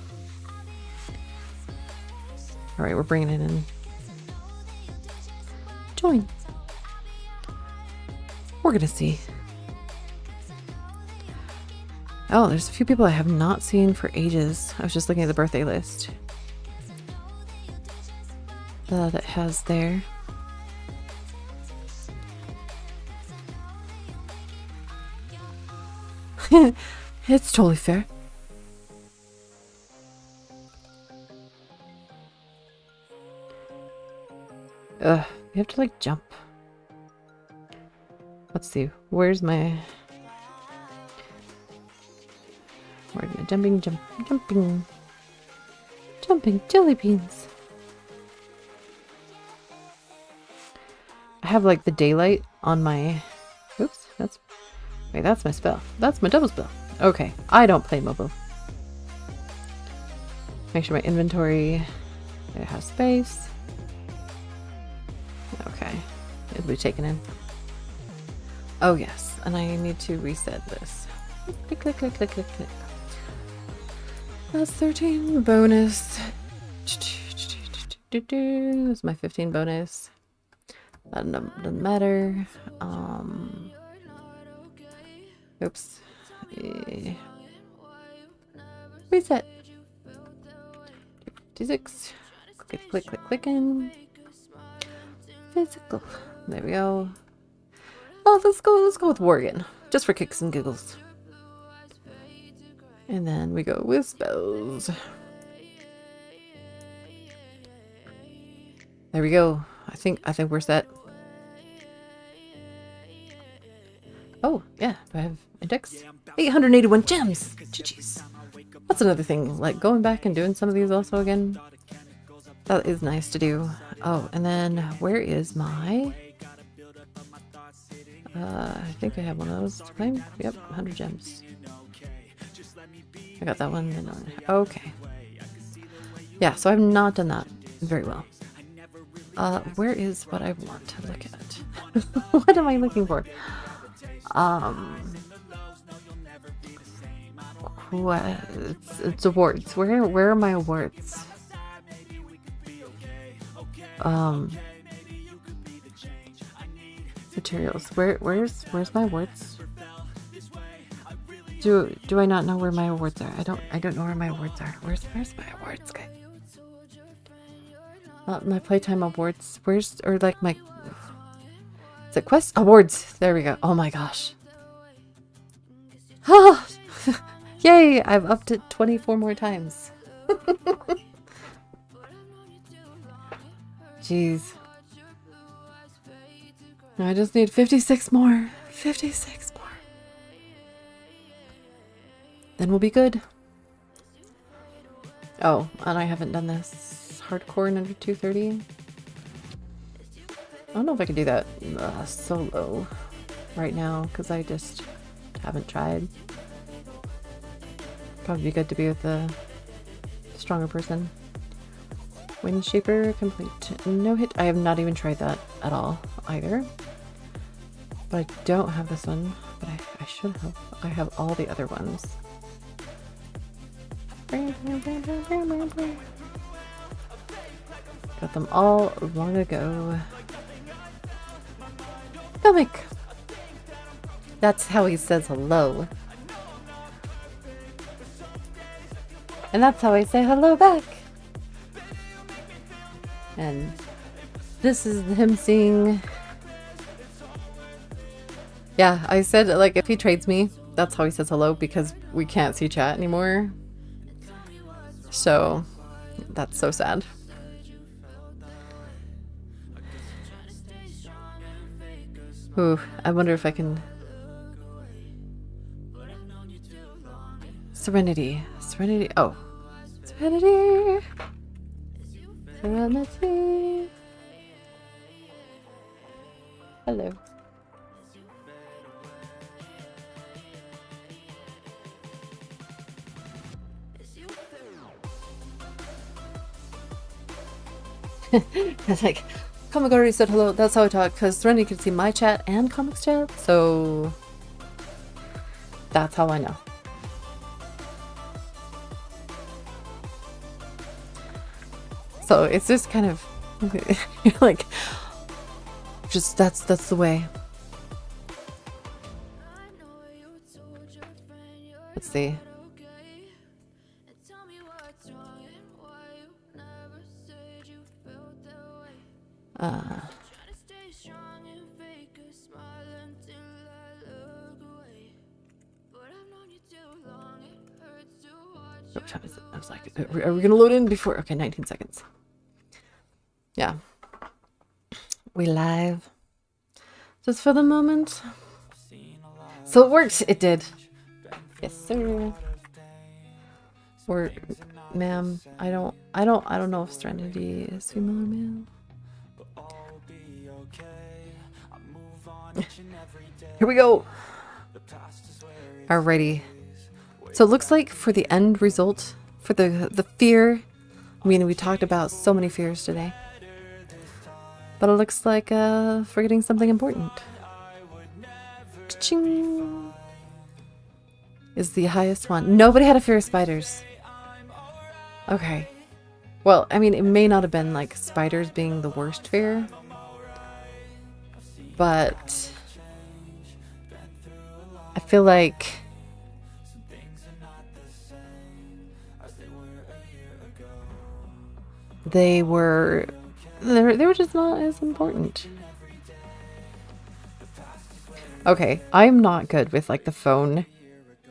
All right, we're bringing it in. Join. We're gonna see. Oh, there's a few people I have not seen for ages. I was just looking at the birthday list that it has there. It's totally fair. Ugh, you have to like jump. Let's see, where's my jumping jelly beans. I have like the daylight on my, oops, that's my spell. That's my double spell. Okay, I don't play mobile. Make sure my inventory, it has space. Okay, it'll be taken in. Oh yes, and I need to reset this. Click, click, click, click, click, click. That's 13 bonus. This is my 15 bonus. That doesn't matter. Oops. Reset. 56. Click, click, click, clicking. Physical. There we go. Oh, let's go with Worgen. Just for kicks and giggles. And then we go with spells. There we go. I think we're set. Oh, yeah. Do I have index? 881 gems! GG's. That's another thing. Like, going back and doing some of these also again. That is nice to do. Oh, and then where is my... I think I have one of those to claim. Yep, 100 gems. I got that one. Okay. Yeah, so I've not done that very well. Where is what I want to look at? What am I looking for? It's awards. Where are my awards? Materials. Where's my awards? Do I not know where my awards are? I don't know where my awards are. Where's my awards, guys? My playtime awards. Where's or like my is it quest awards? There we go. Oh my gosh. Oh, yay! I've upped it 24 more times. Jeez. I just need 56 more. 56 more. Then we'll be good. Oh, and I haven't done this hardcore in under 230. I don't know if I can do that solo right now because I just haven't tried. Probably be good to be with a stronger person. Wind Shaper complete. No hit. I have not even tried that at all either. But I don't have this one. But I should have. I have all the other ones. Got them all long ago. Comic! That's how he says hello. And that's how I say hello back. And this is him seeing... Yeah, I said, like, if he trades me, that's how he says hello, because we can't see chat anymore. So, that's so sad. Ooh, I wonder if I can... Serenity. Serenity. Oh. Serenity. Serenity. Hello. It's like, Comic already said hello. That's how I talk, because Serenity can see my chat and Comic's chat, so that's how I know. So it's just kind of like, just that's the way. Let's see. What time is it? I was like, are we gonna load in before? Okay, 19 seconds. Yeah. We live. Just for the moment. So it worked. It did. Yes, sir. Or, ma'am, I don't know if Serenity is female or male. Here we go. Alrighty. So it looks like for the end result, for the fear, I mean, we talked about so many fears today. But it looks like forgetting something important. Ka-ching! Is the highest one. Nobody had a fear of spiders. Okay. Well, I mean, it may not have been like spiders being the worst fear. But I feel like they were just not as important. Okay, I'm not good with like the phone.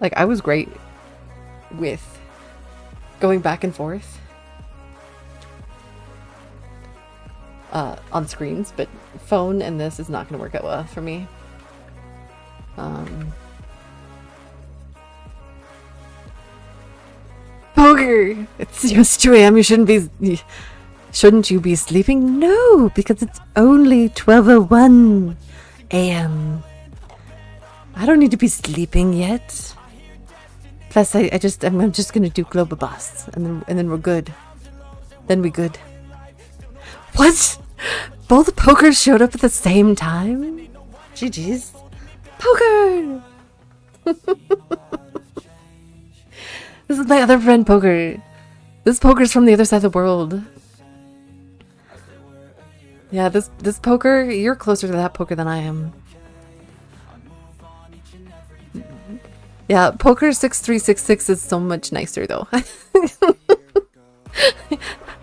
Like I was great with going back and forth on screens, but phone and this is not going to work out well for me. Poker! It's just 2 a.m. Shouldn't you be sleeping? No, because it's only 12:01 a.m. I don't need to be sleeping yet. Plus, I'm just gonna do Global Boss, and then we're good. Then we good. What? Both pokers showed up at the same time? GG's. Poker! This is my other friend, Poker. This Poker's from the other side of the world. Yeah, this Poker, you're closer to that Poker than I am. Yeah, Poker 6366 is so much nicer though.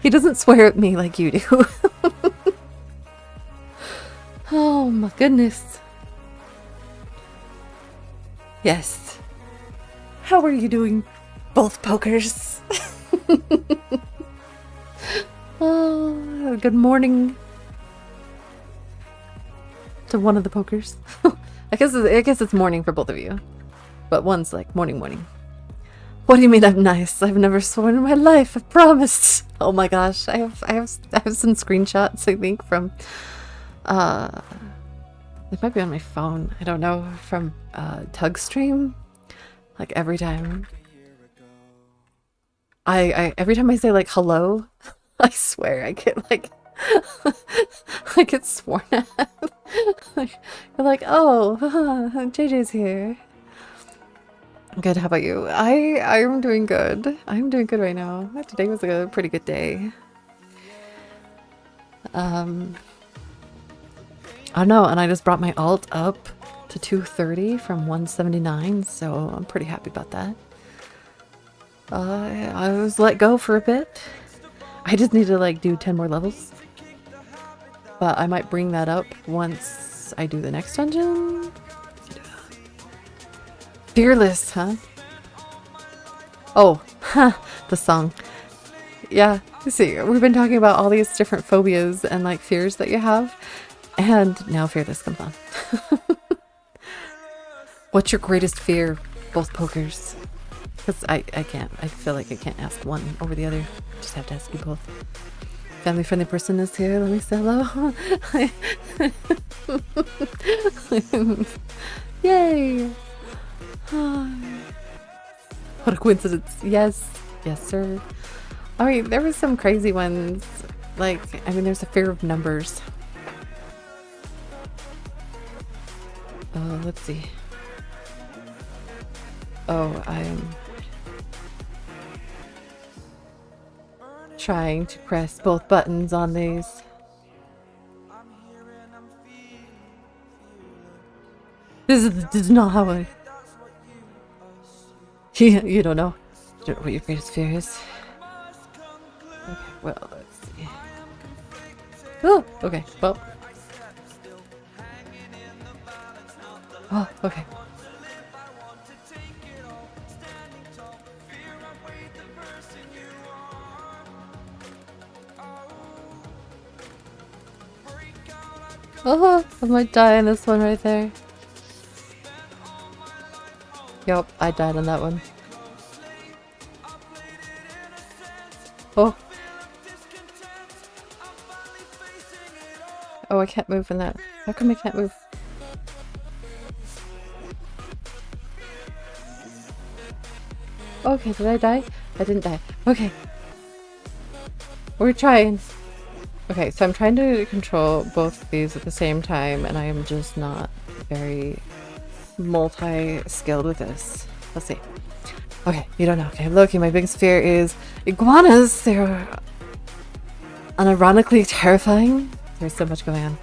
He doesn't swear at me like you do. Oh my goodness. Yes. How are you doing, both pokers? Oh, good morning to one of the pokers. I guess it's morning for both of you, but one's like morning. What do you mean I'm nice? I've never sworn in my life. I promised. Oh my gosh, I have some screenshots. I think from it might be on my phone. I don't know, from Tug Stream. Like every time every time I say like hello, I swear I get like I get sworn at. Like, you're like, oh, JJ's here. Good, how about you? I'm doing good. I'm doing good right now. Today was a pretty good day. I don't know, and I just brought my alt up to 230 from 179, so I'm pretty happy about that. I was let go for a bit. I just need to like do 10 more levels. But I might bring that up once I do the next dungeon. Fearless, huh? Oh, the song. Yeah, see, we've been talking about all these different phobias and like fears that you have, and now Fearless comes on. What's your greatest fear, both pokers? Because I can't, I feel like I can't ask one over the other. Just have to ask you both. Family friendly person is here. Let me say hello. Yay! What a coincidence. Yes. Yes, sir. I mean, there were some crazy ones. Like, I mean, there's a fear of numbers. Let's see. Oh, I'm trying to press both buttons on these. This is not how I... You don't know. You don't know what your greatest fear is. Okay, well, let's see. Oh, okay, well. Oh, okay. Oh, I might die in this one right there. Yup, I died on that one. Oh. Oh, I can't move in that. How come I can't move? Okay, did I die? I didn't die. Okay. We're trying. Okay, so I'm trying to control both of these at the same time, and I am just not very multi-skilled with this. Let's see. Okay, you don't know. Okay, Loki, my biggest fear is iguanas. They're unironically terrifying. There's so much going on.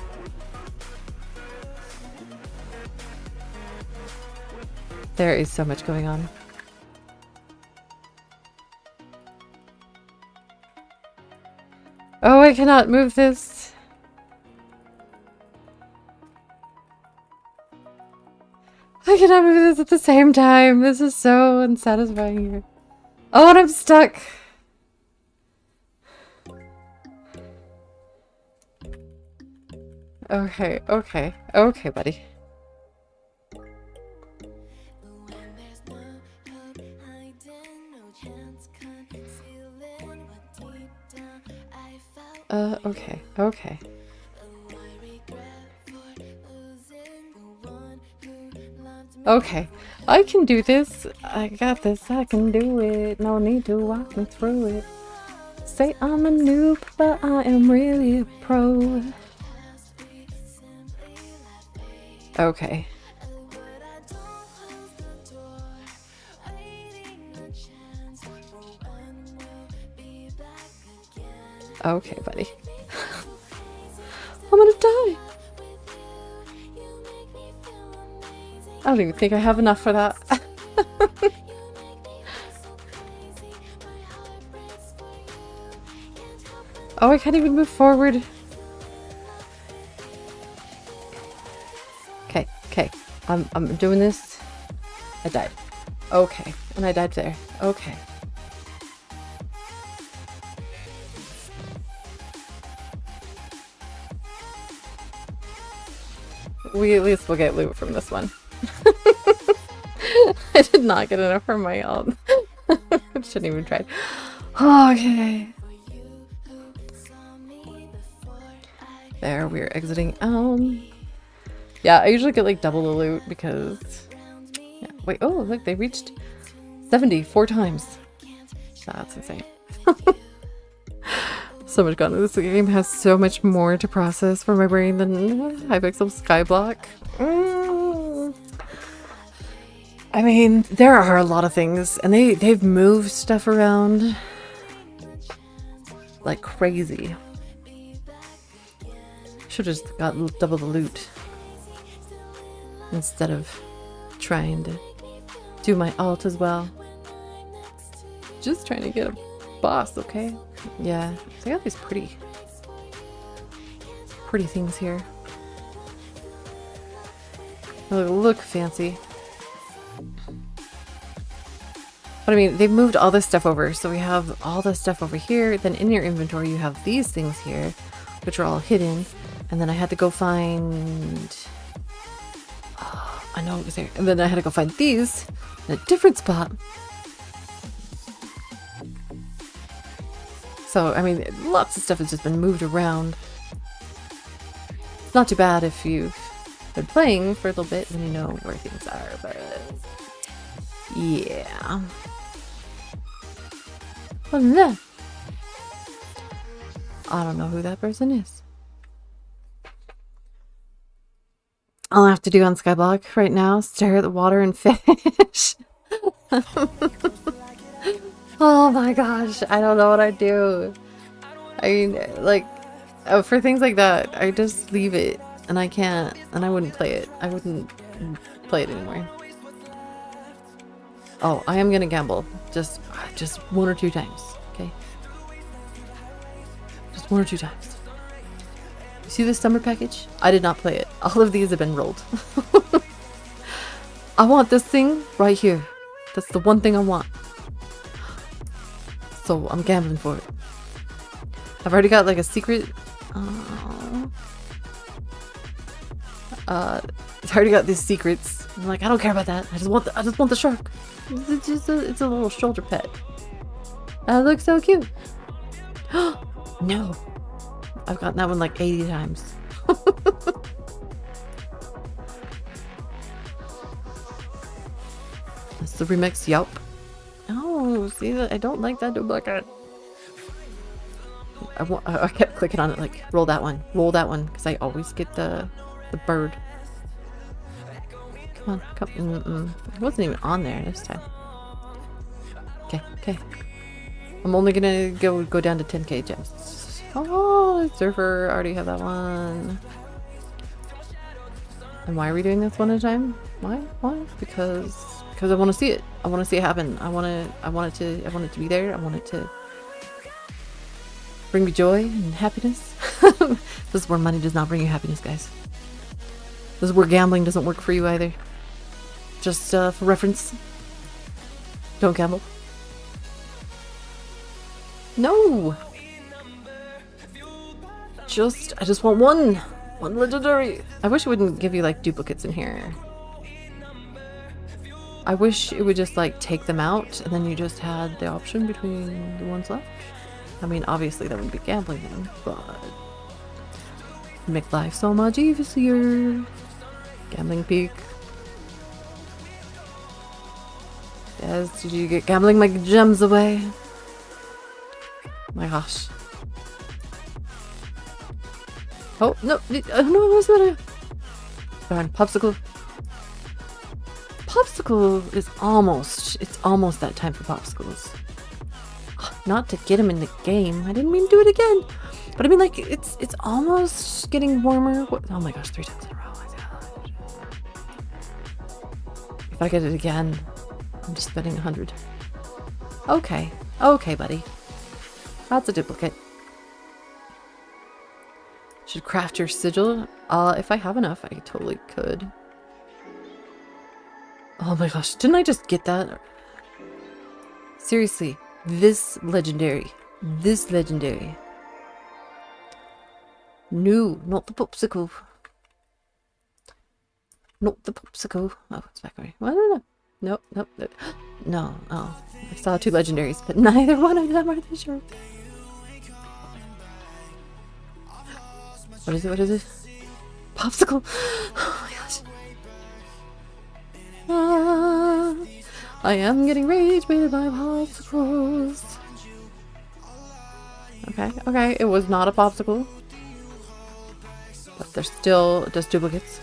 There is so much going on. Oh, I cannot move this. I cannot move this at the same time. This is so unsatisfying here. Oh, and I'm stuck. Okay, okay, okay, buddy. Okay, okay. Okay, I can do this. I got this. I can do it. No need to walk me through it. Say I'm a noob, but I am really a pro. Okay. Okay, buddy. I'm gonna die. I don't even think I have enough for that. Oh, I can't even move forward. Okay, okay. I'm doing this. I died. Okay. And I died there. Okay. We at least will get loot from this one. I did not get enough from my ult. Shouldn't even try. Okay. There, we're exiting. Yeah, I usually get like double the loot because. Yeah. Wait. Oh, look, they reached 74 times. That's insane. So much gone. This game has so much more to process for my brain than Hypixel Skyblock. I mean, there are a lot of things, and they've moved stuff around like crazy. Should have just got double the loot instead of trying to do my ult as well. Just trying to get a boss, okay? Yeah, so I got these pretty things here. They look fancy. But I mean, they've moved all this stuff over, so we have all this stuff over here. Then in your inventory, you have these things here, which are all hidden. And then I had to go find... Oh, I know it was there. And then I had to go find these in a different spot. So, I mean, lots of stuff has just been moved around. It's not too bad if you've been playing for a little bit and you know where things are, but... yeah. Well, no. I don't know who that person is. All I have to do on Skyblock right now is stare at the water and fish. Oh my gosh, I don't know what I'd do. I mean, like, for things like that, I just leave it, and I can't, and I wouldn't play it. I wouldn't play it anymore. Oh, I am gonna gamble. Just 1 or 2 times, okay? Just 1 or 2 times. You see this summer package? I did not play it. All of these have been rolled. I want this thing right here. That's the one thing I want. So I'm gambling for it. I've already got like a secret. I've already got these secrets. I'm like, I don't care about that. I just want the shark. It's just it's a little shoulder pet. That looks so cute. No, I've gotten that one like 80 times. That's the remix. Yup. Oh, see that? I don't like that duplicate. I kept clicking on it like roll that one, because I always get the bird. Come on, come. It wasn't even on there this time. Okay. I'm only gonna go down to 10k gems. Oh, surfer, already have that one. And why are we doing this one at a time? Why? Because I want to see it. I want to see it happen. I want it to be there. I want it to bring me joy and happiness. This is where money does not bring you happiness, guys. This is where gambling doesn't work for you either. Just for reference, don't gamble. No. I just want one legendary. I wish it wouldn't give you like duplicates in here. I wish it would just like take them out and then you just had the option between the ones left. I mean, obviously that would be gambling then, but make life so much easier. Gambling peak. Yes, did you get gambling my gems away? My gosh. Oh, no, no, I was gonna... Darn, popsicle. Popsicle is it's almost that time for popsicles. Not to get him in the game. I didn't mean to do it again. But I mean, like, it's almost getting warmer. Oh my gosh, 3 times in a row. Oh my God. If I get it again, I'm just spending 100. Okay. Okay, buddy. That's a duplicate. Should craft your sigil. If I have enough, I totally could. Oh my gosh, didn't I just get that? Seriously, this legendary. This legendary. No, not the popsicle. Not the popsicle. Oh, it's back away. Well, no. Nope, nope, nope. No, oh. I saw 2 legendaries, but neither one of them are the shark. What is it? What is it? Popsicle! Oh my gosh. I am getting rage baited by popsicles. Okay, okay. It was not a popsicle. But they're still just duplicates.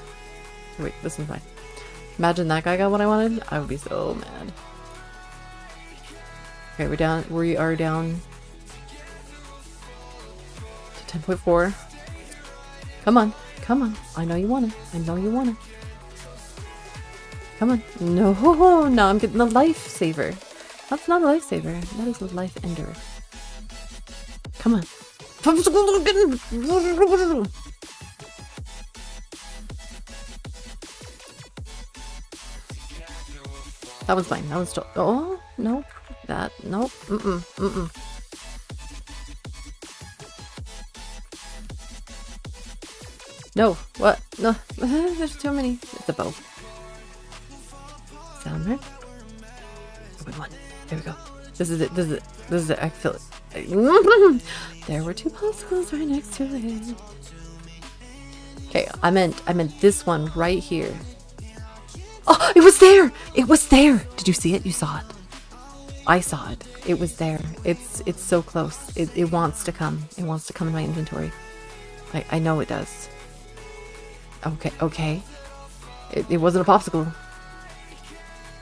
Wait, this is fine. Imagine that guy got what I wanted. I would be so mad. Okay, we are down to 10.4. Come on, come on. I know you want it. I know you want it. Come on. No, no, I'm getting the lifesaver. That's not a lifesaver. That is a life ender. Come on. That one's fine. That one's still. Oh, no. That. Nope. Mm-mm. Mm-mm. No. What? No. There's too many. It's a bow. Sound right? Oh, good one. There we go. This is it. This is it. This is it. I feel it. There were 2 popsicles right next to it. Okay, I meant this one right here. Oh, it was there! It was there! Did you see it? You saw it. I saw it. It was there. It's so close. It wants to come. It wants to come in my inventory. I know it does. Okay, okay. It wasn't a popsicle.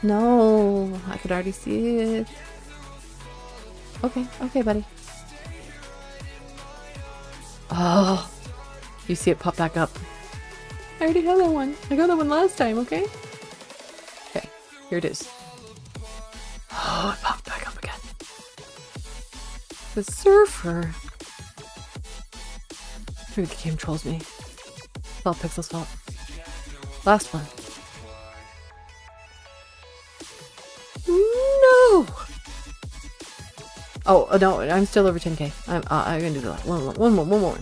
No, I could already see it. Okay, okay, buddy. Oh, you see it pop back up. I already had that one. I got that one last time, okay? Okay, here it is. Oh, it popped back up again. The surfer. Maybe the game trolls me. It's all Pixel's fault. Last one. No! Oh, no, I'm still over 10k. I'm gonna do that. One more.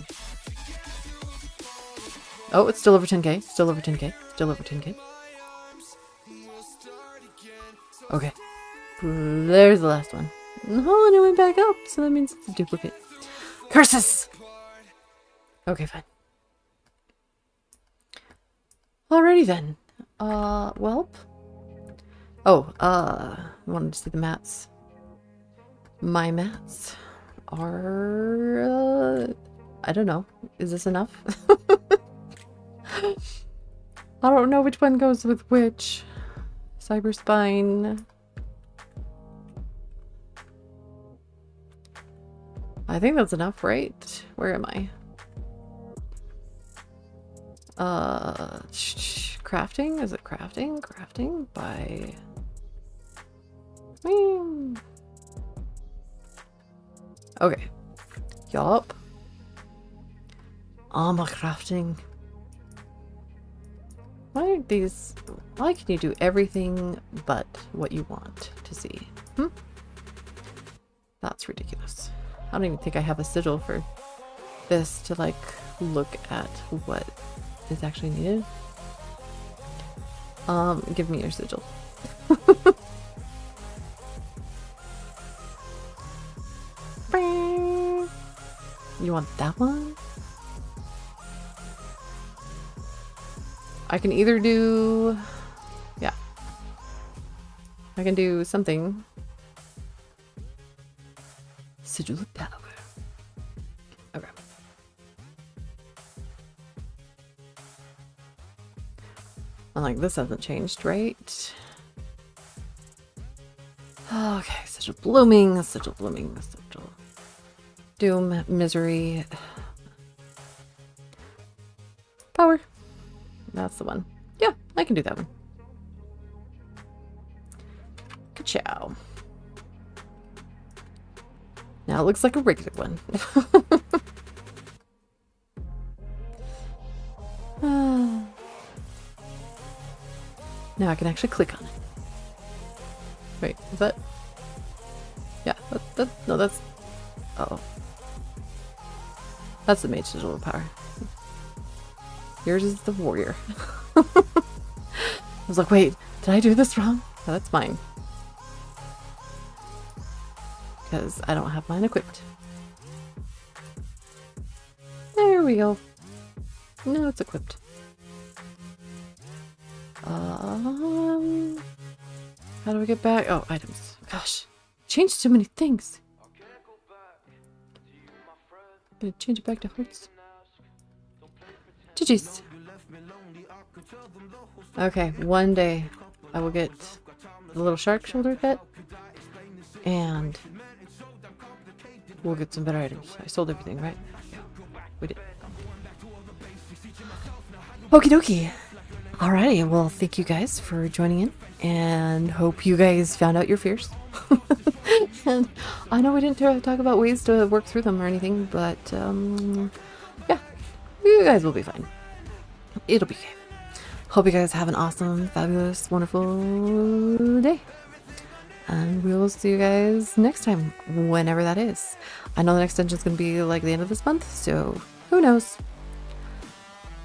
Oh, it's still over 10k. Still over 10k. Still over 10k. Okay. There's the last one. Oh, and it went back up, so that means it's a duplicate. Curses! Okay, fine. Alrighty then. Welp. Oh, I wanted to see the mats. My mats are, I don't know. Is this enough? I don't know which one goes with which. Cyber spine. I think that's enough, right? Where am I? Crafting? Is it crafting? Crafting by... Okay. Yup. Armor crafting. Why are these... Why can you do everything but what you want to see? That's ridiculous. I don't even think I have a sigil for this to, like, look at what is actually needed. Give me your sigil. You want that one? I can either do... Yeah. I can do something. Sigil of power. Okay. And like this hasn't changed, right? Okay, sigil blooming, sigil blooming, sigil. Doom, misery. Power. That's the one. Yeah, I can do that one. chow. Now it looks like a regular one. Now I can actually click on it. Wait, is that? Yeah, no, that's... Uh-oh. That's the mage digital power. Yours is the warrior. I was like, wait, did I do this wrong? No, that's mine. Because I don't have mine equipped. There we go. No, it's equipped. How do we get back? Oh, items. Gosh, changed so many things. Gonna change it back to hearts. GG's. Okay, one day I will get the little shark shoulder pet, and we'll get some better items. I sold everything, right? Yeah, we did. Okie dokie. Alrighty, well, thank you guys for joining in, and hope you guys found out your fears. And I know we didn't talk about ways to work through them or anything, but yeah, you guys will be fine. It'll be okay. Hope you guys have an awesome, fabulous, wonderful day. And we will see you guys next time, whenever that is. I know the next dungeon is going to be like the end of this month, so who knows?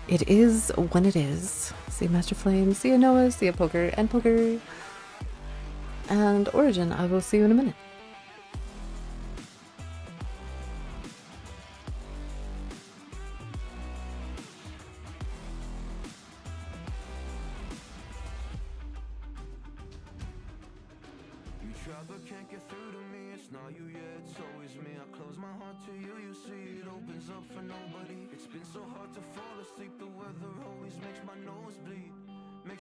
It is when it is. See you, Master Flame. See you, Noah. See you, Poker and Poker. And Origin. I will see you in a minute. Can't get through to me, it's not you, yeah, it's always me. I close my heart to you, you see it opens up for nobody. It's been so hard to fall asleep, the weather